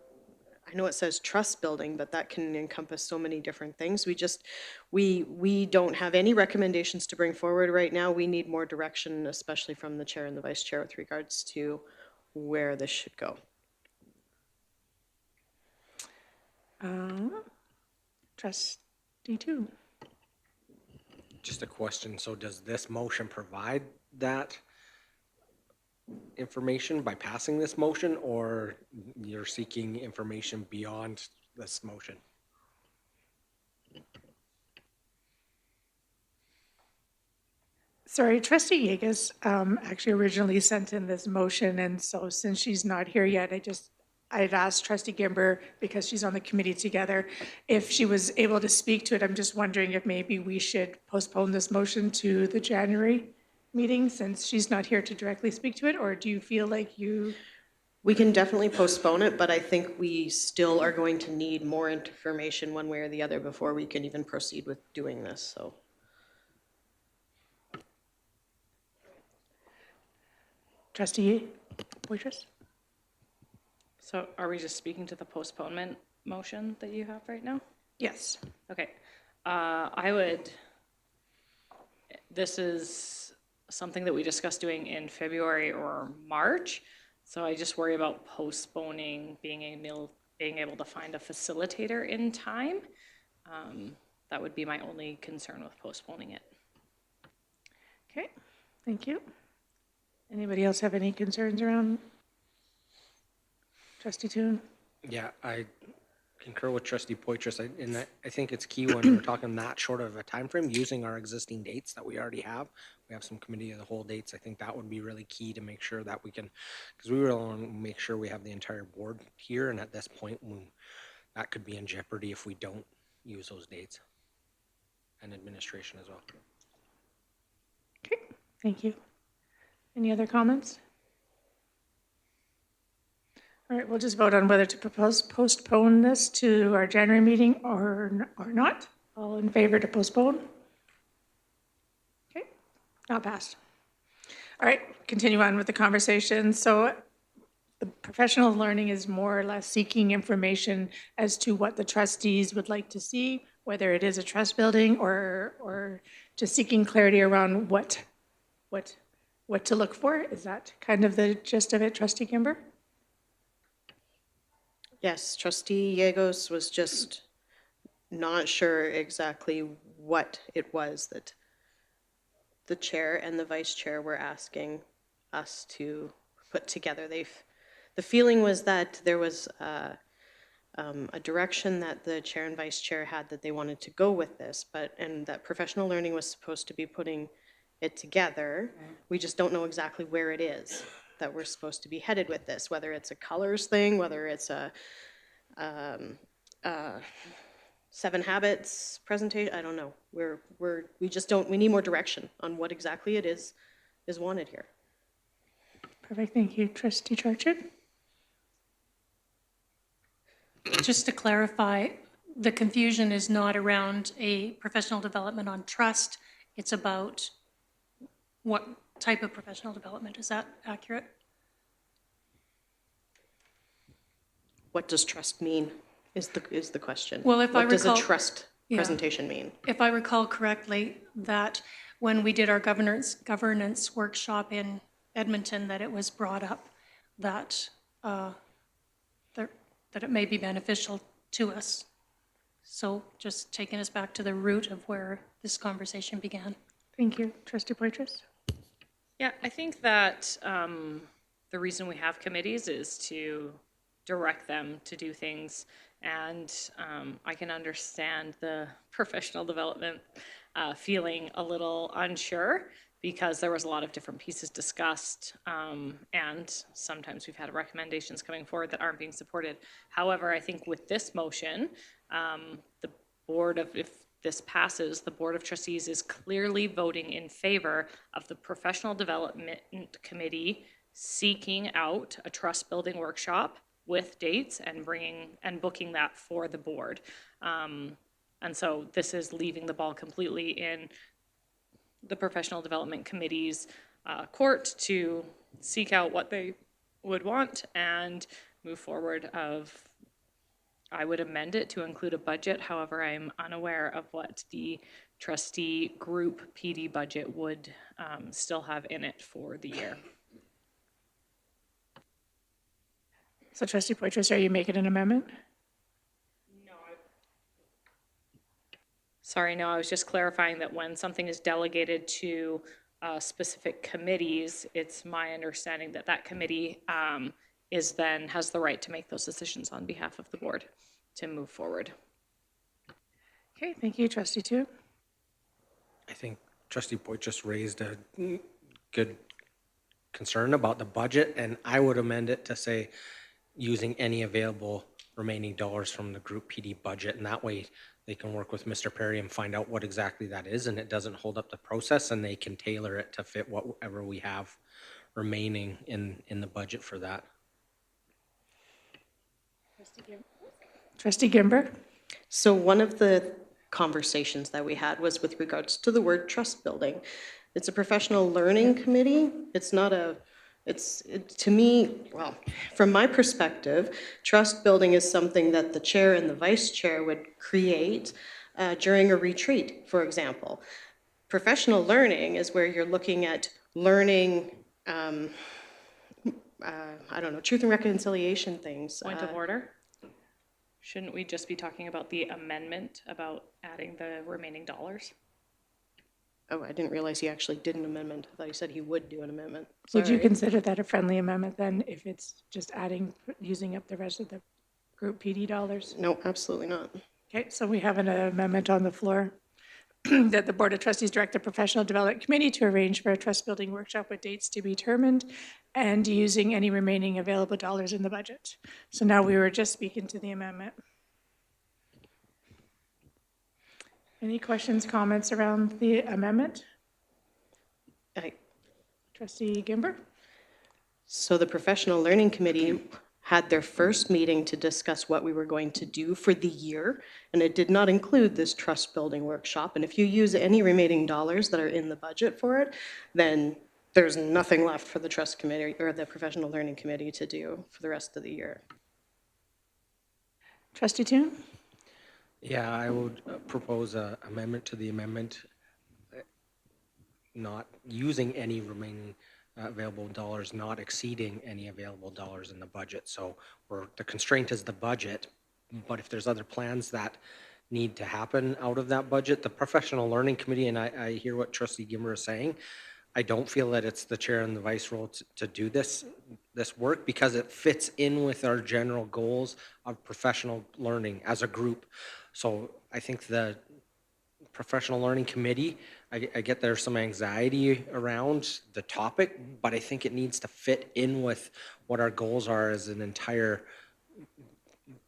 I know it says trust building, but that can encompass so many different things. We don't have any recommendations to bring forward right now. We need more direction, especially from the chair and the vice chair with regards to where this should go. Trustee Toon. Just a question, so does this motion provide that information by passing this motion, or you're seeking information beyond this motion? Sorry, trustee Yegas actually originally sent in this motion, and so since she's not here yet, I'd asked trustee Gimber, because she's on the committee together, if she was able to speak to it. I'm just wondering if maybe we should postpone this motion to the January meeting, since she's not here to directly speak to it, or do you feel like you? We can definitely postpone it, but I think we still are going to need more information one way or the other before we can even proceed with doing this, so. Trustee Poitras? So are we just speaking to the postponement motion that you have right now? Yes. Okay. This is something that we discussed doing in February or March. So I just worry about postponing being able to find a facilitator in time. That would be my only concern with postponing it. Okay, thank you. Anybody else have any concerns around trustee Toon? Yeah, I concur with trustee Poitras, and I think it's key when we're talking that short of a time frame, using our existing dates that we already have. We have some committee of the whole dates. I think that would be really key to make sure that we can, because we really want to make sure we have the entire board here, and at this point, that could be in jeopardy if we don't use those dates, and administration as well. Okay, thank you. Any other comments? All right, we'll just vote on whether to postpone this to our January meeting or not. All in favor to postpone? Okay, not passed. All right, continue on with the conversation. So the professional learning is more or less seeking information as to what the trustees would like to see, whether it is a trust building or just seeking clarity around what to look for. Is that kind of the gist of it, trustee Gimber? Yes, trustee Yegos was just not sure exactly what it was that the chair and the vice chair were asking us to put together. The feeling was that there was a direction that the chair and vice chair had that they wanted to go with this, and that professional learning was supposed to be putting it together. We just don't know exactly where it is that we're supposed to be headed with this, whether it's a colors thing, whether it's a 7 Habits presentation. I don't know. We need more direction on what exactly it is wanted here. Perfect, thank you. Trustee Charchard? Just to clarify, the confusion is not around a professional development on trust. It's about what type of professional development. Is that accurate? What does trust mean is the question. Well, if I What does a recall- trust Yeah. presentation mean? If I recall correctly, that when we did our governance workshop in Edmonton, that it was brought up that, that it may be beneficial to us. So just taking us back to the root of where this conversation began. Thank you. Trustee Poitras? Yeah, I think that the reason we have committees is to direct them to do things. And I can understand the professional development feeling a little unsure because there was a lot of different pieces discussed. And sometimes we've had recommendations coming forward that aren't being supported. However, I think with this motion, the board of, if this passes, the Board of Trustees is clearly voting in favor of the Professional Development Committee seeking out a trust building workshop with dates and booking that for the board. And so this is leaving the ball completely in the Professional Development Committee's court to seek out what they would want and move forward of, I would amend it to include a budget. However, I'm unaware of what the trustee group PD budget would still have in it for the year. So Trustee Poitras, are you making an amendment? Sorry, no, I was just clarifying that when something is delegated to specific committees, it's my understanding that that committee has the right to make those decisions on behalf of the board to move forward. Okay, thank you. Trustee Tu? I think Trustee Poitras raised a good concern about the budget, and I would amend it to say using any available remaining dollars from the group PD budget, and that way they can work with Mr. Perry and find out what exactly that is, and it doesn't hold up the process, and they can tailor it to fit whatever we have remaining in the budget for that. Trustee Gimber? So one of the conversations that we had was with regards to the word trust building. It's a professional learning committee. It's not a, to me, well, from my perspective, trust building is something that the chair and the vice chair would create during a retreat, for example. Professional learning is where you're looking at learning, I don't know, truth and reconciliation things. Point of order? Shouldn't we just be talking about the amendment about adding the remaining dollars? Oh, I didn't realize he actually did an amendment. I thought he said he would do an amendment. Would you Sorry. consider that a friendly amendment then, if it's just using up the rest of the group PD dollars? No, absolutely not. Okay, so we have an amendment on the floor that the Board of Trustees direct the Professional Development Committee to arrange for a trust building workshop with dates to be determined and using any remaining available dollars in the budget. So now we were just speaking to the amendment. Any questions, comments around the amendment? Trustee Gimber? So the Professional Learning Committee had their first meeting to discuss what we were going to do for the year, and it did not include this trust building workshop. And if you use any remaining dollars that are in the budget for it, then there's nothing left for the trust committee or the Professional Learning Committee to do for the rest of the year. Trustee Toon? Yeah, I would propose an amendment to the amendment, not using any remaining available dollars, not exceeding any available dollars in the budget. So the constraint is the budget, but if there's other plans that need to happen out of that budget, the Professional Learning Committee, and I hear what Trustee Gimmer is saying, I don't feel that it's the chair and the vice role to do this work because it fits in with our general goals of professional learning as a group. So I think the Professional Learning Committee, I get there's some anxiety around the topic, but I think it needs to fit in with what our goals are as an entire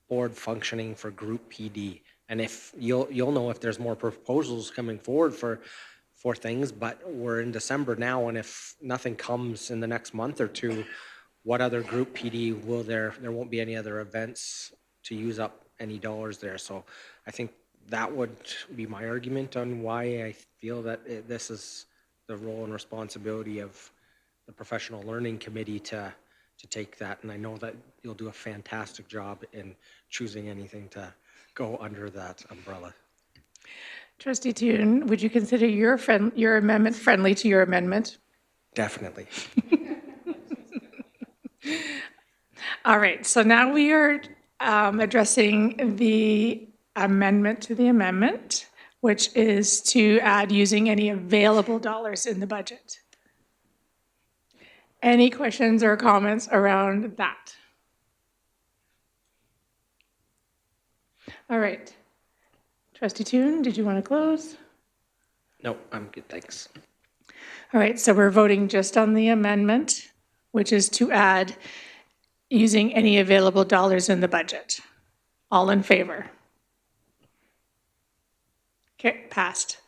board functioning for Group PD. And if you'll know if there's more proposals coming forward for things, but we're in December now, and if nothing comes in the next month or two, what other Group PD will there won't be any other events use up any dollars there. So I think that would be my argument on why I feel that this is the role and responsibility of the Professional Learning Committee to take that. And I know that you'll do a fantastic job in choosing anything to go under that umbrella. Trustee Toon, would you consider your amendment friendly to your amendment? Definitely. All right, so now we are addressing the amendment to the amendment, which is to add using any available dollars in the budget. Any questions or comments around that? All right. Trustee Toon, did you want to close? No, I'm good, thanks. All right, so we're voting just on the amendment, which is to add using any available dollars in the budget. All in favor? Okay, passed.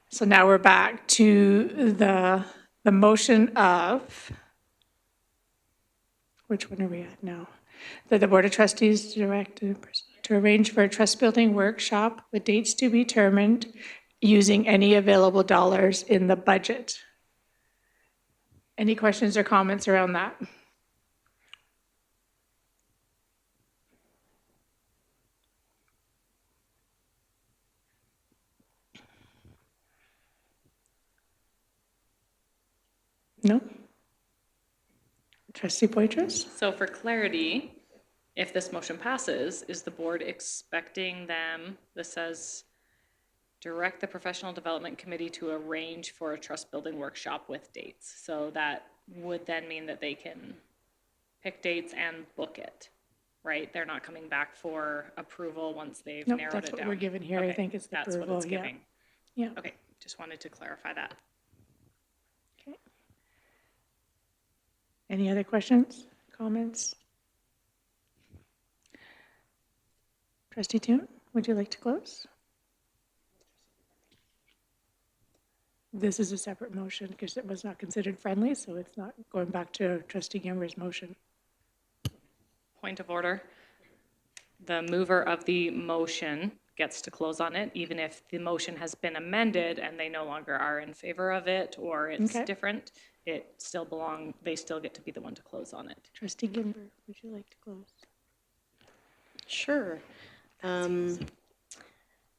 So now we're back to the motion of, which one are we at now? That the Board of Trustees direct to arrange for a trust building workshop with dates to be determined using any available dollars in the budget. Any questions or comments around that? No? Trustee Poitras? So for clarity, if this motion passes, is the board expecting them, this says, direct the Professional Development Committee to arrange for a trust building workshop with dates? So that would then mean that they can pick dates and book it, right? They're not coming back for approval once they've Nope, narrowed that's it what down. we're given here. I Okay, think it's the that's what approval, it's yeah. giving. Yeah. Okay, just wanted to clarify that. Okay. Any other questions, comments? Trustee Toon, would you like to close? This is a separate motion because it was not considered friendly, so it's not going back to Trustee Gimber's motion. Point of order. The mover of the motion gets to close on it, even if the motion has been amended and they no longer are in favor of it or it's Okay. different. It still they still get to be the one to close on it. Trustee Gimber, would you like to close? Sure.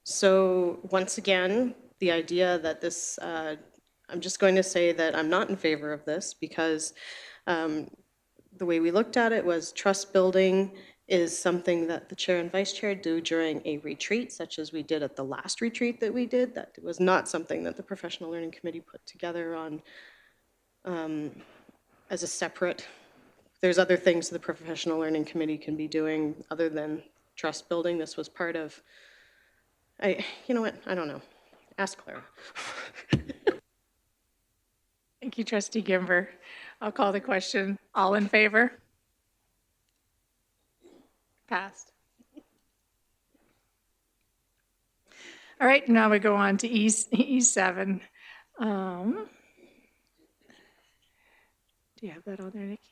So once again, the idea that this, I'm just going to say that I'm not in favor of this because the way we looked at it was trust building is something that the chair and vice chair do during a retreat, such as we did at the last retreat that we did. That was not something that the Professional Learning Committee put together on as a separate. There's other things the Professional Learning Committee can be doing other than trust building. This was part of, you know what, I don't know. Ask Clara. Thank you, Trustee Gimber. I'll call the question. All in favor? Passed. All right, now we go on to E7. Do you have that on there, Nikki?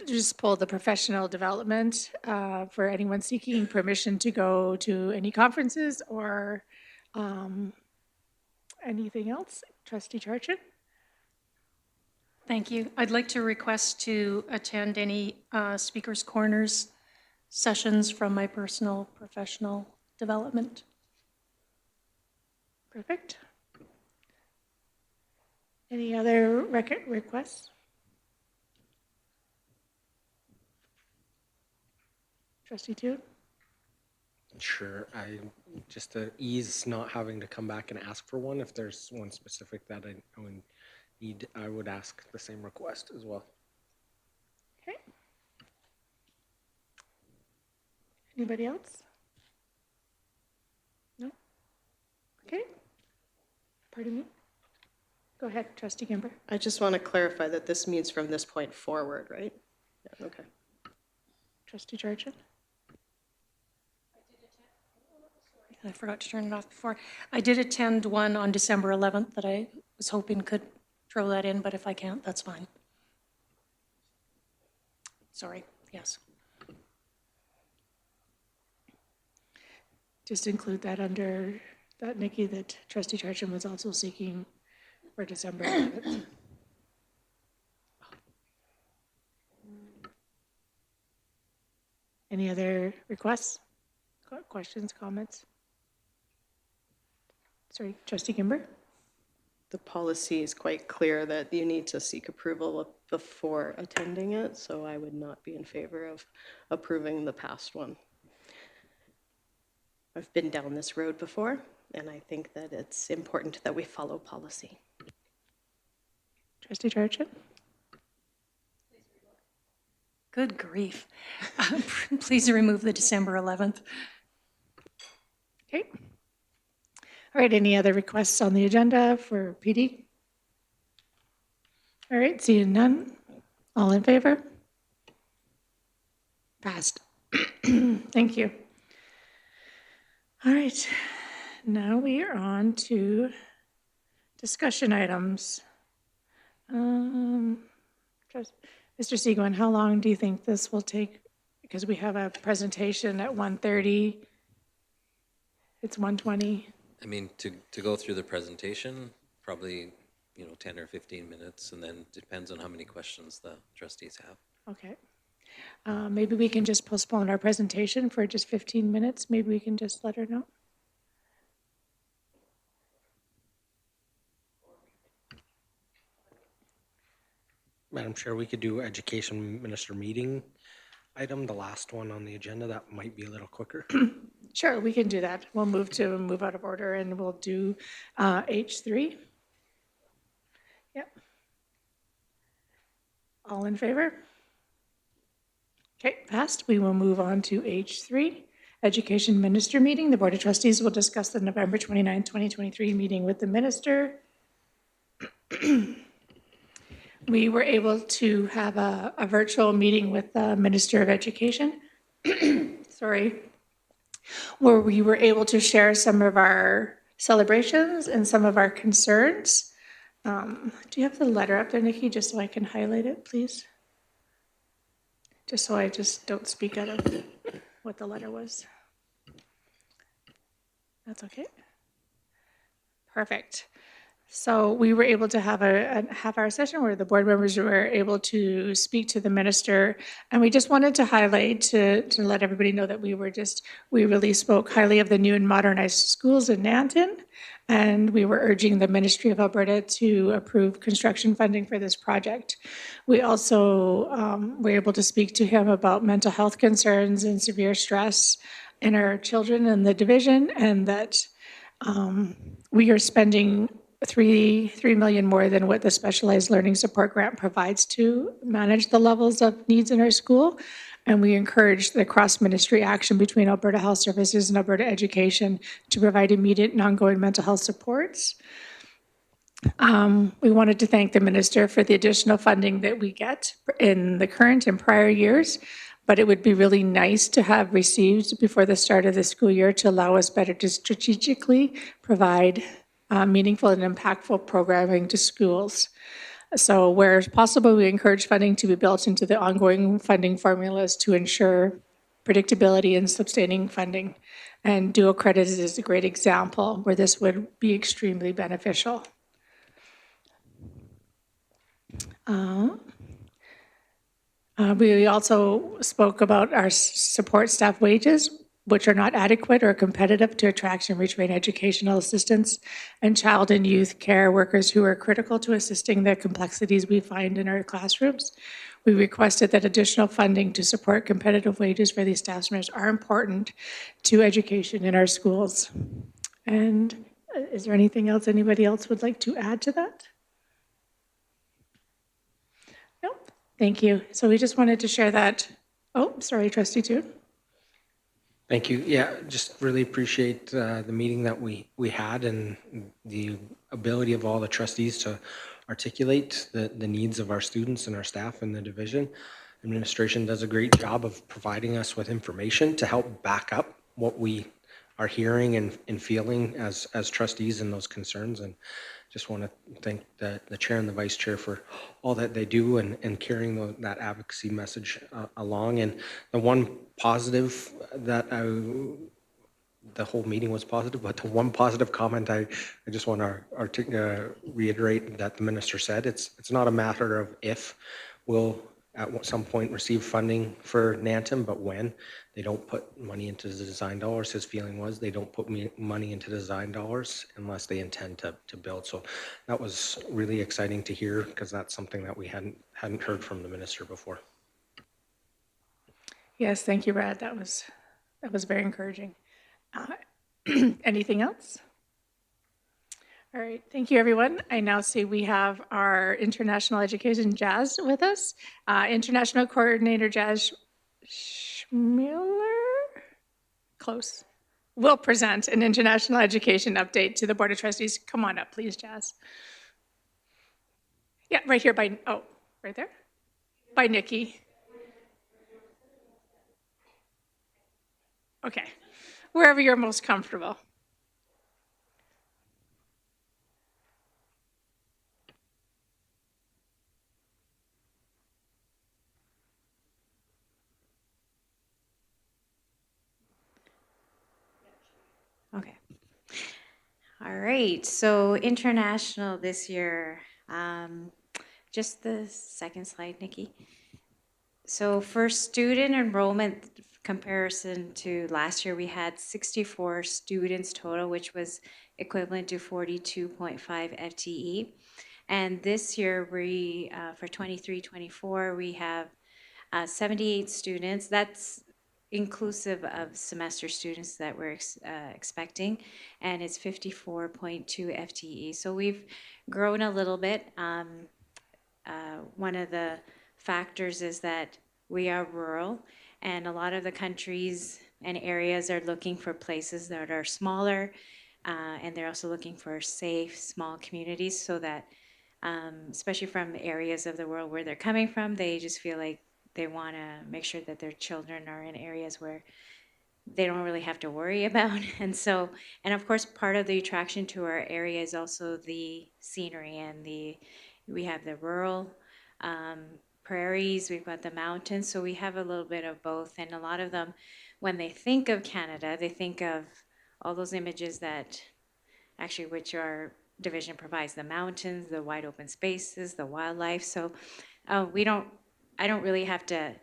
Just pull the professional development for anyone seeking permission to go to any conferences or anything else. Trustee Charchin? Thank you. I'd like to request to attend any Speakers Corners sessions from my personal professional development. Perfect. Any other requests? Trustee Toon? Sure, I just to ease not having to come back and ask for one, if there's one specific that I would need, I would ask the same request as well. Okay. Anybody else? No? Okay. Pardon me? Go ahead, Trustee Gimber. I just want to clarify that this means from this point forward, right? Yeah, okay. Trustee Charchin? I forgot to turn it off before. I did attend one on December 11th that I was hoping could throw that in, but if I can't, that's fine. Sorry, yes. just include that under that, Nikki, that trustee Chartram was also seeking for December 11th. Any other requests, questions, comments? Sorry, trustee Kimber? The policy is quite clear that you need to seek approval before attending it, so I would not be in favor of approving the past one. I've been down this road before, and I think that it's important that we follow policy. Trustee Chartram? Good grief. Please remove the December 11th. Okay. All right, any other requests on the agenda for PD? All right, seeing none. All in favor? Passed. Thank you. All right, now we are on to discussion items. Mr. Seguin, how long do you think this will take? Because we have a presentation at 1:30. It's 1:20. I mean, to go through the presentation, probably, 10 or 15 minutes, and then depends on how many questions the trustees have. Okay. Maybe we can just postpone our presentation for just 15 minutes. Maybe we can just let her know. Madam Chair, we could do education minister meeting item, the last one on the agenda. That might be a little quicker. Sure, we can do that. We'll move out of order and we'll do H3. Yep. All in favor? Okay, passed. We will move on to H3, Education Minister Meeting. The Board of Trustees will discuss the November 29, 2023 meeting with the minister. We were able to have a virtual meeting with the Minister of Education. Sorry. Where we were able to share some of our celebrations and some of our concerns. Do you have the letter up there, Nikki, just so I can highlight it, please? Just so I just don't speak out of what the letter was. That's okay. Perfect. So we were able to have a half-hour session where the board members were able to speak to the minister, and we just wanted to highlight to let everybody know that we really spoke highly of the new and modernized schools in Nanton, and we were urging the Ministry of Alberta to approve construction funding for this project. We also were able to speak to him about mental health concerns and severe stress in our children in the division, and that we are spending $3 million more than what the Specialized Learning Support Grant provides to manage the levels of needs in our school. And we encourage the cross-ministry action between Alberta Health Services and Alberta Education to provide immediate and ongoing mental health supports. We wanted to thank the minister for the additional funding that we get in the current and prior years, but it would be really nice to have received before the start of the school year to allow us better to strategically provide meaningful and impactful programming to schools. So where possible, we encourage funding to be built into the ongoing funding formulas to ensure predictability and sustaining funding. And dual credit is a great example where this would be extremely beneficial. We also spoke about our support staff wages, which are not adequate or competitive to attract and retrain educational assistants and child and youth care workers who are critical to assisting the complexities we find in our classrooms. We requested that additional funding to support competitive wages for these staff members are important to education in our schools. And is there anything else anybody else would like to add to that? No? Thank you. So we just wanted to share that. Oh, sorry, Trustee Toon. Thank you. Yeah, just really appreciate the meeting that we had and the ability of all the trustees to articulate the needs of our students and our staff in the division. Administration does a great job of providing us with information to help back up what we are hearing and feeling as trustees and those concerns. And just want to thank the chair and the vice chair for all that they do and carrying that advocacy message along. And the one positive that the whole meeting was positive, but the one positive comment I just want to reiterate that the minister said, it's not a matter of if we'll at some point receive funding for Nanton, but when. They don't put money into the design dollars. His feeling was they don't put money into design dollars unless they intend to build. So that was really exciting to hear, because that's something that we hadn't heard from the minister before. Yes, thank you, Brad. That was very encouraging. Anything else? All right, thank you, everyone. I now see we have our International Education Jazz with us. International Coordinator Jazz Schmiller, close, will present an international education update to the Board of Trustees. Come on up, please, Jazz. Yeah, right here by, oh, right there? By Nikki. Okay, wherever you're most comfortable. Okay. All right, so international this year, just the second slide, Nikki. So for student enrollment comparison to last year, we had 64 students total, which was equivalent to 42.5 FTE. And this year, we for 23-24, we have 78 students. That's inclusive of semester students that we're expecting, and it's 54.2 FTE. So we've grown a little bit. One of the factors is that we are rural, and a lot of the countries and areas are looking for places that are smaller, and they're also looking for safe, small communities, so that, especially from areas of the world where they're coming from, they just feel like they want to make sure that their children are in areas where they don't really have to worry about. And so, and of course, part of the attraction to our area is also the scenery, and we have the rural prairies, we've got the mountains, so we have a little bit of both. And a lot of them, when they think of Canada, they think of all those images that actually which our division provides: the mountains, the wide open spaces, the wildlife. So I don't really have to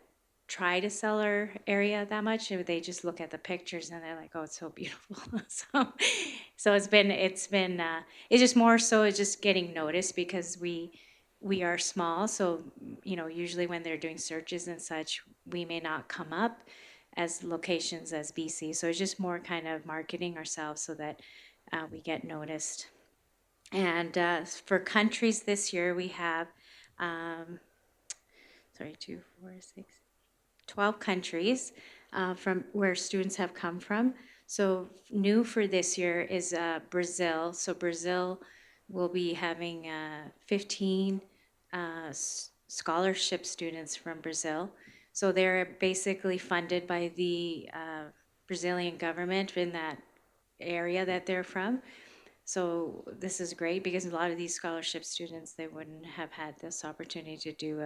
try to sell our area that much. They just look at the pictures and they're like, "Oh, it's so beautiful." So it's just more so it's just getting noticed because we are small. So usually when they're doing searches and such, we may not come up as locations as BC. So it's just more kind of marketing ourselves so that we get noticed. And for countries this year, we have 12 countries from where students have come from. So new for this year is Brazil. So Brazil will be having 15 scholarship students from Brazil. So they're basically funded by the Brazilian government in that area that they're from. So this is great because a lot of these scholarship students, they wouldn't have had this opportunity to do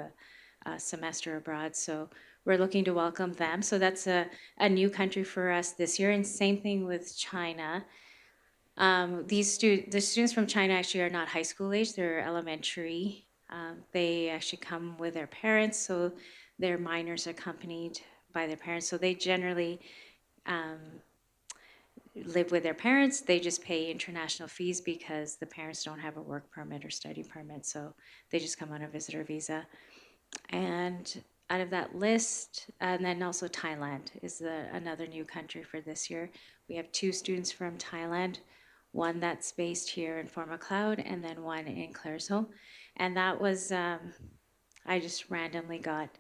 a semester abroad. So we're looking to welcome them. So that's a new country for us this year. And same thing with China. The students from China actually are not high school age, they're elementary. They actually come with their parents, so their minors are accompanied by their parents. So they generally live with their parents. They just pay international fees because the parents don't have a work permit or study permit, so they just come on a visitor visa. And out of that list, and then also Thailand is another new country for this year. We have 2 students from Thailand, one that's based here in Fort Macleod, and then one in Claresholm. And that was, I just randomly got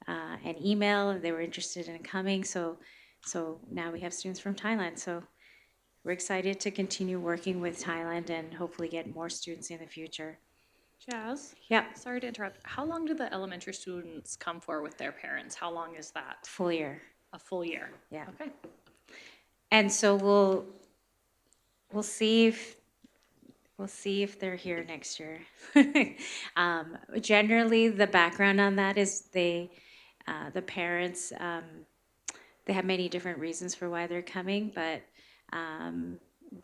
an email, and they were interested in coming. So now we have students from Thailand. So we're excited to continue working with Thailand and hopefully get more students in the future. Jazz? Yeah. Sorry to interrupt. How long do the elementary students come for with their parents? How long is that? Full year. A full year? Yeah. Okay. And so we'll see if they're here next year. Generally, the background on that is the parents they have many different reasons for why they're coming, but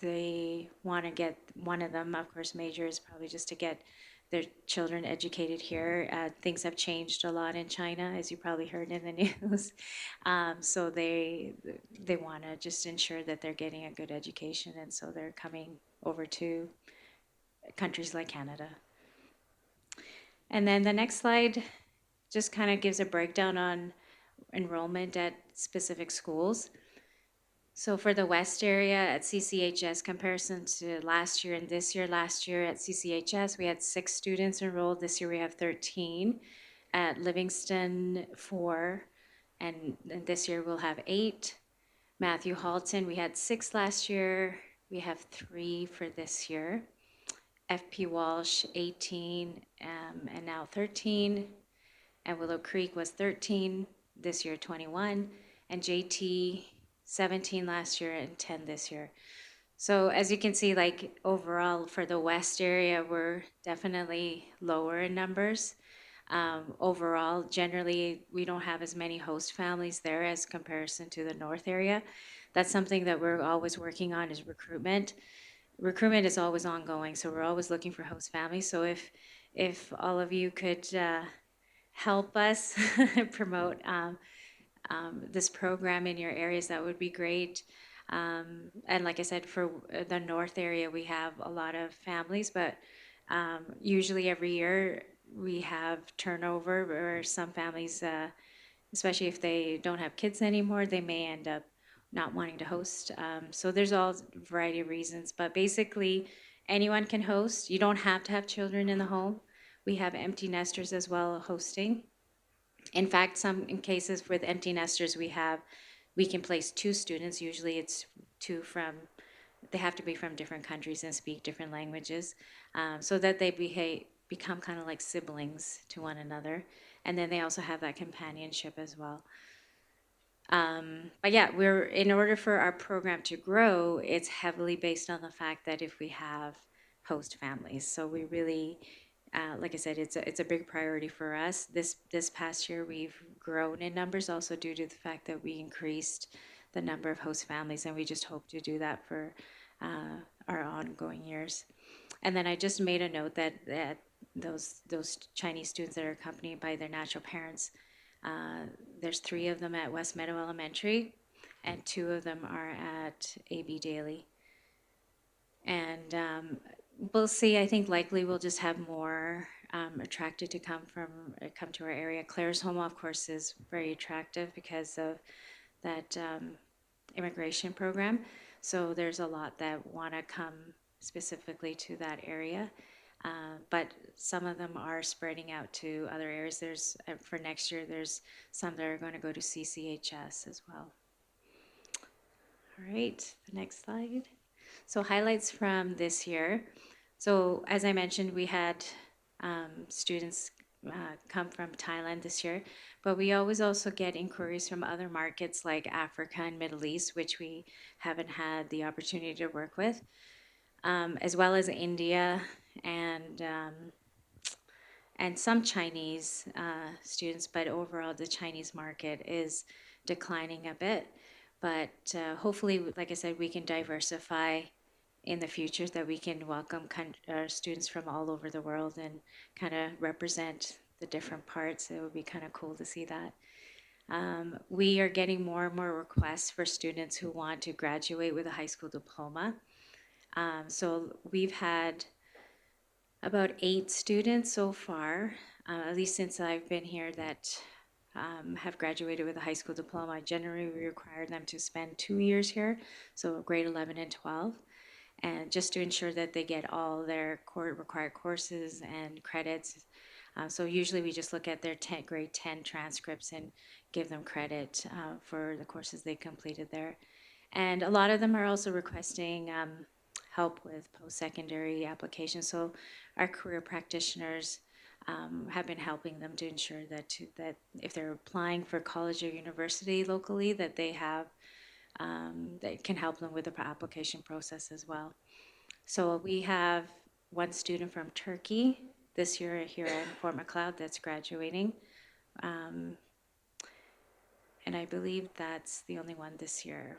they want to get, one of them, of course, major is probably just to get their children educated here. Things have changed a lot in China, as you probably heard in the news. So they want to just ensure that they're getting a good education, and so they're coming over to countries like Canada. And then the next slide just kind of gives a breakdown on enrollment at specific schools. So for the West area at CCHS, comparison to last year and this year, last year at CCHS, we had 6 students enrolled. This year we have 13. At Livingstone, 4. And this year we'll have 8. Matthew Halton, we had 6 last year. We have 3 for this year. FP Walsh, 18, and now 13. And Willow Creek was 13, this year 21. And JT, 17 last year and 10 this year. So as you can see, like overall for the West area, we're definitely lower in numbers. Overall, generally, we don't have as many host families there as comparison to the North area. That's something that we're always working on, is recruitment. Recruitment is always ongoing, so we're always looking for host families. So if all of you could help us promote this program in your areas, that would be great. And like I said, for the North area, we have a lot of families, but usually every year we have turnover where some families, especially if they don't have kids anymore, they may end up not wanting to host. So there's all variety of reasons, but basically anyone can host. You don't have to have children in the home. We have empty nesters as well hosting. In fact, some in cases with empty nesters, we can place 2 students. Usually it's 2 from, they have to be from different countries and speak different languages, so that they become kind of like siblings to one another. And then they also have that companionship as well. But yeah, in order for our program to grow, it's heavily based on the fact that if we have host families. So we really, like I said, it's a big priority for us. This past year, we've grown in numbers also due to the fact that we increased the number of host families, and we just hope to do that for our ongoing years. And then I just made a note that those Chinese students that are accompanied by their natural parents, there's 3 of them at West Meadow Elementary, and 2 of them are at AB Daly. And we'll see. I think likely we'll just have more attracted to come to our area. Claire's home, of course, is very attractive because of that immigration program. So there's a lot that want to come specifically to that area. But some of them are spreading out to other areas. There's for next year, there's some that are going to go to CCHS as well. All right, the next slide. So highlights from this year. So as I mentioned, we had students come from Thailand this year, but we always also get inquiries from other markets like Africa and Middle East, which we haven't had the opportunity to work with, as well as India and some Chinese students, but overall the Chinese market is declining a bit. But hopefully, like I said, we can diversify in the future, that we can welcome students from all over the world and kind of represent the different parts. It would be kind of cool to see that. We are getting more and more requests for students who want to graduate with a high school diploma. So we've had about 8 students so far, at least since I've been here, that have graduated with a high school diploma. Generally, we require them to spend 2 years here, so grade 11 and 12, and just to ensure that they get all their required courses and credits. So usually we just look at their grade 10 transcripts and give them credit for the courses they completed there. And a lot of them are also requesting help with post-secondary applications. So our career practitioners have been helping them to ensure that if they're applying for college or university locally, that they have that can help them with the application process as well. So we have 1 student from Turkey this year here at Fort Macleod that's graduating. And and I believe that's the only one this year.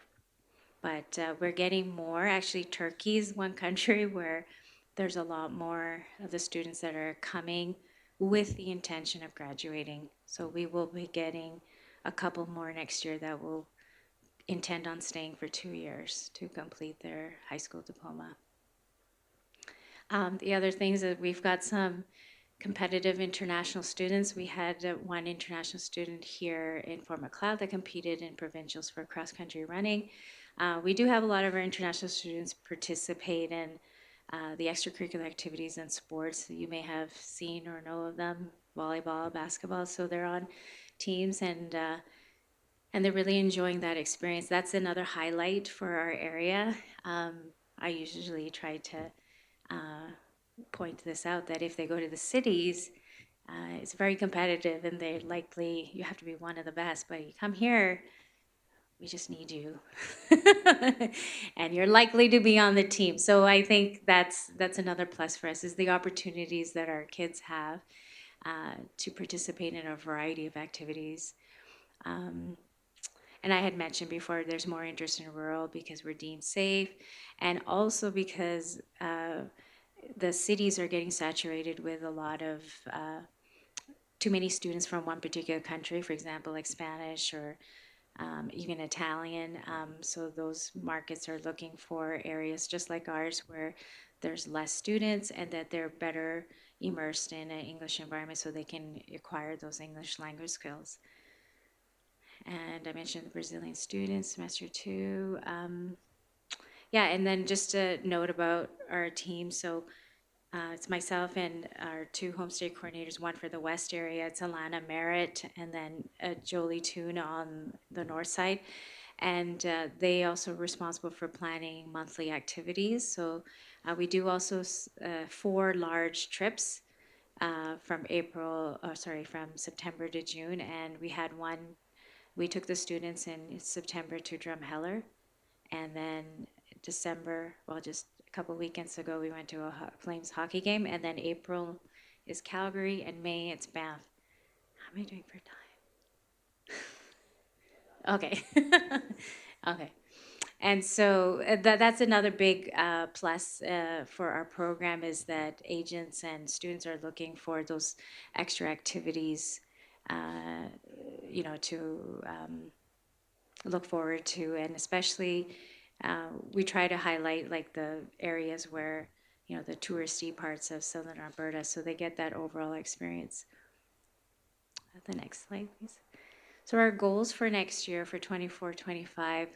But we're getting more. Actually, Turkey is one country where there's a lot more of the students that are coming with the intention of graduating. So we will be getting a couple more next year that will intend on staying for 2 years to complete their high school diploma. The other things that we've got some competitive international students. We had one international student here in Fort Macleod that competed in provincials for cross-country running. We do have a lot of our international students participate in the extracurricular activities and sports. You may have seen or know of them, volleyball, basketball. So they're on teams and they're really enjoying that experience. That's another highlight for our area. I usually try to point this out that if they go to the cities, it's very competitive and they're likely, you have to be one of the best, but you come here, we just need you. And you're likely to be on the team. So I think that's another plus for us is the opportunities that our kids have to participate in a variety of activities. And I had mentioned before, there's more interest in rural because we're deemed safe, and also because the cities are getting saturated with a lot of too many students from one particular country, for example, like Spanish or even Italian. So those markets are looking for areas just like ours where there's less students and that they're better immersed in an English environment so they can acquire those English language skills. And I mentioned the Brazilian students, semester 2. Yeah, and then just a note about our team. So it's myself and our 2 homestay coordinators, one for the west area. It's Alana Merritt and then Jolie Toon on the north side. And they also responsible for planning monthly activities. So we do also 4 large trips from September to June. And we had one, we took the students in September to Drumheller. And then December, just a couple weekends ago, we went to a Flames hockey game. And then April is Calgary, and May it's Banff. How am I doing for time? Okay. Okay. And so that's another big plus for our program is that agents and students are looking for those extra activities, to look forward to, and especially we try to highlight like the areas where the touristy parts of southern Alberta, so they get that overall experience. The next slide, please. So our goals for next year for 24-25,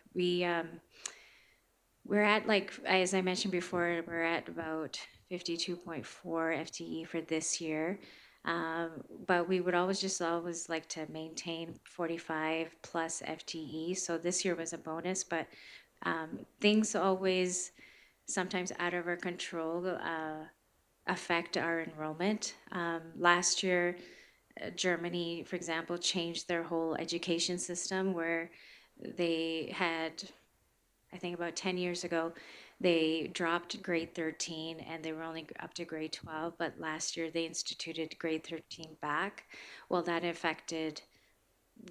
we're at, like as I mentioned before, we're at about 52.4 FTE for this year. But we would always like to maintain 45 plus FTE. So this year was a bonus, but things always sometimes out of our control affect our enrollment. Last year, Germany, for example, changed their whole education system where they had, I think about 10 years ago, they dropped grade 13 and they were only up to grade 12, but last year they instituted grade 13 back. Well, that affected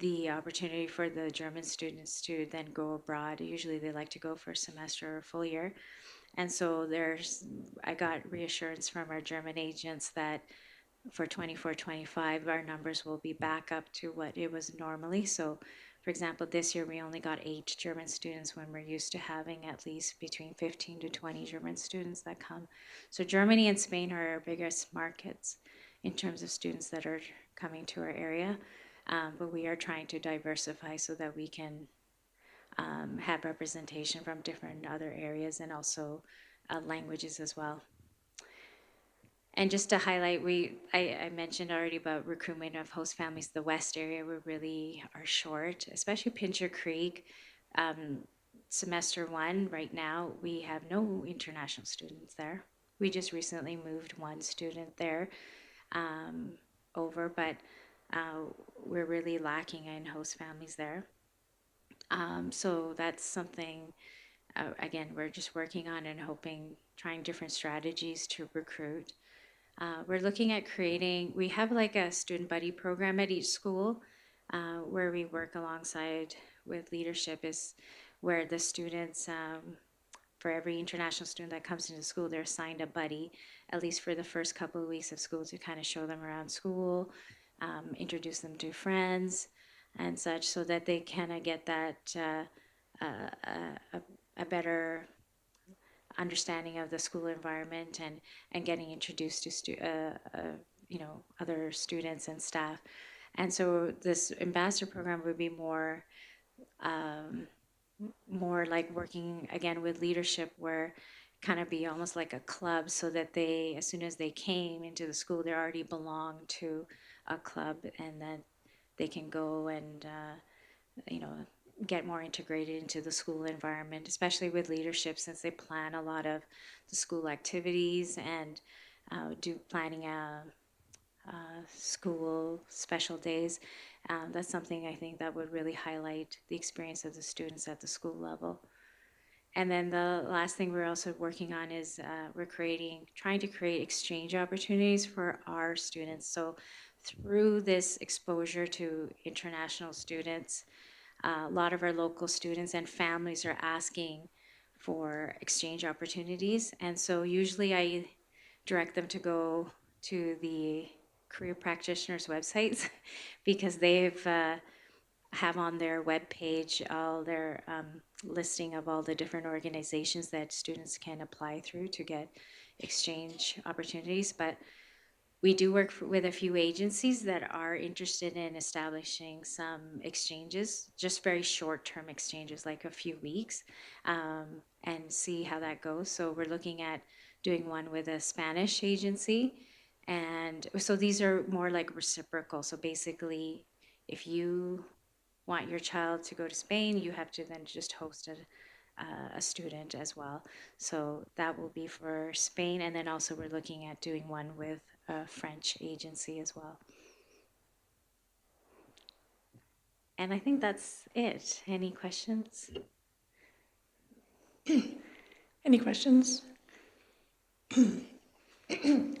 the opportunity for the German students to then go abroad. Usually they like to go for a semester or a full year. And so I got reassurance from our German agents that for 24-25, our numbers will be back up to what it was normally. So for example, this year we only got 8 German students when we're used to having at least between 15 to 20 German students that come. So Germany and Spain are our biggest markets in terms of students that are coming to our area. But we are trying to diversify so that we can have representation from different other areas and also languages as well. And just to highlight, I mentioned already about recruitment of host families. The west area, we really are short, especially Pincher Creek. Semester 1, right now, we have no international students there. We just recently moved one student there over, but we're really lacking in host families there. So that's something, again, we're just working on and trying different strategies to recruit. We're looking at we have like a student buddy program at each school. where we work alongside with leadership is where the students, for every international student that comes into school, they're assigned a buddy, at least for the first couple of weeks of school, to kind of show them around school, introduce them to friends and such, so that they kind of get that a better understanding of the school environment and getting introduced to other students and staff. And so this ambassador program would be more like working again with leadership, where kind of be almost like a club, so that they, as soon as they came into the school, they already belong to a club, and then they can go and get more integrated into the school environment, especially with leadership, since they plan a lot of the school activities and do planning school special days. That's something I think that would really highlight the experience of the students at the school level. And then the last thing we're also working on is trying to create exchange opportunities for our students. So through this exposure to international students, a lot of our local students and families are asking for exchange opportunities. And so usually I direct them to go to the career practitioners' websites because they've have on their webpage all their listing of all the different organizations that students can apply through to get exchange opportunities. But we do work with a few agencies that are interested in establishing some exchanges, just very short-term exchanges, like a few weeks, and see how that goes. So we're looking at doing one with a Spanish agency. And so these are more like reciprocal. So basically, if you want your child to go to Spain, you have to then just host a student as well. So that will be for Spain. And then also we're looking at doing one with a French agency as well. And I think that's it. Any questions? Any questions?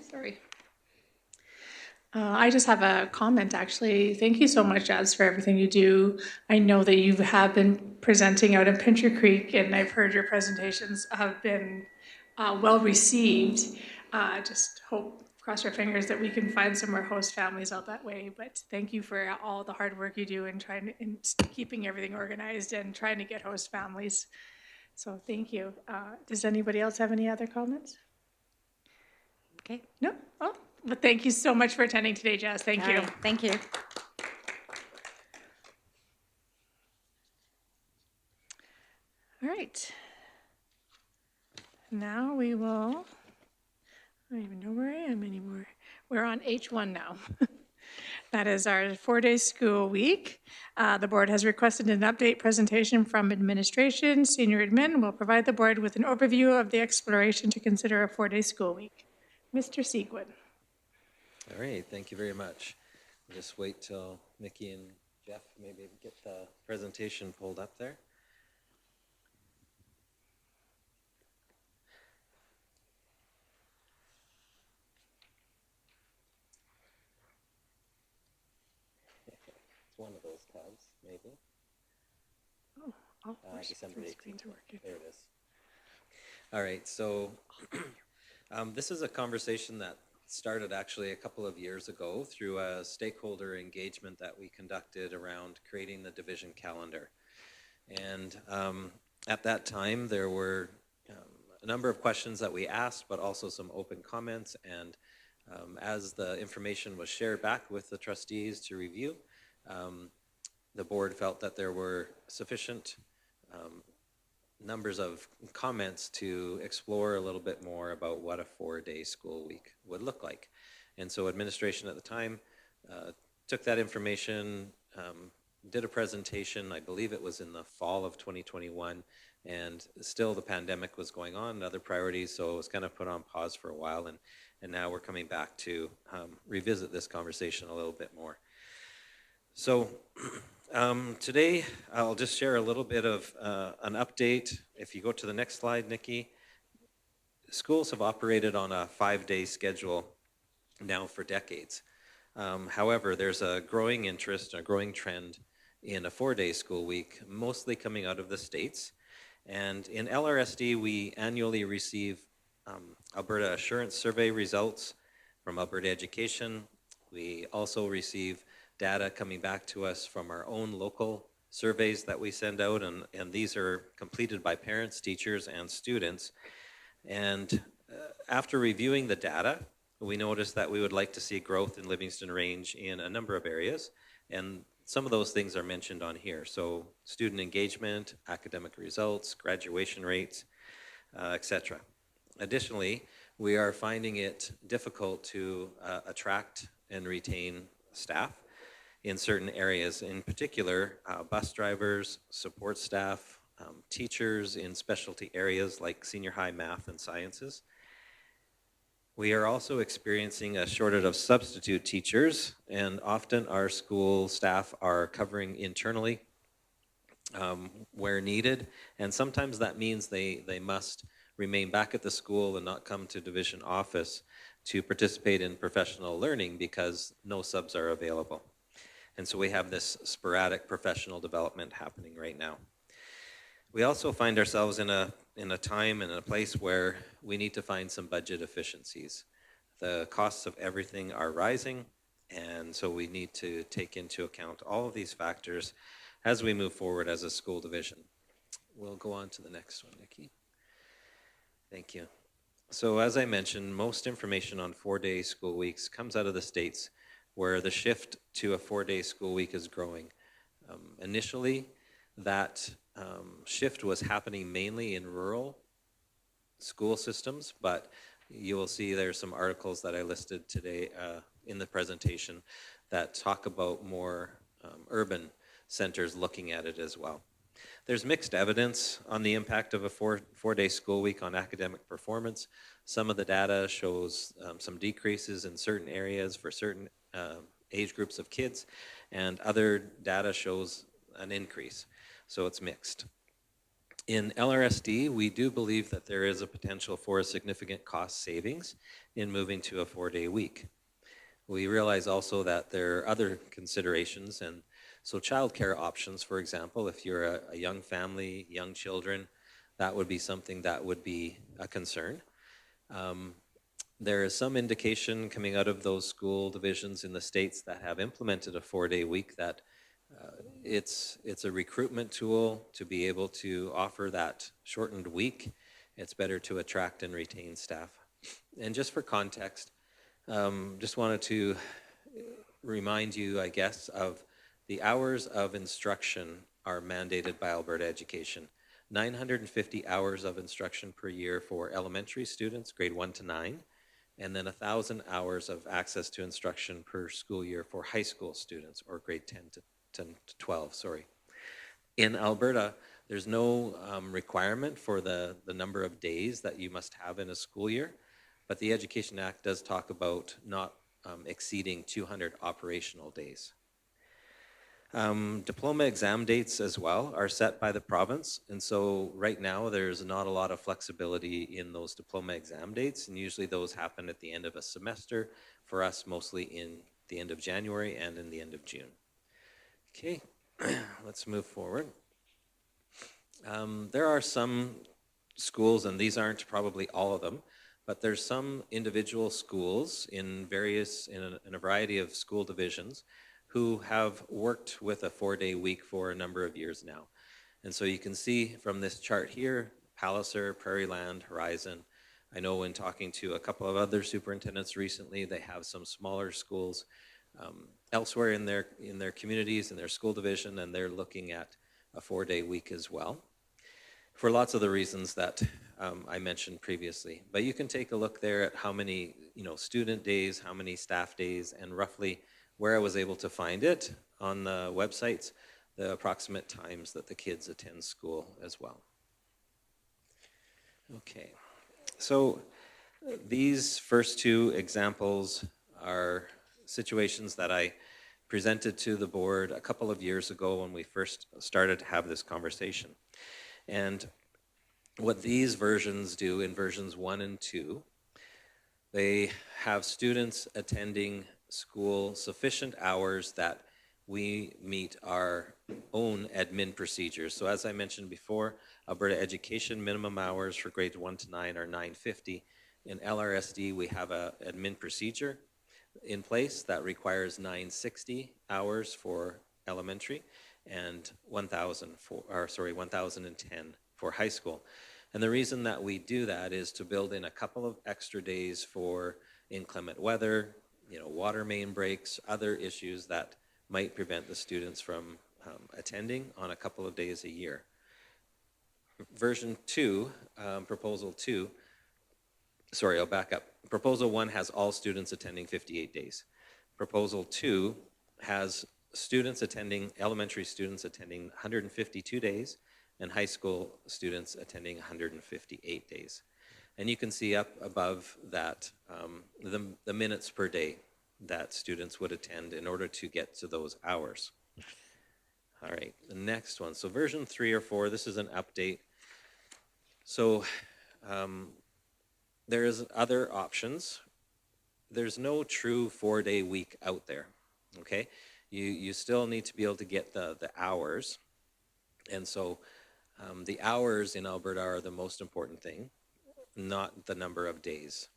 Sorry. I just have a comment, actually. Thank you so much, Jazz, for everything you do. I know that you have been presenting out in Pincher Creek, and I've heard your presentations have been well received. Just hope, cross your fingers, that we can find some more host families out that way. But thank you for all the hard work you do in keeping everything organized and trying to get host families. So thank you. Does anybody else have any other comments? Okay. No? Oh, well, thank you so much for attending today, Jazz. Thank you. All right, thank you. All right. Now we will, I don't even know where I am anymore. We're on H1 now. That is our 4-day school week. The board has requested an update presentation from administration. Senior admin will provide the board with an overview of the exploration to consider a 4-day school week. Mr. Seguin. All right, thank you very much. We'll just wait till Nikki and Jeff maybe get the presentation pulled up there. It's one of those tabs, maybe. Oh, December 18th. screens are working. There it is. All right, so this is a conversation that started actually a couple of years ago through a stakeholder engagement that we conducted around creating the division calendar. And at that time, there were a number of questions that we asked, but also some open comments. And as the information was shared back with the trustees to review, the board felt that there were sufficient numbers of comments to explore a little bit more about what a 4-day school week would look like. And so administration at the time took that information, did a presentation. I believe it was in the fall of 2021, and still the pandemic was going on and other priorities, so it was kind of put on pause for a while, and now we're coming back to revisit this conversation a little bit more. So today I'll just share a little bit of an update. If you go to the next slide, Nikki, schools have operated on a 5-day schedule now for decades. However, there's a growing interest, a growing trend in a 4-day school week, mostly coming out of the States. And in LRSD, we annually receive Alberta Assurance Survey results from Alberta Education. We also receive data coming back to us from our own local surveys that we send out, and these are completed by parents, teachers, and students. And after reviewing the data, we noticed that we would like to see growth in Livingston Range in a number of areas, and some of those things are mentioned on here. So student engagement, academic results, graduation rates, etc. Additionally, we are finding it difficult to attract and retain staff in certain areas, in particular bus drivers, support staff, teachers in specialty areas like senior high math and sciences. We are also experiencing a shortage of substitute teachers, and often our school staff are covering internally where needed, and sometimes that means they must remain back at the school and not come to division office to participate in professional learning because no subs are available. And so we have this sporadic professional development happening right now. We also find ourselves in a time and in a place where we need to find some budget efficiencies. The costs of everything are rising, and so we need to take into account all of these factors as we move forward as a school division. We'll go on to the next one, Nikki. Thank you. So as I mentioned, most information on 4-day school weeks comes out of the States, where the shift to a 4-day school week is growing. Initially, that shift was happening mainly in rural school systems, but you will see there's some articles that I listed today in the presentation that talk about more urban centers looking at it as well. There's mixed evidence on the impact of a four-day school week on academic performance. Some of the data shows some decreases in certain areas for certain age groups of kids, and other data shows an increase. So it's mixed. In LRSD, we do believe that there is a potential for a significant cost savings in moving to a 4-day week. We realize also that there are other considerations, and so childcare options, for example, if you're a young family, young children, that would be something that would be a concern. There is some indication coming out of those school divisions in the States that have implemented a 4-day week that it's a recruitment tool to be able to offer that shortened week. It's better to attract and retain staff. And just for context, just wanted to remind you, I guess, of the hours of instruction are mandated by Alberta Education. 950 hours of instruction per year for elementary students, grade 1 to 9, and then 1,000 hours of access to instruction per school year for high school students, or grade 10 to 12, sorry. In Alberta, there's no requirement for the number of days that you must have in a school year, but the Education Act does talk about not exceeding 200 operational days. Diploma exam dates as well are set by the province, and so right now there's not a lot of flexibility in those diploma exam dates, and usually those happen at the end of a semester, for us mostly in the end of January and in the end of June. Okay, let's move forward. There are some schools, and these aren't probably all of them, but there's some individual schools in a variety of school divisions who have worked with a 4-day week for a number of years now. And so you can see from this chart here, Palliser, Prairie Land, Horizon. I know in talking to a couple of other superintendents recently, they have some smaller schools elsewhere in their communities, in their school division, and they're looking at a 4-day week as well, for lots of the reasons that I mentioned previously. But you can take a look there at how many student days, how many staff days, and roughly where I was able to find it on the websites, the approximate times that the kids attend school as well. Okay, so these first two examples are situations that I presented to the board a couple of years ago when we first started to have this conversation. And what these versions do in versions 1 and 2, they have students attending school sufficient hours that we meet our own admin procedures. So as I mentioned before, Alberta Education minimum hours for grades 1 to 9 are 950. In LRSD, we have a admin procedure in place that requires 960 hours for elementary and 1,010 for high school. And the reason that we do that is to build in a couple of extra days for inclement weather, water main breaks, other issues that might prevent the students from attending on a couple of days a year. Version 2, Proposal 2, sorry, I'll back up. Proposal 1 has all students attending 58 days. Proposal 2 has elementary students attending 152 days and high school students attending 158 days. And you can see up above that the minutes per day that students would attend in order to get to those hours. All right, the next one. So version 3 or 4, this is an update. So there's other options. There's no true 4-day week out there, okay? You still need to be able to get the hours. And so the hours in Alberta are the most important thing, not the number of days.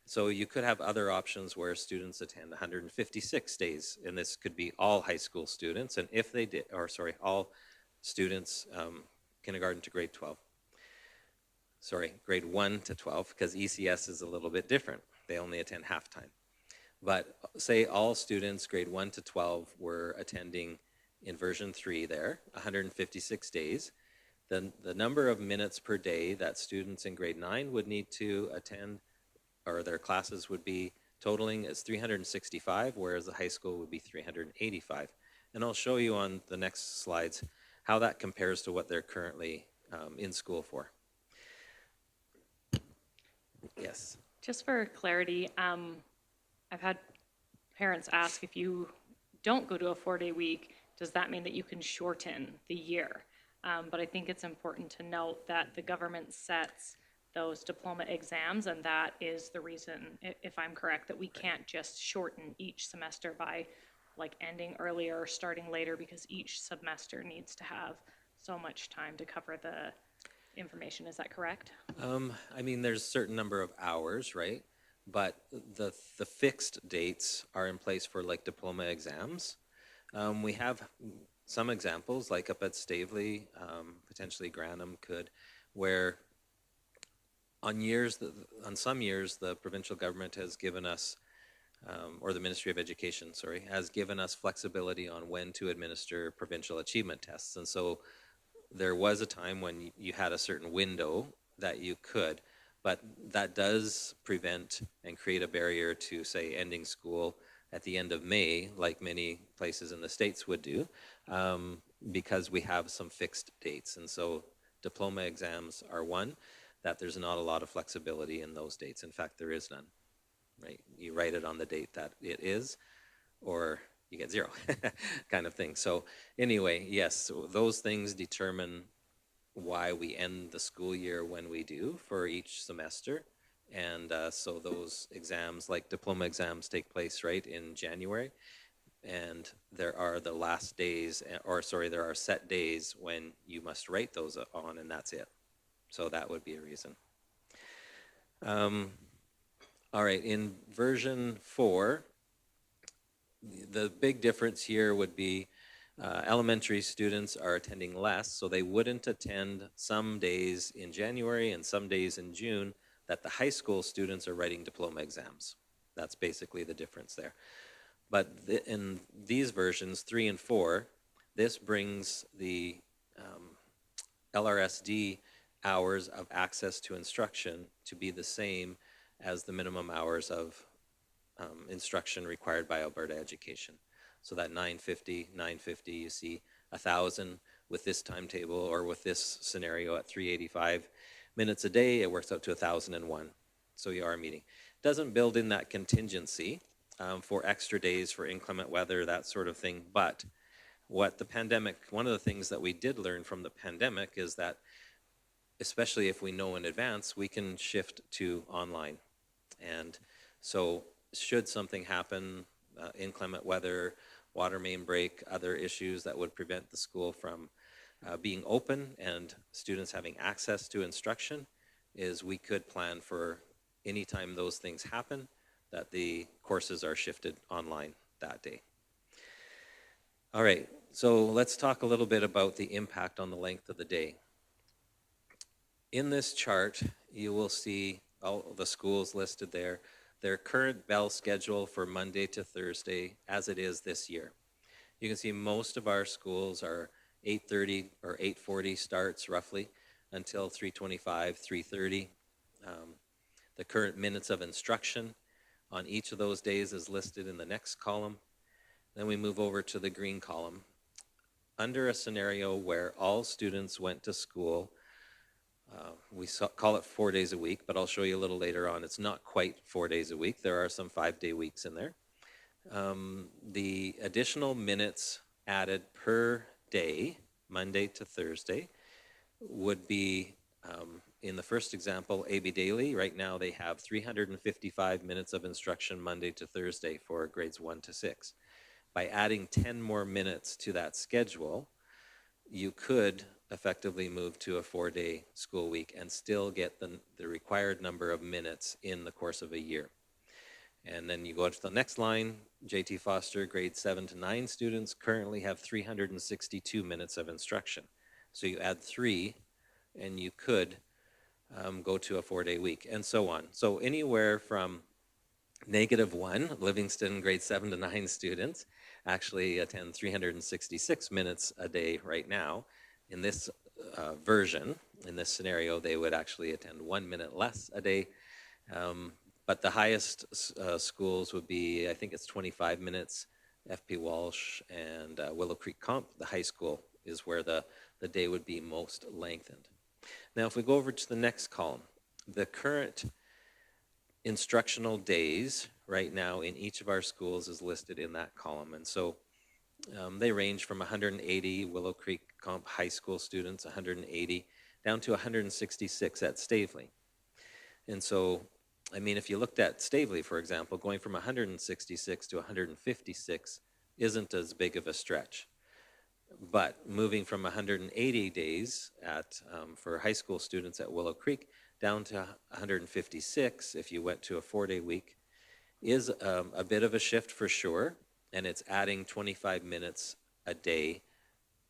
So you could have other options where students attend 156 days, and this could be all high school students, and if they did, all students kindergarten to grade 12. Sorry, grade 1 to 12, because ECS is a little bit different. They only attend half-time. But say all students grade 1 to 12 were attending in version 3 there, 156 days. Then the number of minutes per day that students in grade 9 would need to attend, or their classes would be totaling is 365, whereas the high school would be 385. And I'll show you on the next slides how that compares to what they're currently in school for. Yes. Just for clarity, I've had parents ask, if you don't go to a 4-day week, does that mean that you can shorten the year? But I think it's important to note that the government sets those diploma exams, and that is the reason, if I'm correct, that we can't just shorten each semester by like ending earlier or starting later, because each semester needs to have so much time to cover the information. Is that correct? I mean, there's a certain number of hours, right? But the fixed dates are in place for like diploma exams. We have some examples, like up at Stavely, potentially Granham could, where on some years the provincial government has given us, or the Ministry of Education, sorry, has given us flexibility on when to administer provincial achievement tests. And so there was a time when you had a certain window that you could, but that does prevent and create a barrier to, say, ending school at the end of May, like many places in the States would do, because we have some fixed dates. And so diploma exams are one, that there's not a lot of flexibility in those dates. In fact, there is none, right? You write it on the date that it is, or you get 0 kind of thing. So anyway, yes, so those things determine why we end the school year when we do for each semester. And so those exams, like diploma exams, take place right in January. And there are the last days, there are set days when you must write those on, and that's it. So that would be a reason. All right, in version 4, the big difference here would be elementary students are attending less, so they wouldn't attend some days in January and some days in June that the high school students are writing diploma exams. That's basically the difference there. But in these versions, 3 and 4, this brings the LRSD hours of access to instruction to be the same as the minimum hours of instruction required by Alberta Education. So that 950, you see 1,000 with this timetable, or with this scenario at 385 minutes a day, it works out to 1,001. So you are meeting. Doesn't build in that contingency for extra days for inclement weather, that sort of thing. But one of the things that we did learn from the pandemic is that, especially if we know in advance, we can shift to online. And so should something happen, inclement weather, water main break, other issues that would prevent the school from being open and students having access to instruction, is we could plan for anytime those things happen, that the courses are shifted online that day. All right, so let's talk a little bit about the impact on the length of the day. In this chart, you will see all the schools listed there, their current bell schedule for Monday to Thursday as it is this year. You can see most of our schools are 8:30 or 8:40 starts roughly until 3:25, 3:30. The current minutes of instruction on each of those days is listed in the next column. Then we move over to the green column. Under a scenario where all students went to school, call it 4 days a week, but I'll show you a little later on. It's not quite 4 days a week. There are some 5-day weeks in there. The additional minutes added per day, Monday to Thursday, would be, in the first example, AB Daily. Right now they have 355 minutes of instruction Monday to Thursday for grades 1 to 6. By adding 10 more minutes to that schedule, you could effectively move to a 4-day school week and still get the required number of minutes in the course of a year. And then you go to the next line, JT Foster, grade 7 to 9 students currently have 362 minutes of instruction. So you add 3 and you could go to a 4-day week, and so on. So anywhere from -1, Livingston grade 7 to 9 students actually attend 366 minutes a day right now. In this version, in this scenario, they would actually attend 1 minute less a day. But the highest schools would be, I think it's 25 minutes, FP Walsh and Willow Creek Comp. The high school is where the day would be most lengthened. Now, if we go over to the next column, the current instructional days right now in each of our schools is listed in that column. And so they range from 180 Willow Creek Comp high school students, 180, down to 166 at Stavely. And so, I mean, if you looked at Stavely, for example, going from 166 to 156 isn't as big of a stretch. But moving from 180 days for high school students at Willow Creek down to 156 if you went to a 4-day week is a bit of a shift for sure, and it's adding 25 minutes a day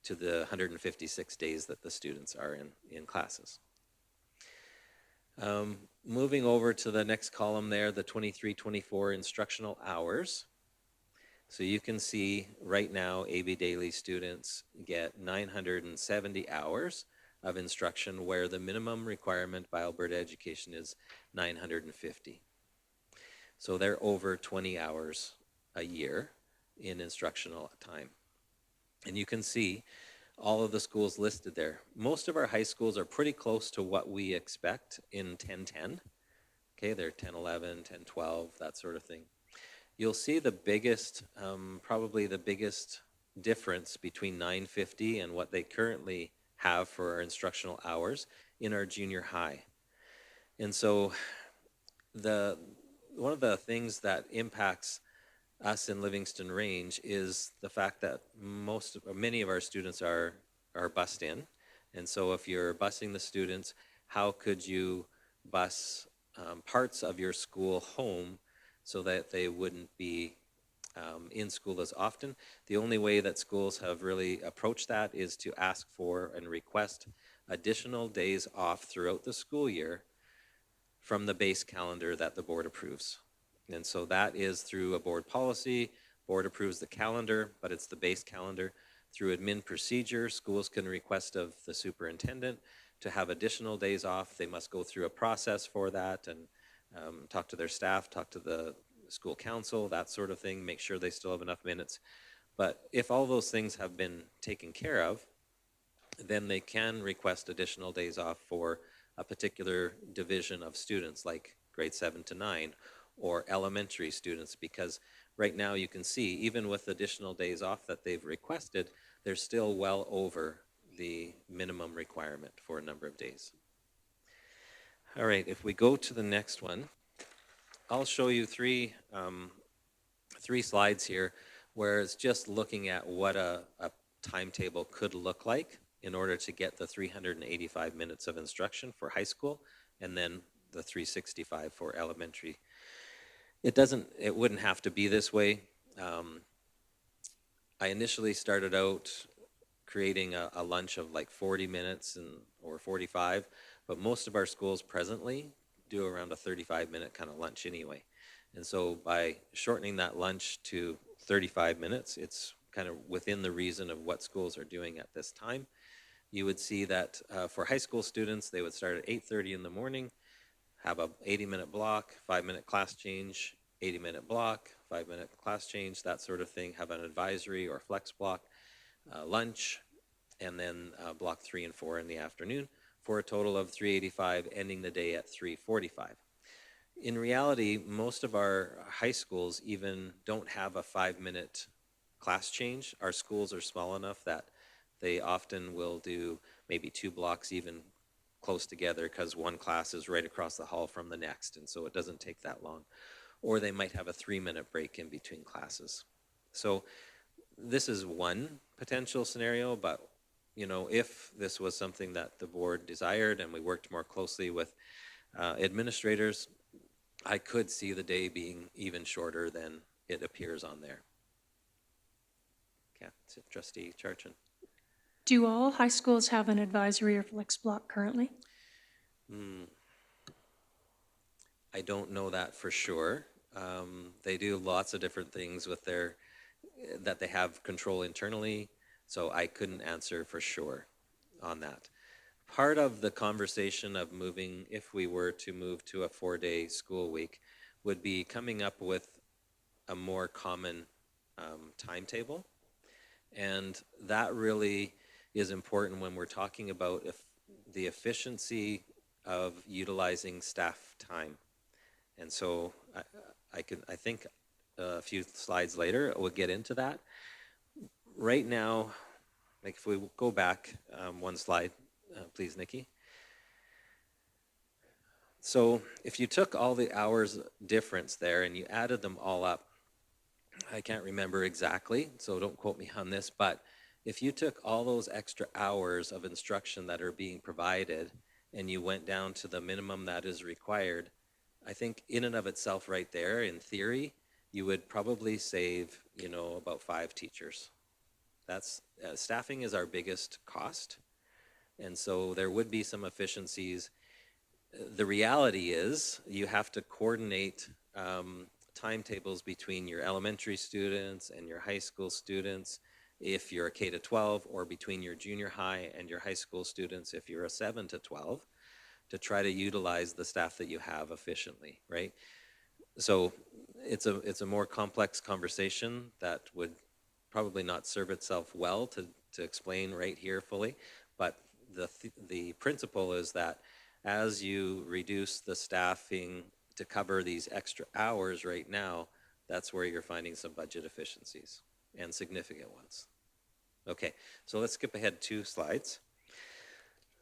to the 156 days that the students are in classes. Moving over to the next column there, the 23-24 instructional hours. So you can see right now AB Daily students get 970 hours of instruction, where the minimum requirement by Alberta Education is 950. So they're over 20 hours a year in instructional time. And you can see all of the schools listed there. Most of our high schools are pretty close to what we expect in 10-10. Okay, they're 10-11, 10-12, that sort of thing. You'll see the biggest, probably the biggest difference between 950 and what they currently have for our instructional hours in our junior high. And so one of the things that impacts us in Livingston Range is the fact that many of our students are bused in. And so if you're busing the students, how could you bus parts of your school home so that they wouldn't be in school as often? The only way that schools have really approached that is to ask for and request additional days off throughout the school year from the base calendar that the board approves. And so that is through a board policy. Board approves the calendar, but it's the base calendar. Through admin procedure, schools can request of the superintendent to have additional days off. They must go through a process for that and talk to their staff, talk to the school council, that sort of thing, make sure they still have enough minutes. But if all those things have been taken care of, then they can request additional days off for a particular division of students, like grade 7 to 9, or elementary students, because right now you can see, even with additional days off that they've requested, they're still well over the minimum requirement for a number of days. All right, if we go to the next one, I'll show you three 3 slides here where it's just looking at what a timetable could look like in order to get the 385 minutes of instruction for high school and then the 365 for elementary. It wouldn't have to be this way. I initially started out creating a lunch of like 40 minutes or 45, but most of our schools presently do around a 35-minute kind of lunch anyway. And so by shortening that lunch to 35 minutes, it's kind of within the reason of what schools are doing at this time. You would see that for high school students, they would start at 8:30 in the morning, have a 80-minute block, 5-minute class change, 80-minute block, 5-minute class change, that sort of thing, have an advisory or flex block, lunch, and then block 3 and 4 in the afternoon for a total of 385, ending the day at 345. In reality, most of our high schools even don't have a 5-minute class change. Our schools are small enough that they often will do maybe 2 blocks even close together because one class is right across the hall from the next, and so it doesn't take that long. Or they might have a 3-minute break in between classes. So this is one potential scenario, but if this was something that the board desired and we worked more closely with administrators, I could see the day being even shorter than it appears on there. Yeah, Trustee Charchin. Do all high schools have an advisory or flex block currently? I don't know that for sure. They do lots of different things with that they have control internally, so I couldn't answer for sure on that. Part of the conversation of moving, if we were to move to a 4-day school week, would be coming up with a more common timetable. And that really is important when we're talking about the efficiency of utilizing staff time. And so I think a few slides later we'll get into that. Right now, like if we go back one slide, please, Nikki. So if you took all the hours difference there and you added them all up, I can't remember exactly, so don't quote me on this, but if you took all those extra hours of instruction that are being provided and you went down to the minimum that is required, I think in and of itself right there, in theory, you would probably save, about 5 teachers. That's staffing is our biggest cost, and so there would be some efficiencies. The reality is you have to coordinate timetables between your elementary students and your high school students if you're a K to 12, or between your junior high and your high school students if you're a 7 to 12, to try to utilize the staff that you have efficiently, right? So it's a more complex conversation that would probably not serve itself well to explain right here fully, but the principle is that as you reduce the staffing to cover these extra hours right now, that's where you're finding some budget efficiencies and significant ones. Okay, so let's skip ahead 2 slides.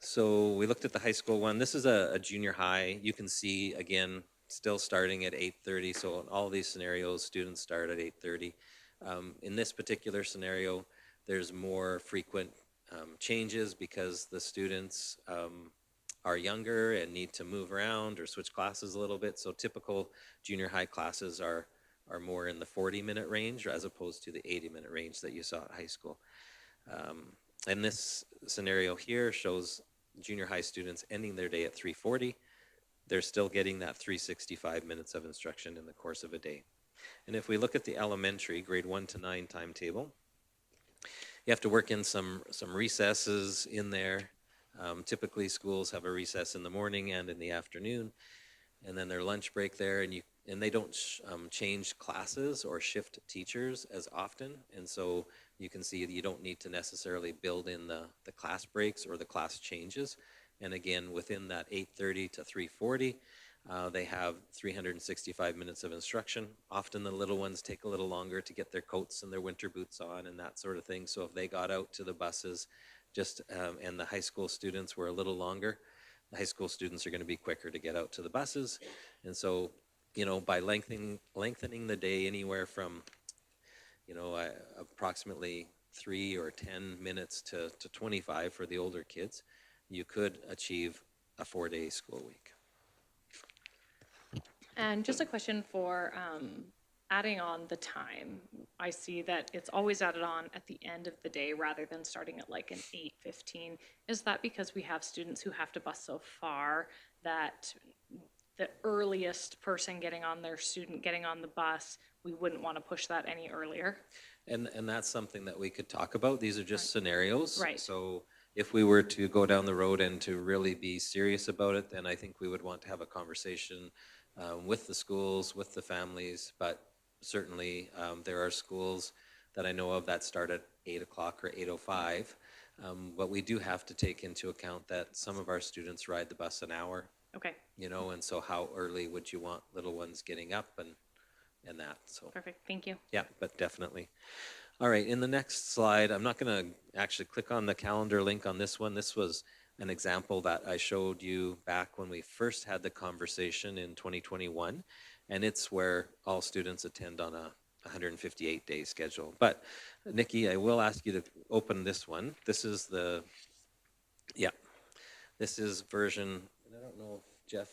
So we looked at the high school one. This is a junior high. You can see, again, still starting at 8:30. So in all these scenarios, students start at 8:30. In this particular scenario, there's more frequent changes because the students are younger and need to move around or switch classes a little bit. So typical junior high classes are more in the 40-minute range as opposed to the 80-minute range that you saw at high school. And this scenario here shows junior high students ending their day at 3:40. They're still getting that 365 minutes of instruction in the course of a day. And if we look at the elementary, grade 1 to 9 timetable, you have to work in some recesses in there. Typically, schools have a recess in the morning and in the afternoon, and then their lunch break there, and they don't change classes or shift teachers as often, and so you can see that you don't need to necessarily build in the class breaks or the class changes. And again, within that 8:30 to 3:40, they have 365 minutes of instruction. Often the little ones take a little longer to get their coats and their winter boots on and that sort of thing. So if they got out to the buses and the high school students were a little longer, the high school students are going to be quicker to get out to the buses. And so by lengthening the day anywhere from, approximately 3 or 10 minutes to 25 for the older kids, you could achieve a 4-day school week. And just a question for adding on the time. I see that it's always added on at the end of the day rather than starting at like an 8:15. Is that because we have students who have to bus so far that the earliest person getting on their student getting on the bus, we wouldn't want to push that any earlier? And that's something that we could talk about. These are just scenarios. Right. So if we were to go down the road and to really be serious about it, then I think we would want to have a conversation with the schools, with the families. But certainly there are schools that I know of that start at 8 o'clock or 8:05. But we do have to take into account that some of our students ride the bus an hour. Okay. And so how early would you want little ones getting up and that? So Perfect. Thank you. yeah, but definitely. All right, in the next slide, I'm not going to actually click on the calendar link on this one. This was an example that I showed you back when we first had the conversation in 2021, and it's where all students attend on a 158-day schedule. But Nikki, I will ask you to open this one. This is this is version, and I don't know, Jeff,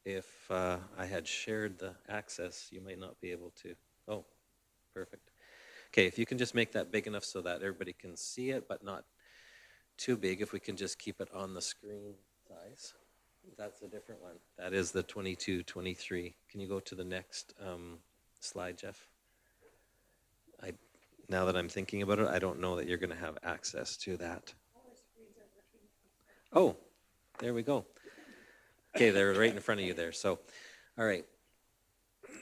if I had shared the access, you might not be able to. Oh, perfect. Okay, if you can just make that big enough so that everybody can see it, but not too big, if we can just keep it on the screen size. That's a different one. That is the 22-23. Can you go to the next slide, Jeff? Now that I'm thinking about it, I don't know that you're going to have access to that. Oh, there we go. Okay, they're right in front of you there. So, all right.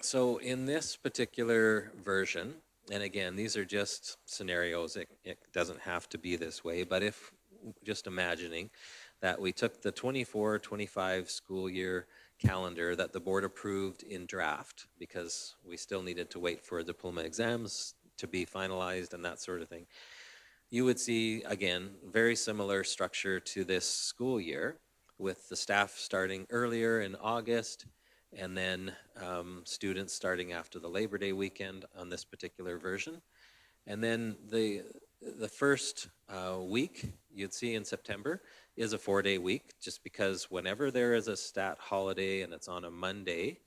So in this particular version, and again, these are just scenarios. It doesn't have to be this way, but if just imagining that we took the 24-25 school year calendar that the board approved in draft, because we still needed to wait for diploma exams to be finalized and that sort of thing, you would see, again, very similar structure to this school year, with the staff starting earlier in August, and then students starting after the Labor Day weekend on this particular version. And then the first week you'd see in September is a 4-day week, just because whenever there is a stat holiday and it's on a Monday,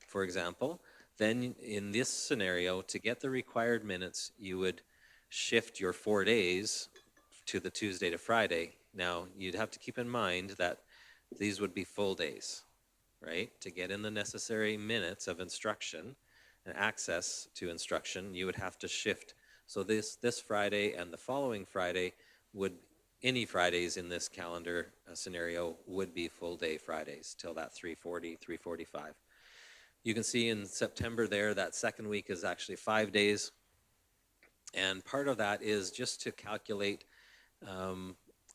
for example, then in this scenario, to get the required minutes, you would shift your 4 days to the Tuesday to Friday. Now, you'd have to keep in mind that these would be full days, right? To get in the necessary minutes of instruction and access to instruction, you would have to shift. So this Friday and the following Friday any Fridays in this calendar scenario would be full day Fridays till that 3:40, 3:45. You can see in September there, that second week is actually 5 days. And part of that is just to calculate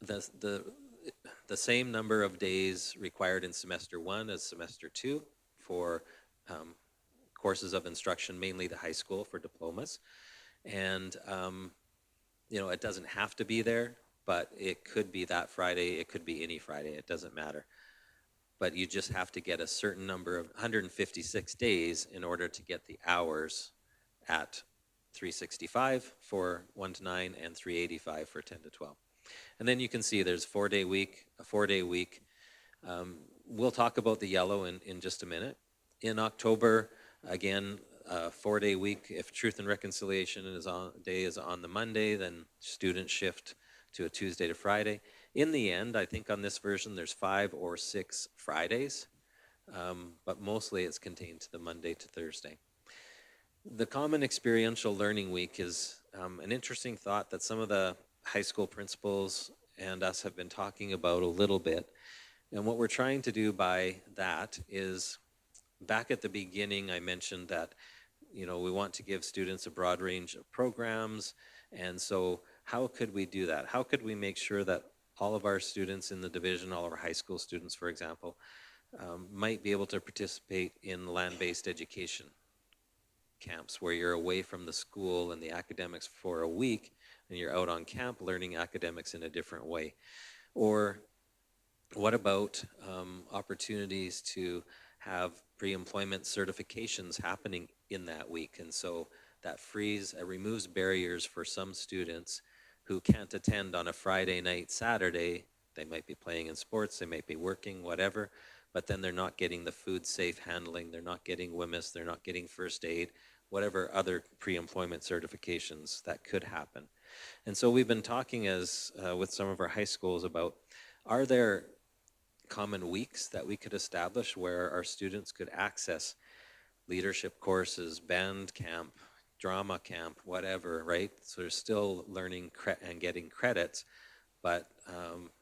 the same number of days required in semester 1 as semester 2 for courses of instruction, mainly the high school for diplomas. And, it doesn't have to be there, but it could be that Friday, it could be any Friday, it doesn't matter. But you just have to get a certain number of 156 days in order to get the hours at 365 for 1 to 9 and 385 for 10 to 12. And then you can see there's a 4-day week. We'll talk about the yellow in just a minute. In October, again, 4-day week. If Truth and Reconciliation is on the Monday, then students shift to a Tuesday to Friday. In the end, I think on this version there's 5 or 6 Fridays, but mostly it's contained to the Monday to Thursday. The Common Experiential Learning Week is an interesting thought that some of the high school principals and us have been talking about a little bit. And what we're trying to do by that is, back at the beginning, I mentioned that, we want to give students a broad range of programs. And so how could we do that? How could we make sure that all of our students in the division, all of our high school students, for example, might be able to participate in land-based education camps where you're away from the school and the academics for a week and you're out on camp learning academics in a different way? Or what about opportunities to have pre-employment certifications happening in that week. And so that removes barriers for some students who can't attend on a Friday night, Saturday. They might be playing in sports, they might be working, whatever, but then they're not getting the food safe handling, they're not getting WMIS, they're not getting first aid, whatever other pre-employment certifications that could happen. And so we've been talking with some of our high schools about, are there common weeks that we could establish where our students could access leadership courses, band camp, drama camp, whatever, right? So they're still learning and getting credits, but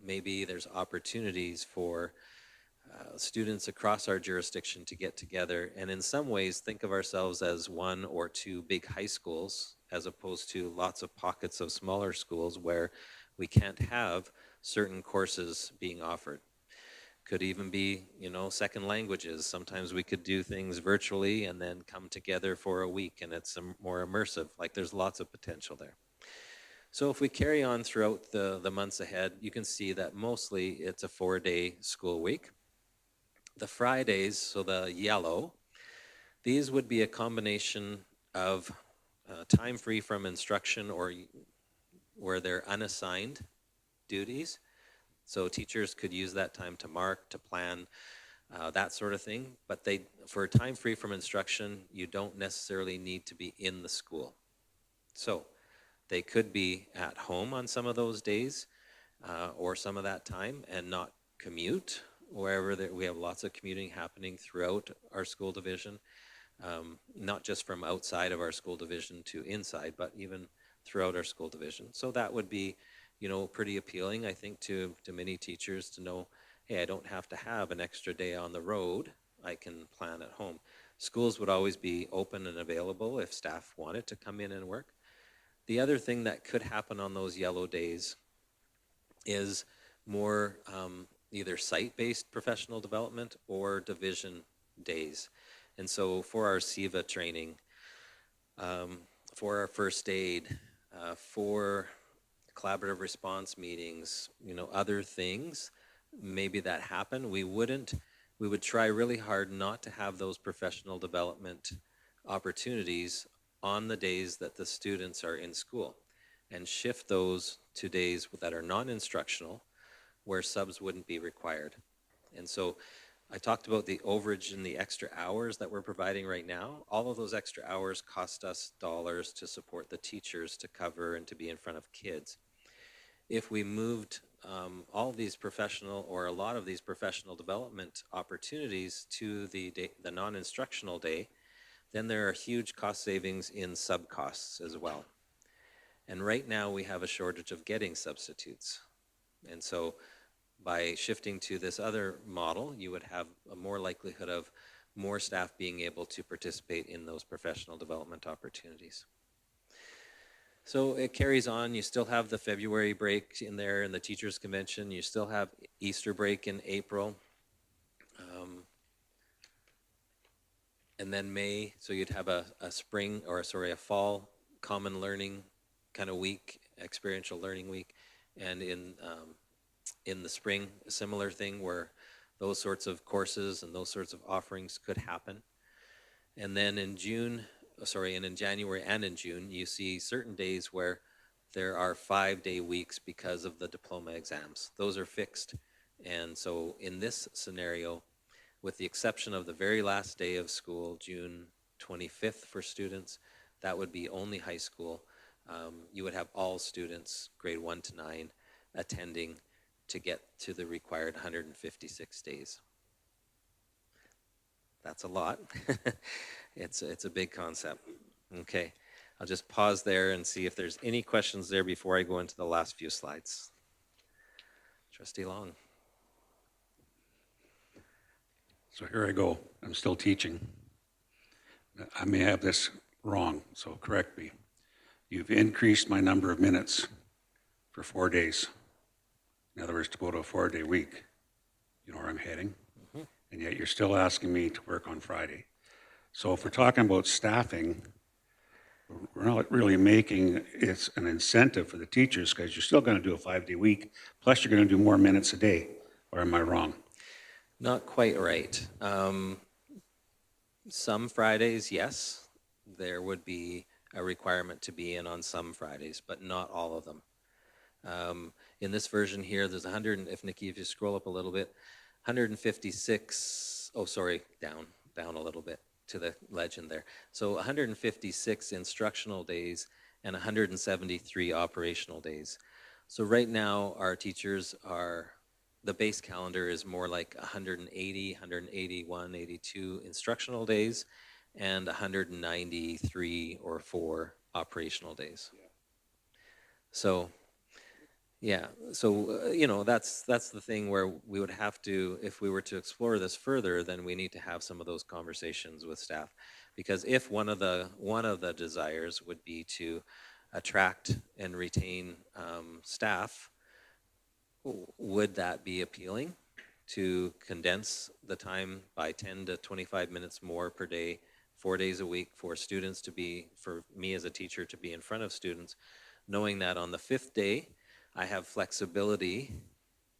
maybe there's opportunities for students across our jurisdiction to get together and in some ways think of ourselves as one or two big high schools as opposed to lots of pockets of smaller schools where we can't have certain courses being offered. Could even be, second languages. Sometimes we could do things virtually and then come together for a week and it's more immersive. Like there's lots of potential there. So if we carry on throughout the months ahead, you can see that mostly it's a 4-day school week. The Fridays, so the yellow, these would be a combination of time free from instruction or where they're unassigned duties. So teachers could use that time to mark, to plan, that sort of thing. But for time free from instruction, you don't necessarily need to be in the school. So they could be at home on some of those days or some of that time and not commute wherever we have lots of commuting happening throughout our school division, not just from outside of our school division to inside, but even throughout our school division. So that would be, pretty appealing, I think, to many teachers to know, hey, I don't have to have an extra day on the road. I can plan at home. Schools would always be open and available if staff wanted to come in and work. The other thing that could happen on those yellow days is more either site-based professional development or division days. And so for our SEVA training, for our first aid, for collaborative response meetings, other things maybe that happen, we would try really hard not to have those professional development opportunities on the days that the students are in school and shift those to days that are non-instructional where subs wouldn't be required. And so I talked about the overage and the extra hours that we're providing right now. All of those extra hours cost us dollars to support the teachers to cover and to be in front of kids. If we moved all these professional or a lot of these professional development opportunities to the non-instructional day, then there are huge cost savings in sub costs as well. And right now we have a shortage of getting substitutes. And so by shifting to this other model, you would have a more likelihood of more staff being able to participate in those professional development opportunities. So it carries on. You still have the February break in there in the teachers convention. You still have Easter break in April. And then May, so you'd have a fall common learning kind of week, experiential learning week. And in the spring, a similar thing where those sorts of courses and those sorts of offerings could happen. And then in January and in June, you see certain days where there are 5-day weeks because of the diploma exams. Those are fixed. And so in this scenario, with the exception of the very last day of school, June 25th for students, that would be only high school. You would have all students, grade 1 to 9, attending to get to the required 156 days. That's a lot. It's a big concept. Okay, I'll just pause there and see if there's any questions there before I go into the last few slides. Trustee Long. So here I go. I'm still teaching. I may have this wrong, so correct me. You've increased my number of minutes for 4 days. In other words, to go to a 4-day week. You know where I'm heading? Mm-hmm. And yet you're still asking me to work on Friday. So if we're talking about staffing, we're not really making it an incentive for the teachers because you're still going to do a 5-day week, plus you're going to do more minutes a day. Or am I wrong? Not quite right. Some Fridays, yes, there would be a requirement to be in on some Fridays, but not all of them. In this version here, there's 100, if Nikki, if you scroll up a little bit, 156, oh, sorry, down a little bit to the legend there. So 156 instructional days and 173 operational days. So right now, our teachers are, the base calendar is more like 180, 181, 82 instructional days and 193 or 4 operational days. So yeah, so, that's the thing where we would have to, if we were to explore this further, then we need to have some of those conversations with staff. Because if one of the desires would be to attract and retain staff, would that be appealing to condense the time by 10 to 25 minutes more per day, 4 days a week for students to be, for me as a teacher to be in front of students, knowing that on the 5th day, I have flexibility,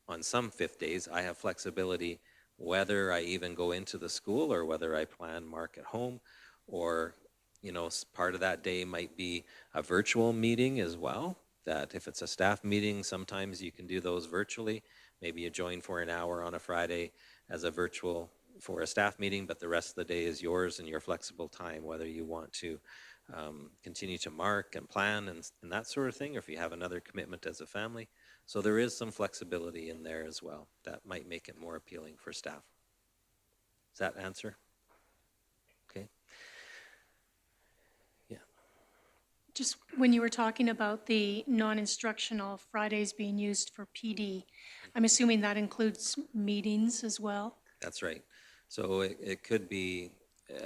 on some 5th days, I have flexibility whether I even go into the school or whether I plan Mark at home, or, part of that day might be a virtual meeting as well, that if it's a staff meeting, sometimes you can do those virtually. Maybe you join for an hour on a Friday as a virtual for a staff meeting, but the rest of the day is yours and your flexible time, whether you want to continue to mark and plan and that sort of thing, or if you have another commitment as a family. So there is some flexibility in there as well that might make it more appealing for staff. Does that answer? Okay. Yeah. Just when you were talking about the non-instructional Fridays being used for PD, I'm assuming that includes meetings as well? That's right. So it could be,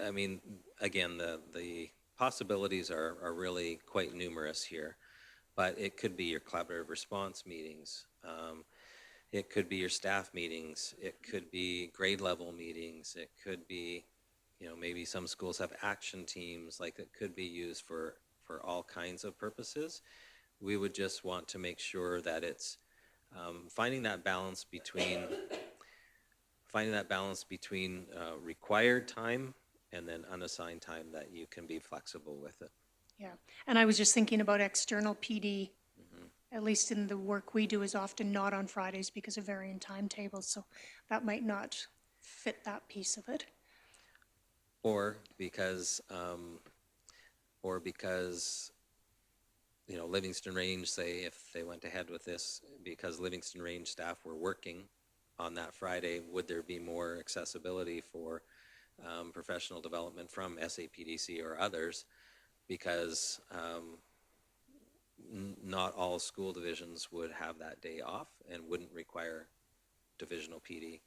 I mean, again, the possibilities are really quite numerous here, but it could be your collaborative response meetings. It could be your staff meetings. It could be grade level meetings. It could be, maybe some schools have action teams, like it could be used for all kinds of purposes. We would just want to make sure that it's finding that balance between required time and then unassigned time, that you can be flexible with it. Yeah, and I was just thinking about external PD, at least in the work we do, is often not on Fridays because of varying timetables, so that might not fit that piece of it. Or because Livingston Range, say, if they went ahead with this, because Livingston Range staff were working on that Friday, would there be more accessibility for professional development from SAPDC or others? Because not all school divisions would have that day off and wouldn't require divisional PD.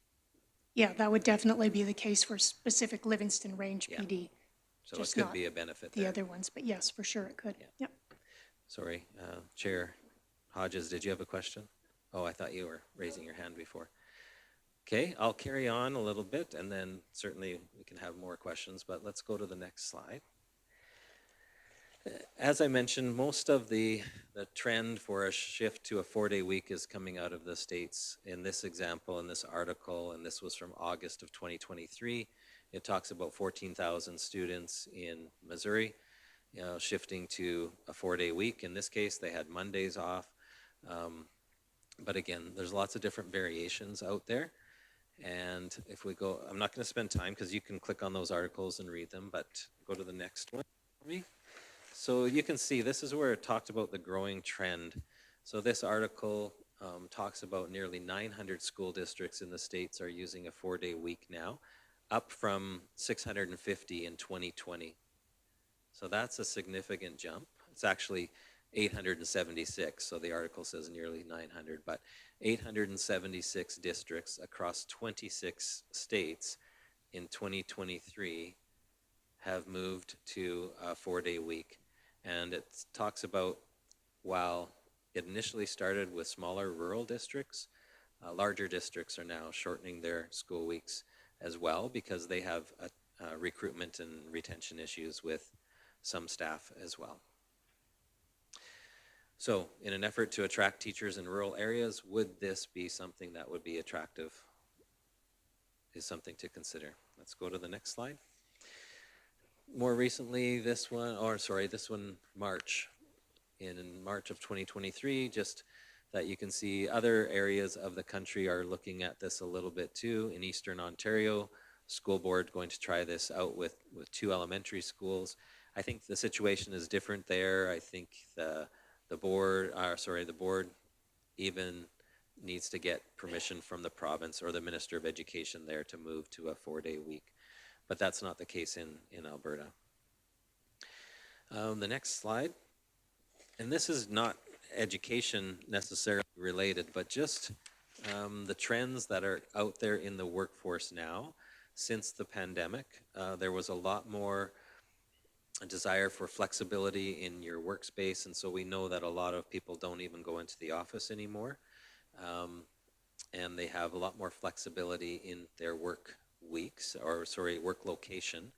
Yeah, that would definitely be the case for specific Livingston Range Yeah. PD. So Just it could not be a benefit the there. other ones, but yes, for sure it could. Yeah. Yep. Sorry, Chair Hodges, did you have a question? Oh, I thought you were raising your hand before. Okay, I'll carry on a little bit, and then certainly we can have more questions, but let's go to the next slide. As I mentioned, most of the trend for a shift to a 4-day week is coming out of the States. In this example, in this article, and this was from August of 2023, it talks about 14,000 students in Missouri, shifting to a 4-day week. In this case, they had Mondays off. But again, there's lots of different variations out there. And if we go, I'm not going to spend time because you can click on those articles and read them, but go to the next one for me. So you can see this is where it talked about the growing trend. So this article talks about nearly 900 school districts in the States are using a 4-day week now, up from 650 in 2020. So that's a significant jump. It's actually 876, so the article says nearly 900, but 876 districts across 26 states in 2023 have moved to a 4-day week. And it talks about, while it initially started with smaller rural districts, larger districts are now shortening their school weeks as well because they have recruitment and retention issues with some staff as well. So in an effort to attract teachers in rural areas, would this be something that would be attractive? Is something to consider. Let's go to the next slide. more recently, this one, March. In March of 2023, just that you can see other areas of the country are looking at this a little bit too. In Eastern Ontario, school board going to try this out with 2 elementary schools. I think the situation is different there. I think the board even needs to get permission from the province or the Minister of Education there to move to a 4-day week. But that's not the case in Alberta. The next slide. And this is not education necessarily related, but just the trends that are out there in the workforce now. Since the pandemic, there was a lot more desire for flexibility in your workspace, and so we know that a lot of people don't even go into the office anymore, and they have a lot more flexibility in their work location.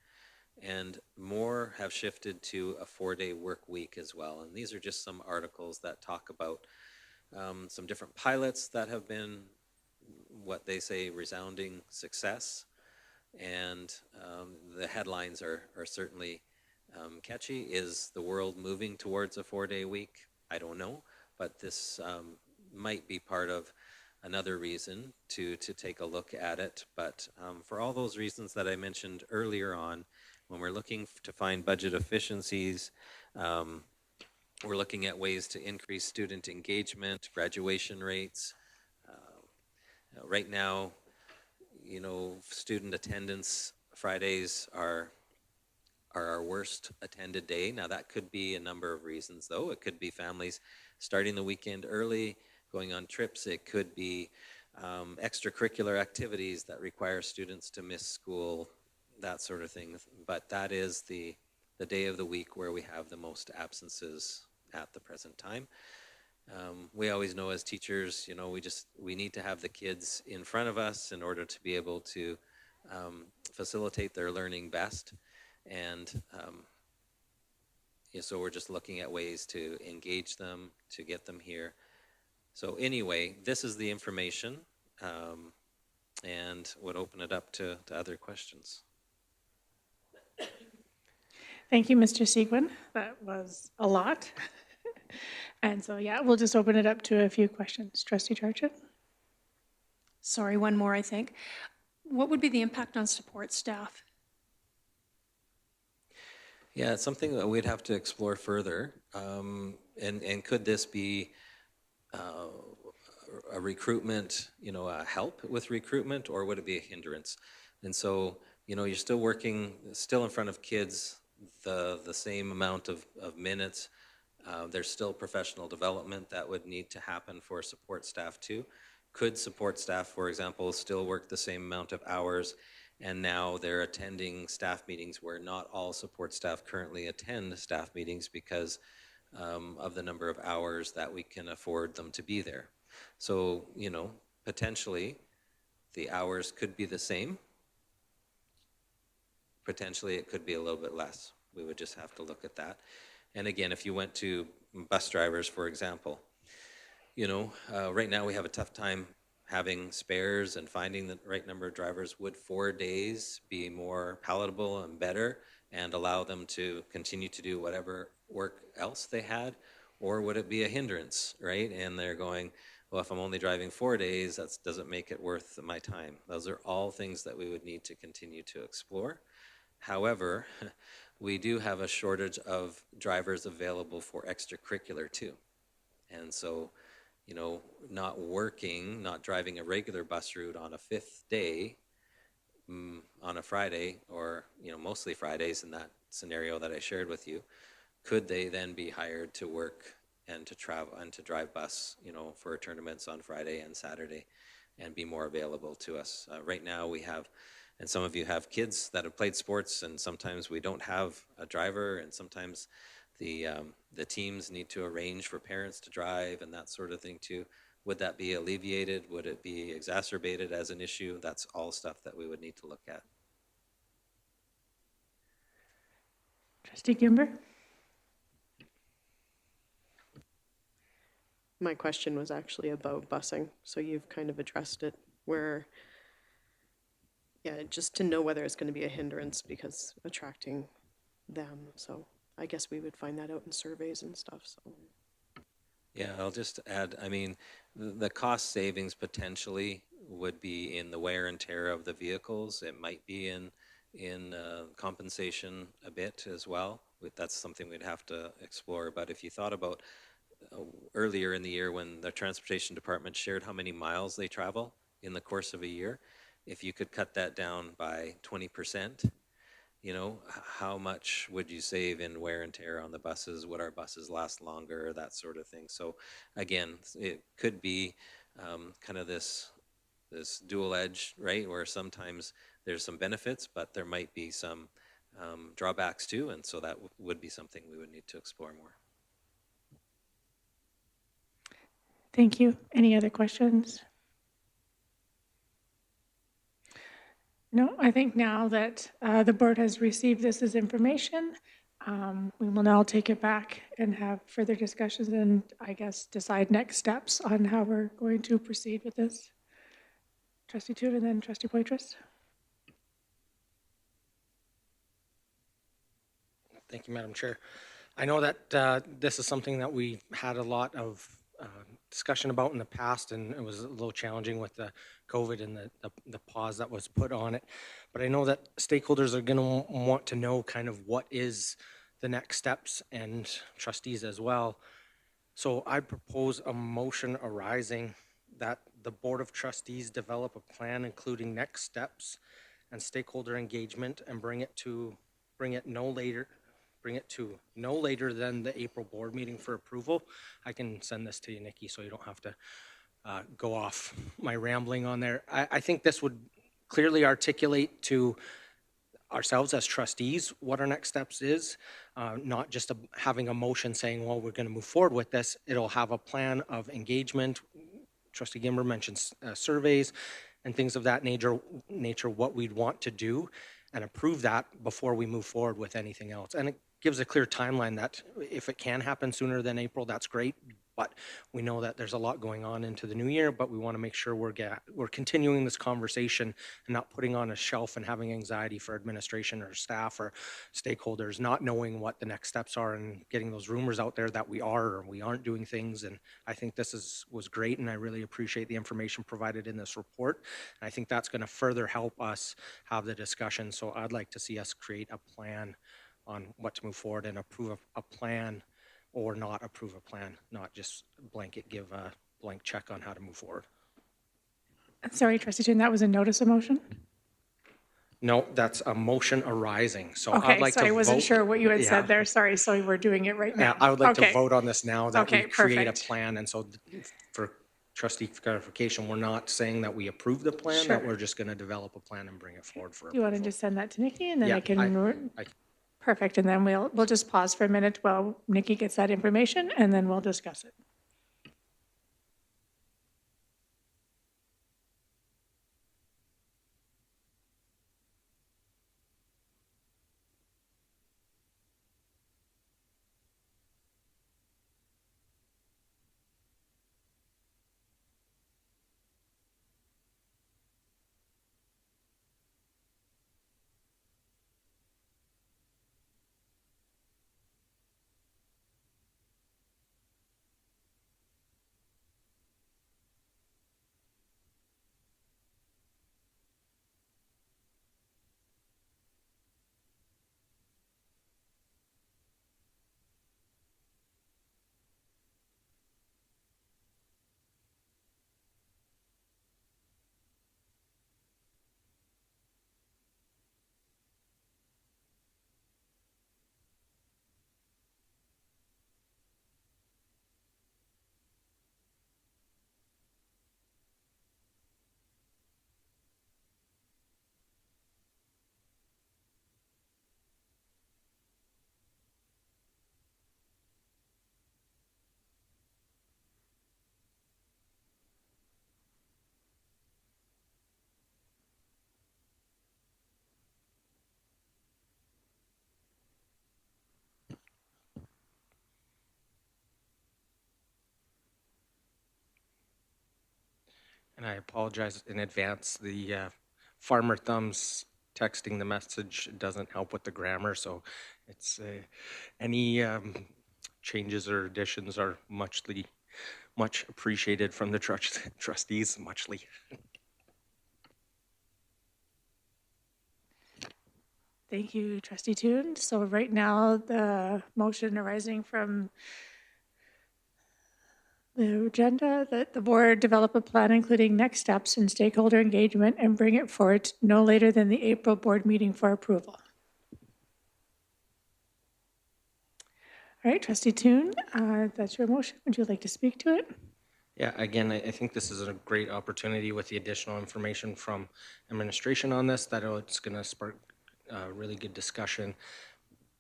And more have shifted to a 4-day work week as well. And these are just some articles that talk about some different pilots that have been what they say resounding success. And the headlines are certainly catchy. Is the world moving towards a 4-day week? I don't know, but this might be part of another reason to take a look at it. But for all those reasons that I mentioned earlier on, when we're looking to find budget efficiencies, we're looking at ways to increase student engagement, graduation rates. Right now, student attendance Fridays are our worst attended day. Now that could be a number of reasons though. It could be families starting the weekend early, going on trips. It could be extracurricular activities that require students to miss school, that sort of thing. But that is the day of the week where we have the most absences at the present time. We always know as teachers, we need to have the kids in front of us in order to be able to facilitate their learning best. And so we're just looking at ways to engage them, to get them here. So anyway, this is the information, and would open it up to other questions. Thank you, Mr. Seguin. That was a lot. And so, yeah, we'll just open it up to a few questions. Trustee Charchet? Sorry, one more, I think. What would be the impact on support staff? Yeah, it's something that we'd have to explore further. And could this be a recruitment, a help with recruitment, or would it be a hindrance? And so, you're still working, still in front of kids, the same amount of minutes. There's still professional development that would need to happen for support staff too. Could support staff, for example, still work the same amount of hours, and now they're attending staff meetings where not all support staff currently attend staff meetings because of the number of hours that we can afford them to be there. So, potentially the hours could be the same. Potentially it could be a little bit less. We would just have to look at that. And again, if you went to bus drivers, for example, right now we have a tough time having spares and finding the right number of drivers. Would 4 days be more palatable and better and allow them to continue to do whatever work else they had? Or would it be a hindrance, right? And they're going, well, if I'm only driving 4 days, that doesn't make it worth my time. Those are all things that we would need to continue to explore. However, we do have a shortage of drivers available for extracurricular too. And so, not driving a regular bus route on a 5th day on a Friday, or, mostly Fridays in that scenario that I shared with you, could they then be hired to work and to travel and to drive bus, for tournaments on Friday and Saturday and be more available to us? Right now we have, and some of you have kids that have played sports, and sometimes we don't have a driver, and sometimes the teams need to arrange for parents to drive and that sort of thing too. Would that be alleviated? Would it be exacerbated as an issue? That's all stuff that we would need to look at. Trustee Gimber? My question was actually about busing, so you've kind of addressed it, where, yeah, just to know whether it's going to be a hindrance, because attracting them. So I guess we would find that out in surveys and stuff, so. Yeah, I'll just add, I mean, the cost savings potentially would be in the wear and tear of the vehicles. It might be in compensation a bit as well. That's something we'd have to explore. But if you thought about earlier in the year when the transportation department shared how many miles they travel in the course of a year, if you could cut that down by 20%, you know, how much would you save in wear and tear on the buses? Would our buses last longer? That sort of thing. So again, it could be kind of this dual edge, right? Where sometimes there's some benefits, but there might be some drawbacks too. And so that would be something we would need to explore more. Thank you. Any other questions? No, I think now that the board has received this as information, we will now take it back and have further discussions and I guess decide next steps on how we're going to proceed with this. Trustee Toot and then Trustee Poitras. Thank you, Madam Chair. I know that this is something that we had a lot of discussion about in the past, and it was a little challenging with the COVID and the pause that was put on it. But I know that stakeholders are going to want to know kind of what is the next steps, and trustees as well. So I propose a motion arising that the Board of Trustees develop a plan including next steps and stakeholder engagement and bring it to no later than the April board meeting for approval. I can send this to you, Nikki, so you don't have to go off my rambling on there. I think this would clearly articulate to ourselves as trustees what our next steps is, not just having a motion saying, well, we're going to move forward with this. It'll have a plan of engagement. Trustee Gimber mentions surveys and things of that nature, what we'd want to do, and approve that before we move forward with anything else. And it gives a clear timeline that if it can happen sooner than April, that's great. But we know that there's a lot going on into the new year, but we want to make sure we're continuing this conversation and not putting on a shelf and having anxiety for administration or staff or stakeholders, not knowing what the next steps are and getting those rumors out there that we are or we aren't doing things. And I think this was great, and I really appreciate the information provided in this report. And I think that's going to further help us have the discussion. So I'd like to see us create a plan on what to move forward and approve a plan or not approve a plan, not just blanket give a blank check on how to move forward. Sorry, Trustee Toot, that was a notice of motion? No, that's a motion arising. So Okay, I'd like to vote. I wasn't sure what you had said there. Sorry, so we're doing it right now. Yeah, I would like to Okay. vote on this now that we Okay, create a perfect. plan. And so for trustee clarification, we're not saying that we approve the plan, that Sure. we're just going to develop a plan and bring it forward for Do you want to approval. just send that to Nikki and then Yeah, I can, perfect, and then we'll just pause for a minute while Nikki gets that information and then we'll discuss it. And I apologize in advance. The Farmer Thumbs texting the message doesn't help with the grammar, so it's any changes or additions are much appreciated from the trustees, muchly. Thank you, Trustee Toon. So right now, the motion arising from the agenda that the board develop a plan including next steps and stakeholder engagement and bring it forward no later than the April board meeting for approval. All right, Trustee Toon, that's your motion. Would you like to speak to it? Yeah, again, I think this is a great opportunity with the additional information from administration on this, that it's going to spark really good discussion.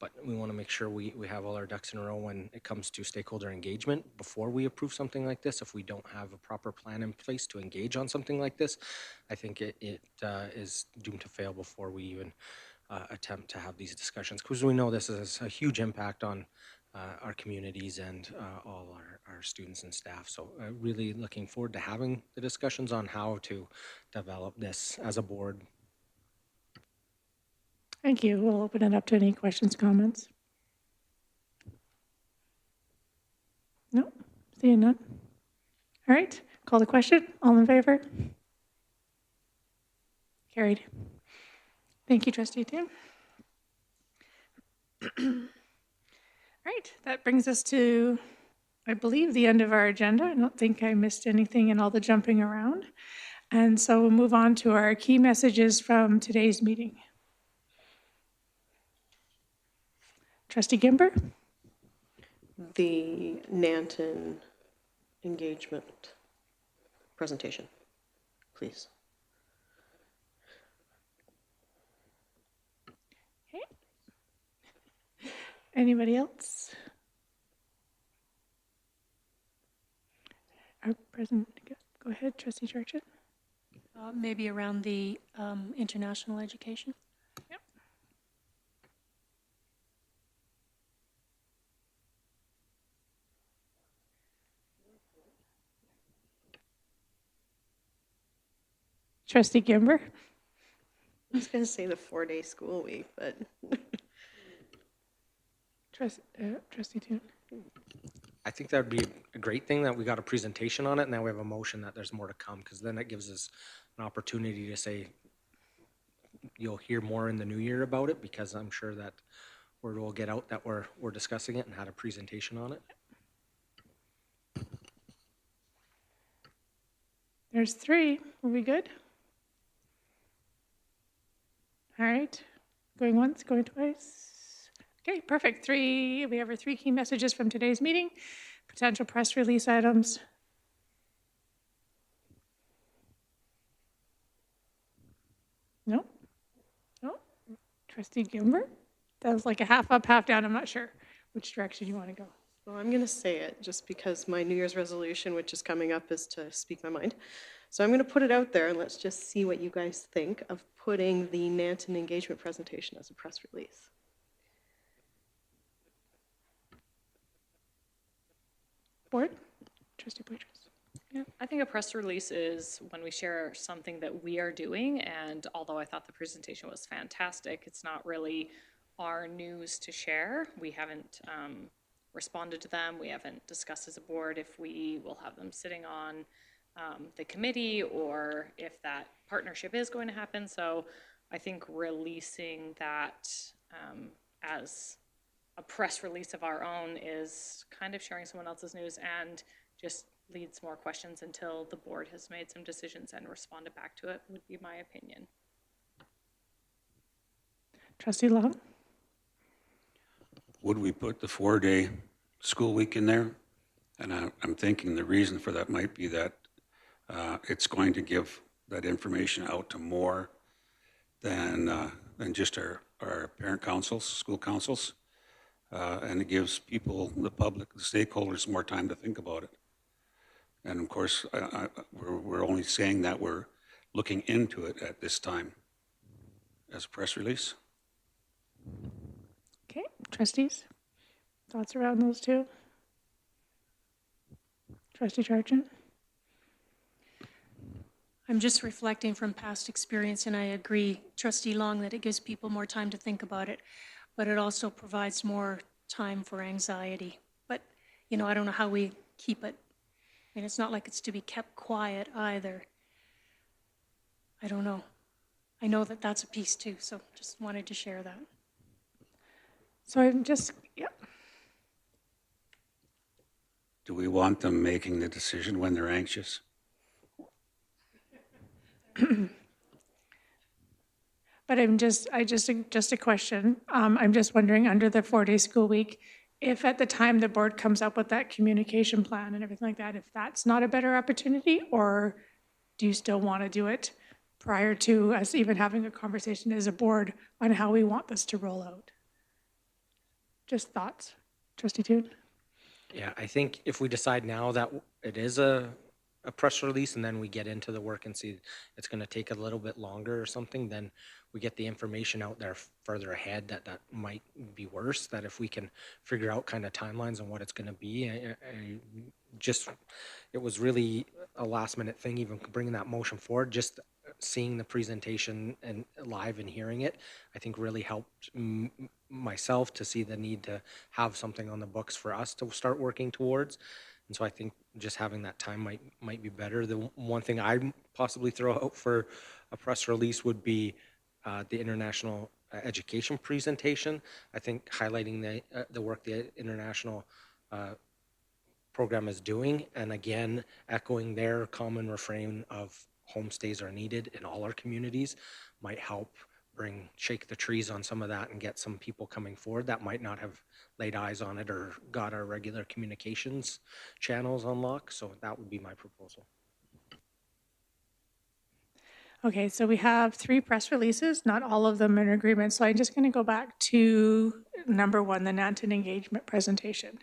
But we want to make sure we have all our ducks in a row when it comes to stakeholder engagement before we approve something like this. If we don't have a proper plan in place to engage on something like this, I think it is doomed to fail before we even attempt to have these discussions, because we know this has a huge impact on our communities and all our students and staff. So really looking forward to having the discussions on how to develop this as a board. Thank you. We'll open it up to any questions, comments. No, seeing none. All right, call the question. All in favor? Carried. Thank you, Trustee Toon. All right, that brings us to, I believe, the end of our agenda. I don't think I missed anything in all the jumping around. And so we'll move on to our key messages from today's meeting. Trustee Gimber? The Nanton engagement presentation, please. Okay. Anybody else? Our president, go ahead, Trustee Charchet. Maybe around the international education. Yep. Trustee Gimber? I was going to say the 4-day school week, but. Trustee Toon. I think that would be a great thing that we got a presentation on it, and now we have a motion that there's more to come, because then it gives us an opportunity to say, you'll hear more in the new year about it, because I'm sure that word will get out that we're discussing it and had a presentation on it. There's 3. Are we good? All right. Going once, going twice. Okay, perfect. 3. We have our 3 key messages from today's meeting. Potential press release items. No? No? Trustee Gimber? That was like a half up, half down. I'm not sure which direction you want to go. Well, I'm going to say it just because my New Year's resolution, which is coming up, is to speak my mind. So I'm going to put it out there, and let's just see what you guys think of putting the Nanton engagement presentation as a press release. Board? Trustee Poitras. Yeah, I think a press release is when we share something that we are doing, and although I thought the presentation was fantastic, it's not really our news to share. We haven't responded to them. We haven't discussed as a board if we will have them sitting on the committee or if that partnership is going to happen. So I think releasing that as a press release of our own is kind of sharing someone else's news and just leads more questions until the board has made some decisions and responded back to it, would be my opinion. Trustee Long? Would we put the 4-day school week in there? And I'm thinking the reason for that might be that it's going to give that information out to more than just our parent councils, school councils. And it gives people, the public, the stakeholders more time to think about it. And of course, we're only saying that we're looking into it at this time as a press release. Okay, trustees, thoughts around those 2? Trustee Charchet? I'm just reflecting from past experience, and I agree, Trustee Long, that it gives people more time to think about it, but it also provides more time for anxiety. But, you know, I don't know how we keep it. I mean, it's not like it's to be kept quiet either. I don't know. I know that that's a piece too, so just wanted to share that. So I'm just, yeah. Do we want them making the decision when they're anxious? But just a question. I'm just wondering, under the 4-day school week, if at the time the board comes up with that communication plan and everything like that, if that's not a better opportunity, or do you still want to do it prior to us even having a conversation as a board on how we want this to roll out? Just thoughts. Trustee Toon? Yeah, I think if we decide now that it is a press release and then we get into the work and see it's going to take a little bit longer or something, then we get the information out there further ahead that might be worse, that if we can figure out kind of timelines on what it's going to be. It was really a last minute thing, even bringing that motion forward, just seeing the presentation and live and hearing it, I think really helped myself to see the need to have something on the books for us to start working towards. And so I think just having that time might be better. The one thing I'd possibly throw out for a press release would be the international education presentation. I think highlighting the work the international program is doing, and again, echoing their common refrain of homestays are needed in all our communities might help shake the trees on some of that and get some people coming forward that might not have laid eyes on it or got our regular communications channels unlocked. So that would be my proposal. Okay, so we have 3 press releases, not all of them in agreement. So I'm just going to go back to number 1, the Nanton engagement presentation.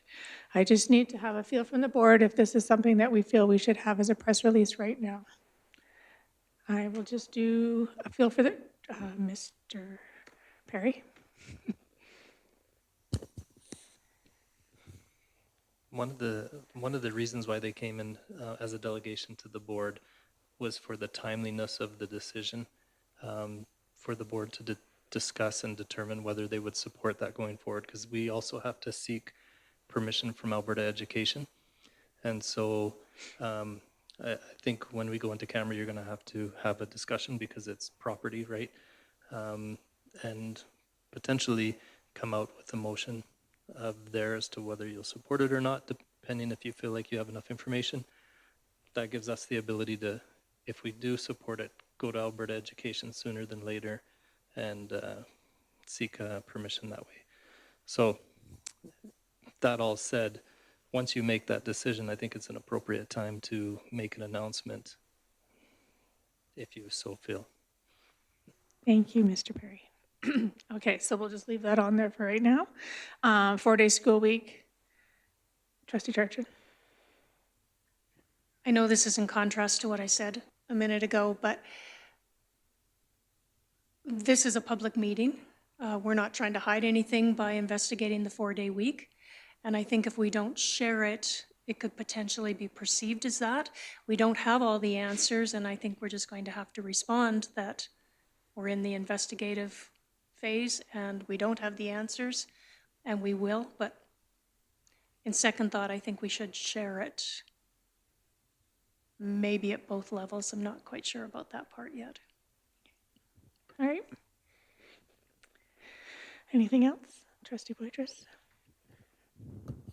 I just need to have a feel from the board if this is something that we feel we should have as a press release right now. I will just do a feel for the, Mr. Perry. One of the reasons why they came in as a delegation to the board was for the timeliness of the decision, for the board to discuss and determine whether they would support that going forward, because we also have to seek permission from Alberta Education. And so I think when we go into camera, you're going to have a discussion because it's property, right? And potentially come out with a motion of there as to whether you'll support it or not, depending if you feel like you have enough information. That gives us the ability to, if we do support it, go to Alberta Education sooner than later and seek permission that way. So that all said, once you make that decision, I think it's an appropriate time to make an announcement if you so feel. Thank you, Mr. Perry. Okay, so we'll just leave that on there for right now. 4-day school week. Trustee Chartrand. I know this is in contrast to what I said a minute ago, but this is a public meeting. We're not trying to hide anything by investigating the 4-day week. And I think if we don't share it, it could potentially be perceived as that. We don't have all the answers, and I think we're just going to have to respond that we're in the investigative phase and we don't have the answers, and we will. But in second thought, I think we should share it. Maybe at both levels. I'm not quite sure about that part yet. All right. Anything else? Trustee Poitras?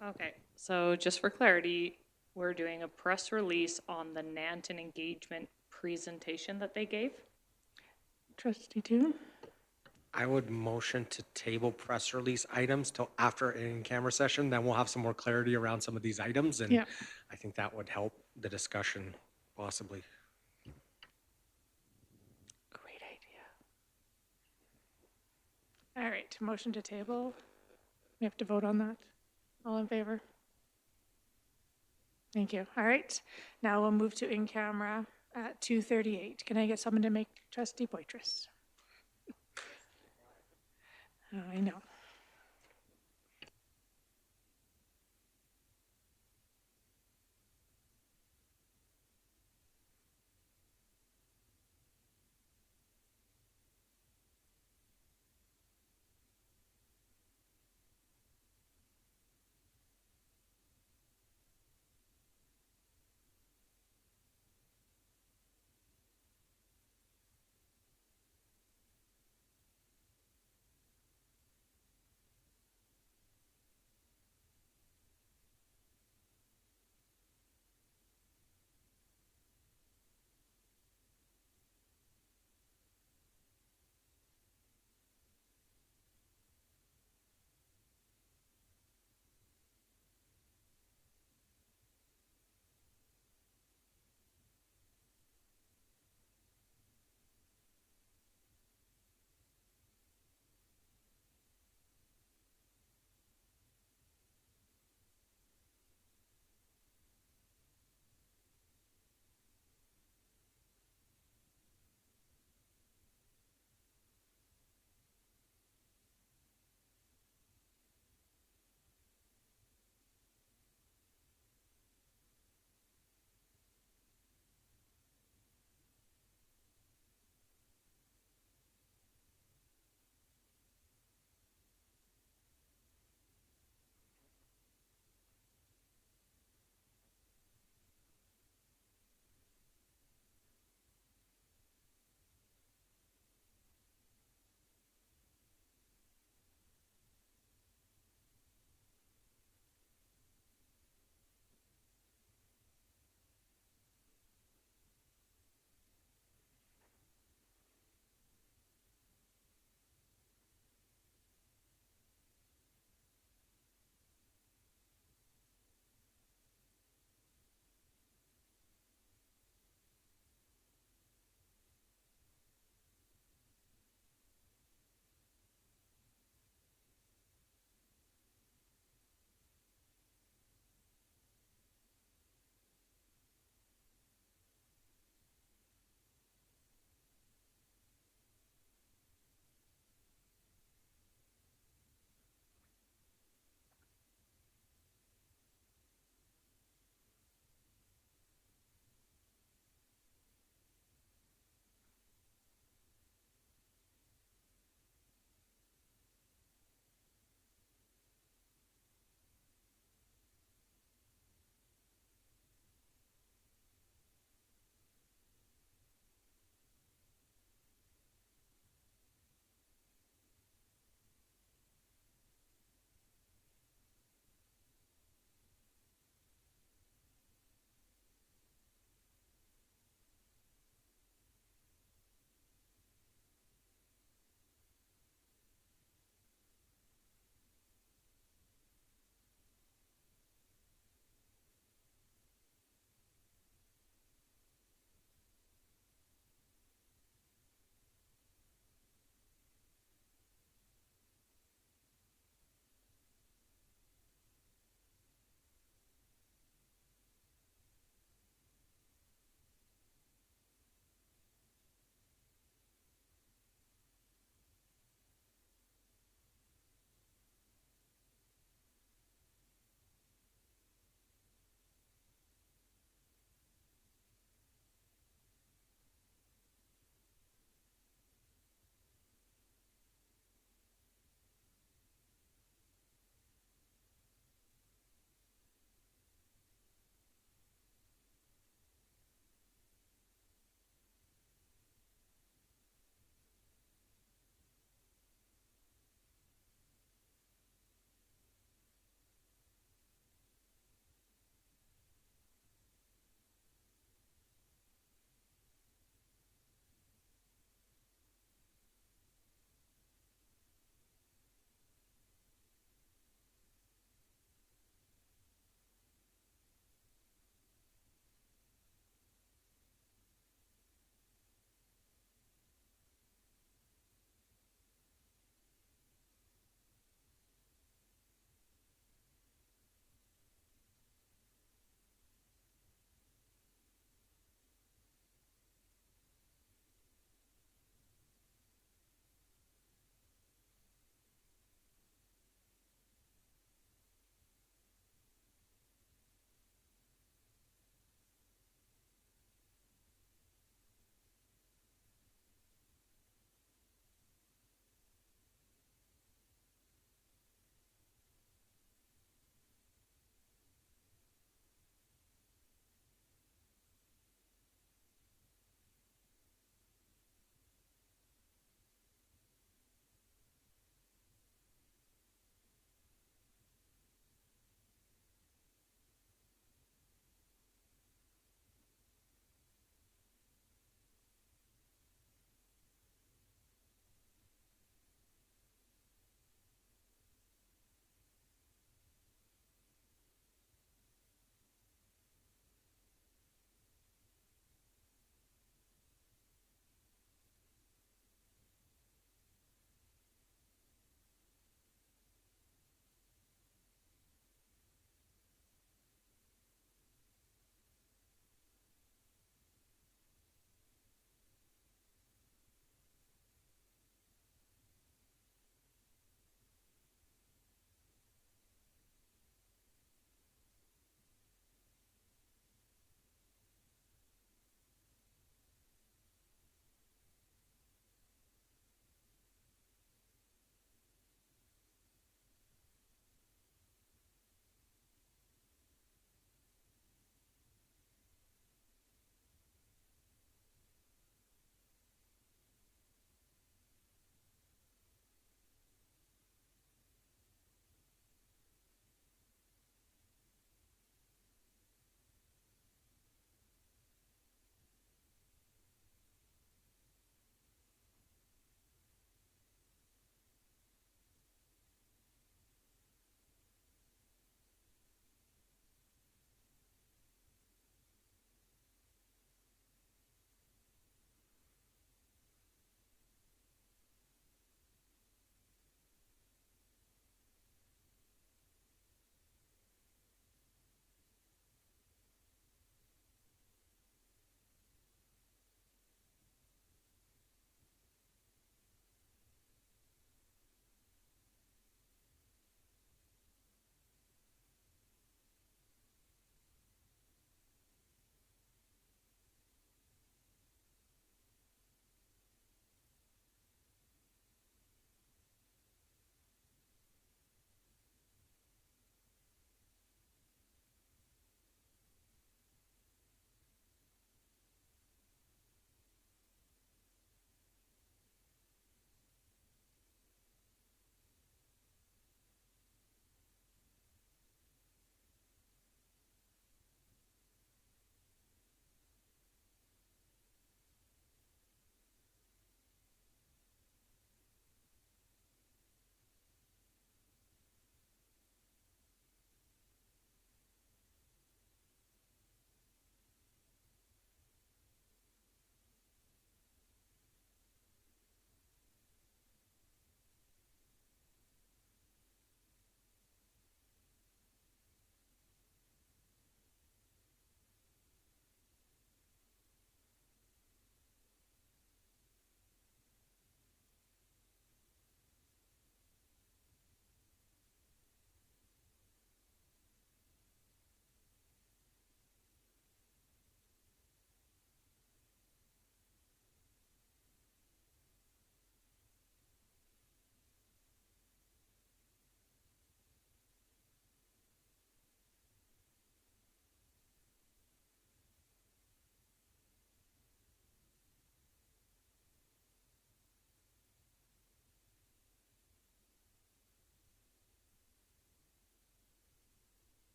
Okay, so just for clarity, we're doing a press release on the Nanton engagement presentation that they gave. Trustee Toon? I would motion to table press release items till after an in-camera session. Then we'll have some more clarity around some of these items, and I think that would help the discussion possibly. Great idea. All right, motion to table. We have to vote on that. All in favor? Thank you. All right, now we'll move to in-camera at 2:38. Can I get someone to make Trustee Poitras? Oh, I know.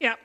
Yep.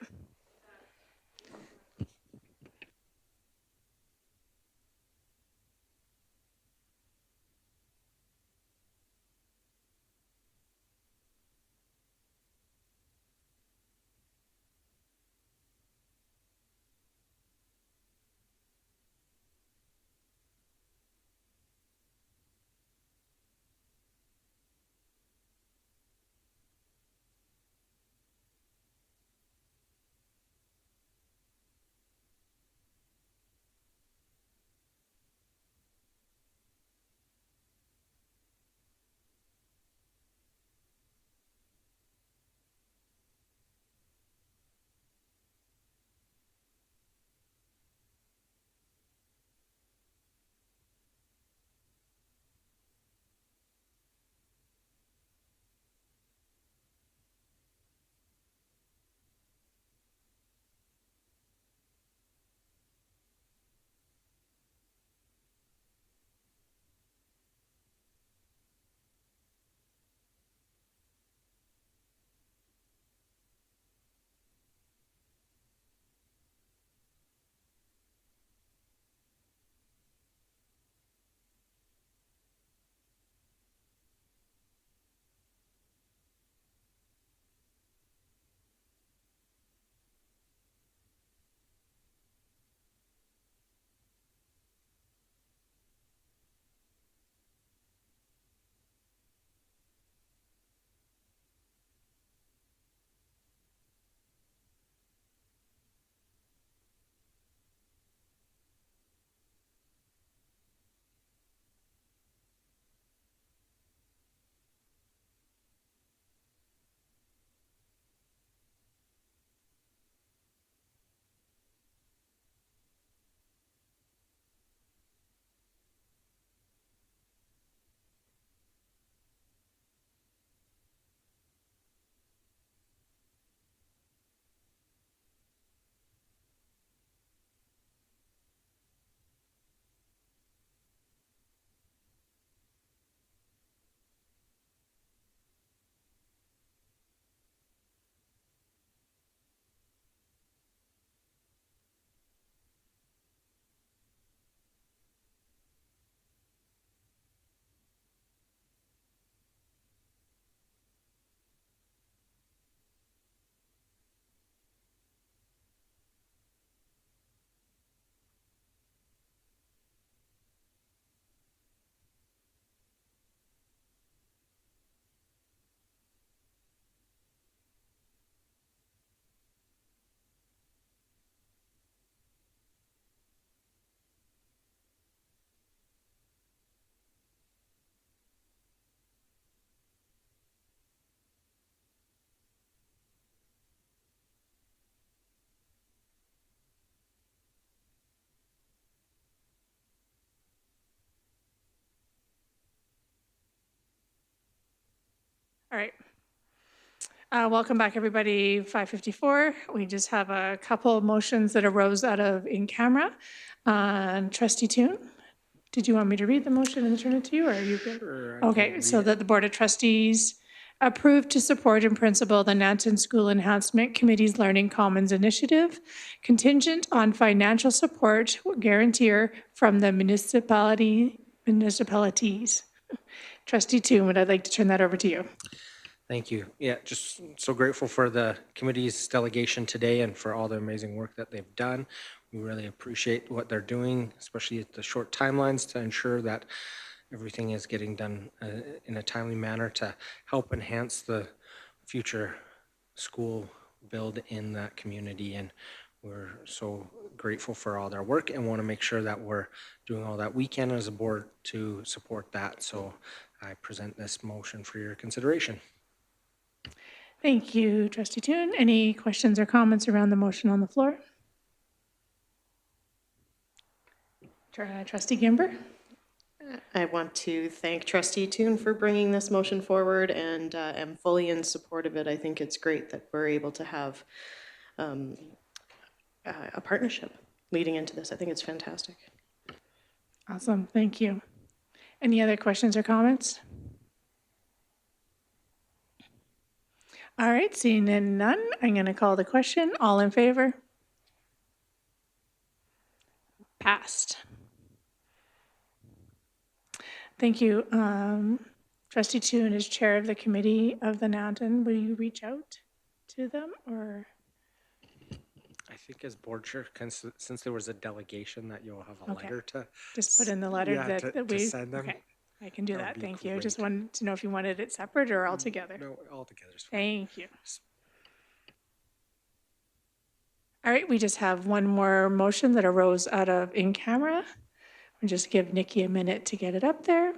All right. Welcome back, everybody. 5:54. We just have a couple of motions that arose out of in camera. Trustee Toon, did you want me to read the motion and turn it to you, or are you good? Sure, Okay, so that the Board of Trustees approve to support in principle the Nanton School Enhancement Committee's Learning Commons Initiative, contingent on financial support guarantor from the municipalities. Trustee Toon, would I like to turn that over to you? Thank you. Yeah, just so grateful for the committee's delegation today and for all the amazing work that they've done. We really appreciate what they're doing, especially at the short timelines, to ensure that everything is getting done in a timely manner to help enhance the future school build in that community. And we're so grateful for all their work and want to make sure that we're doing all that we can as a board to support that. So I present this motion for your consideration. Thank you, Trustee Toon. Any questions or comments around the motion on the floor? Trustee Gimber? I want to thank Trustee Toon for bringing this motion forward and am fully in support of it. I think it's great that we're able to have a partnership leading into this. I think it's fantastic. Awesome, thank you. Any other questions or comments? All right, seeing none, I'm going to call the question. All in favor? Passed. Thank you. Trustee Toon is chair of the committee of the Nanton. Will you reach out to them or? I think as board chair, since there was a delegation, that you'll have a Okay. letter to. Just put in the letter Yeah, that to we. send them. Okay, I can do That would that. be Thank you. Just great. wanted to know if you wanted it separate or all together. No, all together is fine. Thank you. All right, we just have one more motion that arose out of in camera. We'll just give Nikki a minute to get it up there.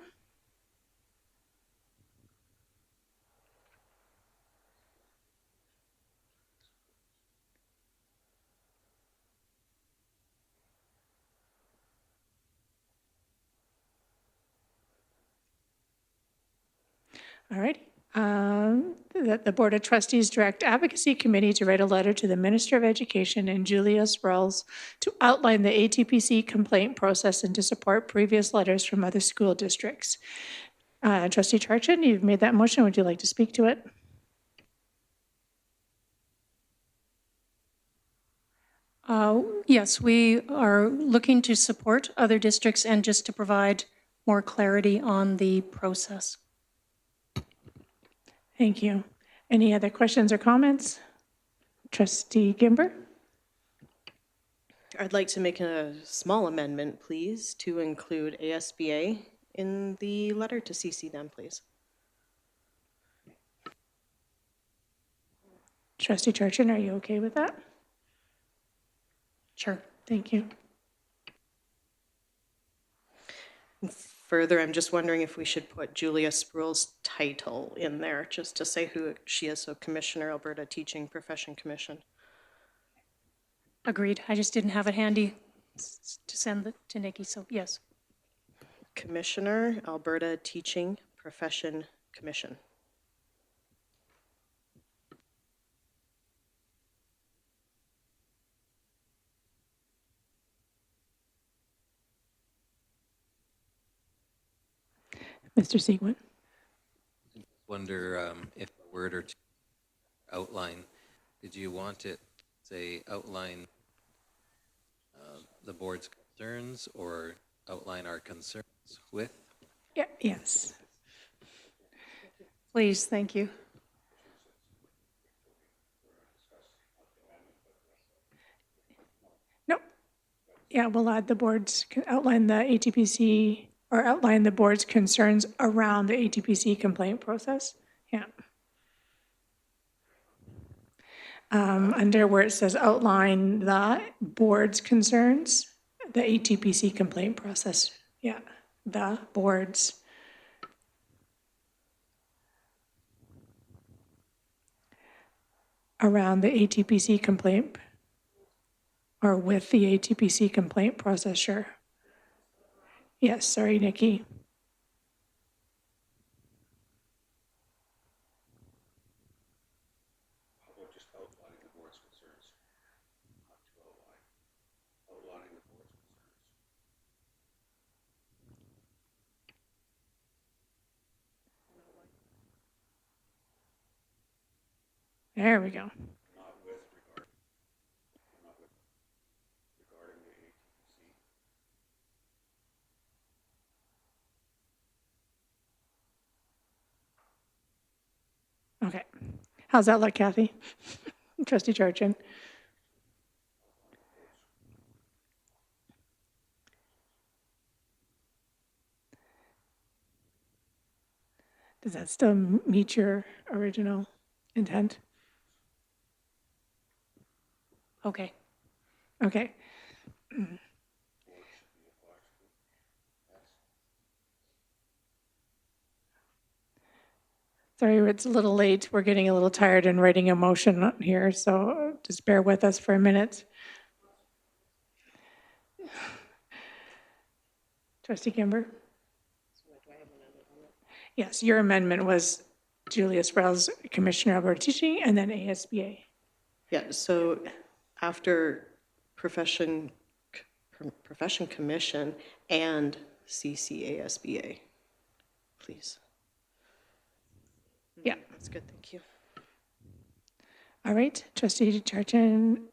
All right. That the Board of Trustees direct Advocacy Committee to write a letter to the Minister of Education and Julia Sproles to outline the ATPC complaint process and to support previous letters from other school districts. Trustee Charchin, you've made that motion. Would you like to speak to it? Yes, we are looking to support other districts and just to provide more clarity on the process. Thank you. Any other questions or comments? Trustee Gimber? I'd like to make a small amendment, please, to include ASBA in the letter to CC them, please. Trustee Charchin, are you okay with that? Sure. Thank you. Further, I'm just wondering if we should put Julia Sproul's title in there, just to say who she is, so Commissioner, Alberta Teaching Profession Commission. Agreed. I just didn't have it handy to send it to Nikki, so yes. Commissioner, Alberta Teaching Profession Commission. Mr. Siegwin? Wonder if a word or two outline, did you want it, say, outline the board's concerns or outline our concerns with? Yeah, yes. Please, thank you. No. Yeah, we'll add the board's, outline the ATPC, or outline the board's concerns around the ATPC complaint process. Yeah. Under where it says outline the board's concerns, the ATPC complaint process. Yeah, the board's. Around the ATPC complaint, or with the ATPC complaint process, sure. Yes, sorry, Nikki. How about just outlining the board's concerns? Not to outline. Outlining the board's concerns. There we go. Not with regard. Not with regarding the ATPC. Okay. How's that look, Kathy? Trustee Charchin? Does that still meet your original intent? Okay. Okay. Sorry, it's a little late. We're getting a little tired and writing a motion here, so just bear with us for a minute. Trustee Kimber? Yes, your amendment was Julia Sprouse, Commissioner of Alberta Teaching, and then ASBA. Yeah, so after Profession Commission and CCASBA, please. Yeah. That's good, thank you. All right, trustee Charchin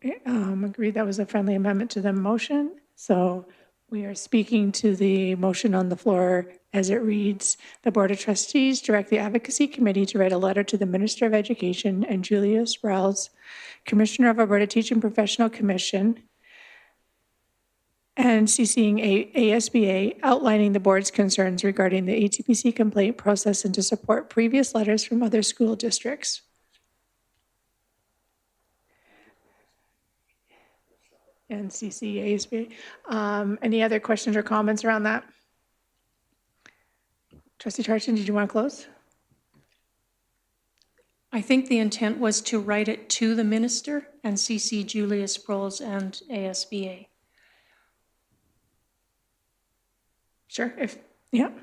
agreed that was a friendly amendment to the motion. So we are speaking to the motion on the floor as it reads, the Board of Trustees direct the Advocacy Committee to write a letter to the Minister of Education and Julia Sprouse, Commissioner of Alberta Teaching Professional Commission, and CCing ASBA, outlining the board's concerns regarding the ATPC complaint process and to support previous letters from other school districts. And CC ASBA. Any other questions or comments around that? Trustee Charlton, did you want to close? I think the intent was to write it to the minister and CC Julia Sproles and ASBA. Sure, yep.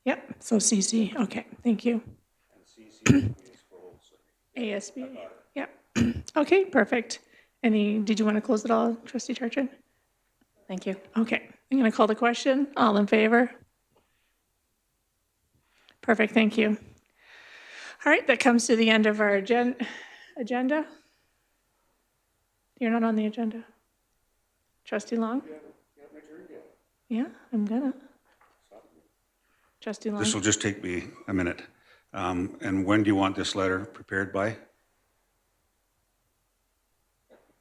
Yep, so CC, okay, thank you. ASBA, yep. Okay, perfect. Did you want to close it all, Trustee Charchin? Thank you. Okay, I'm going to call the question. All in favor? Perfect, thank you. All right, that comes to the end of our agenda. You're not on the agenda. Trustee Long? Yeah, I'm gonna. Trustee Long? This will just take me a minute. And when do you want this letter prepared by?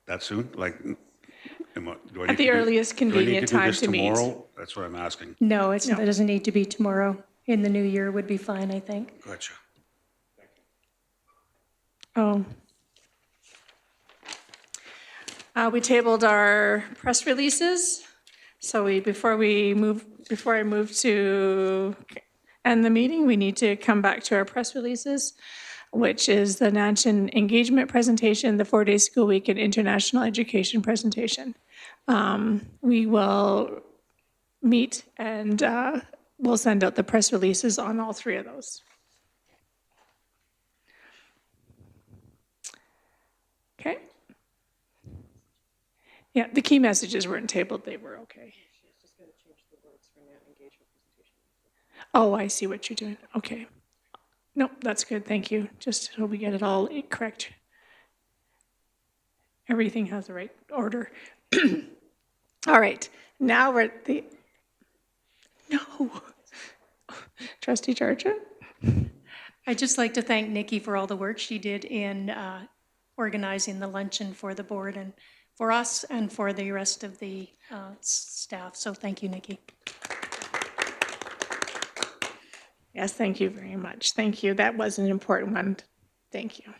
That soon? Like, At the earliest convenient time to meet. Tomorrow? That's what I'm asking. No, it doesn't need to be tomorrow. In the new year would be fine, I think. Gotcha. Oh. We tabled our press releases. So before I move to end the meeting, we need to come back to our press releases, which is the Nansen engagement presentation, the 4-day school week, and international education presentation. We will meet and we'll send out the press releases on all 3 of those. Okay. Yeah, the key messages weren't tabled, they were okay. Oh, I see what you're doing, okay. No, that's good, thank you. Just so we get it all correct. Everything has the right order. All right, now we're at the, no. Trustee Charchin? I'd just like to thank Nikki for all the work she did in organizing the luncheon for the board and for us and for the rest of the staff. So thank you, Nikki. Yes, thank you very much. Thank you. That was an important one. Thank you.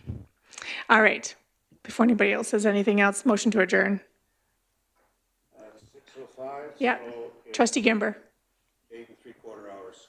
All right. Before anybody else says anything else, motion to adjourn. 6:05. Yeah. So Trustee Gimber. 8 3/4 hours.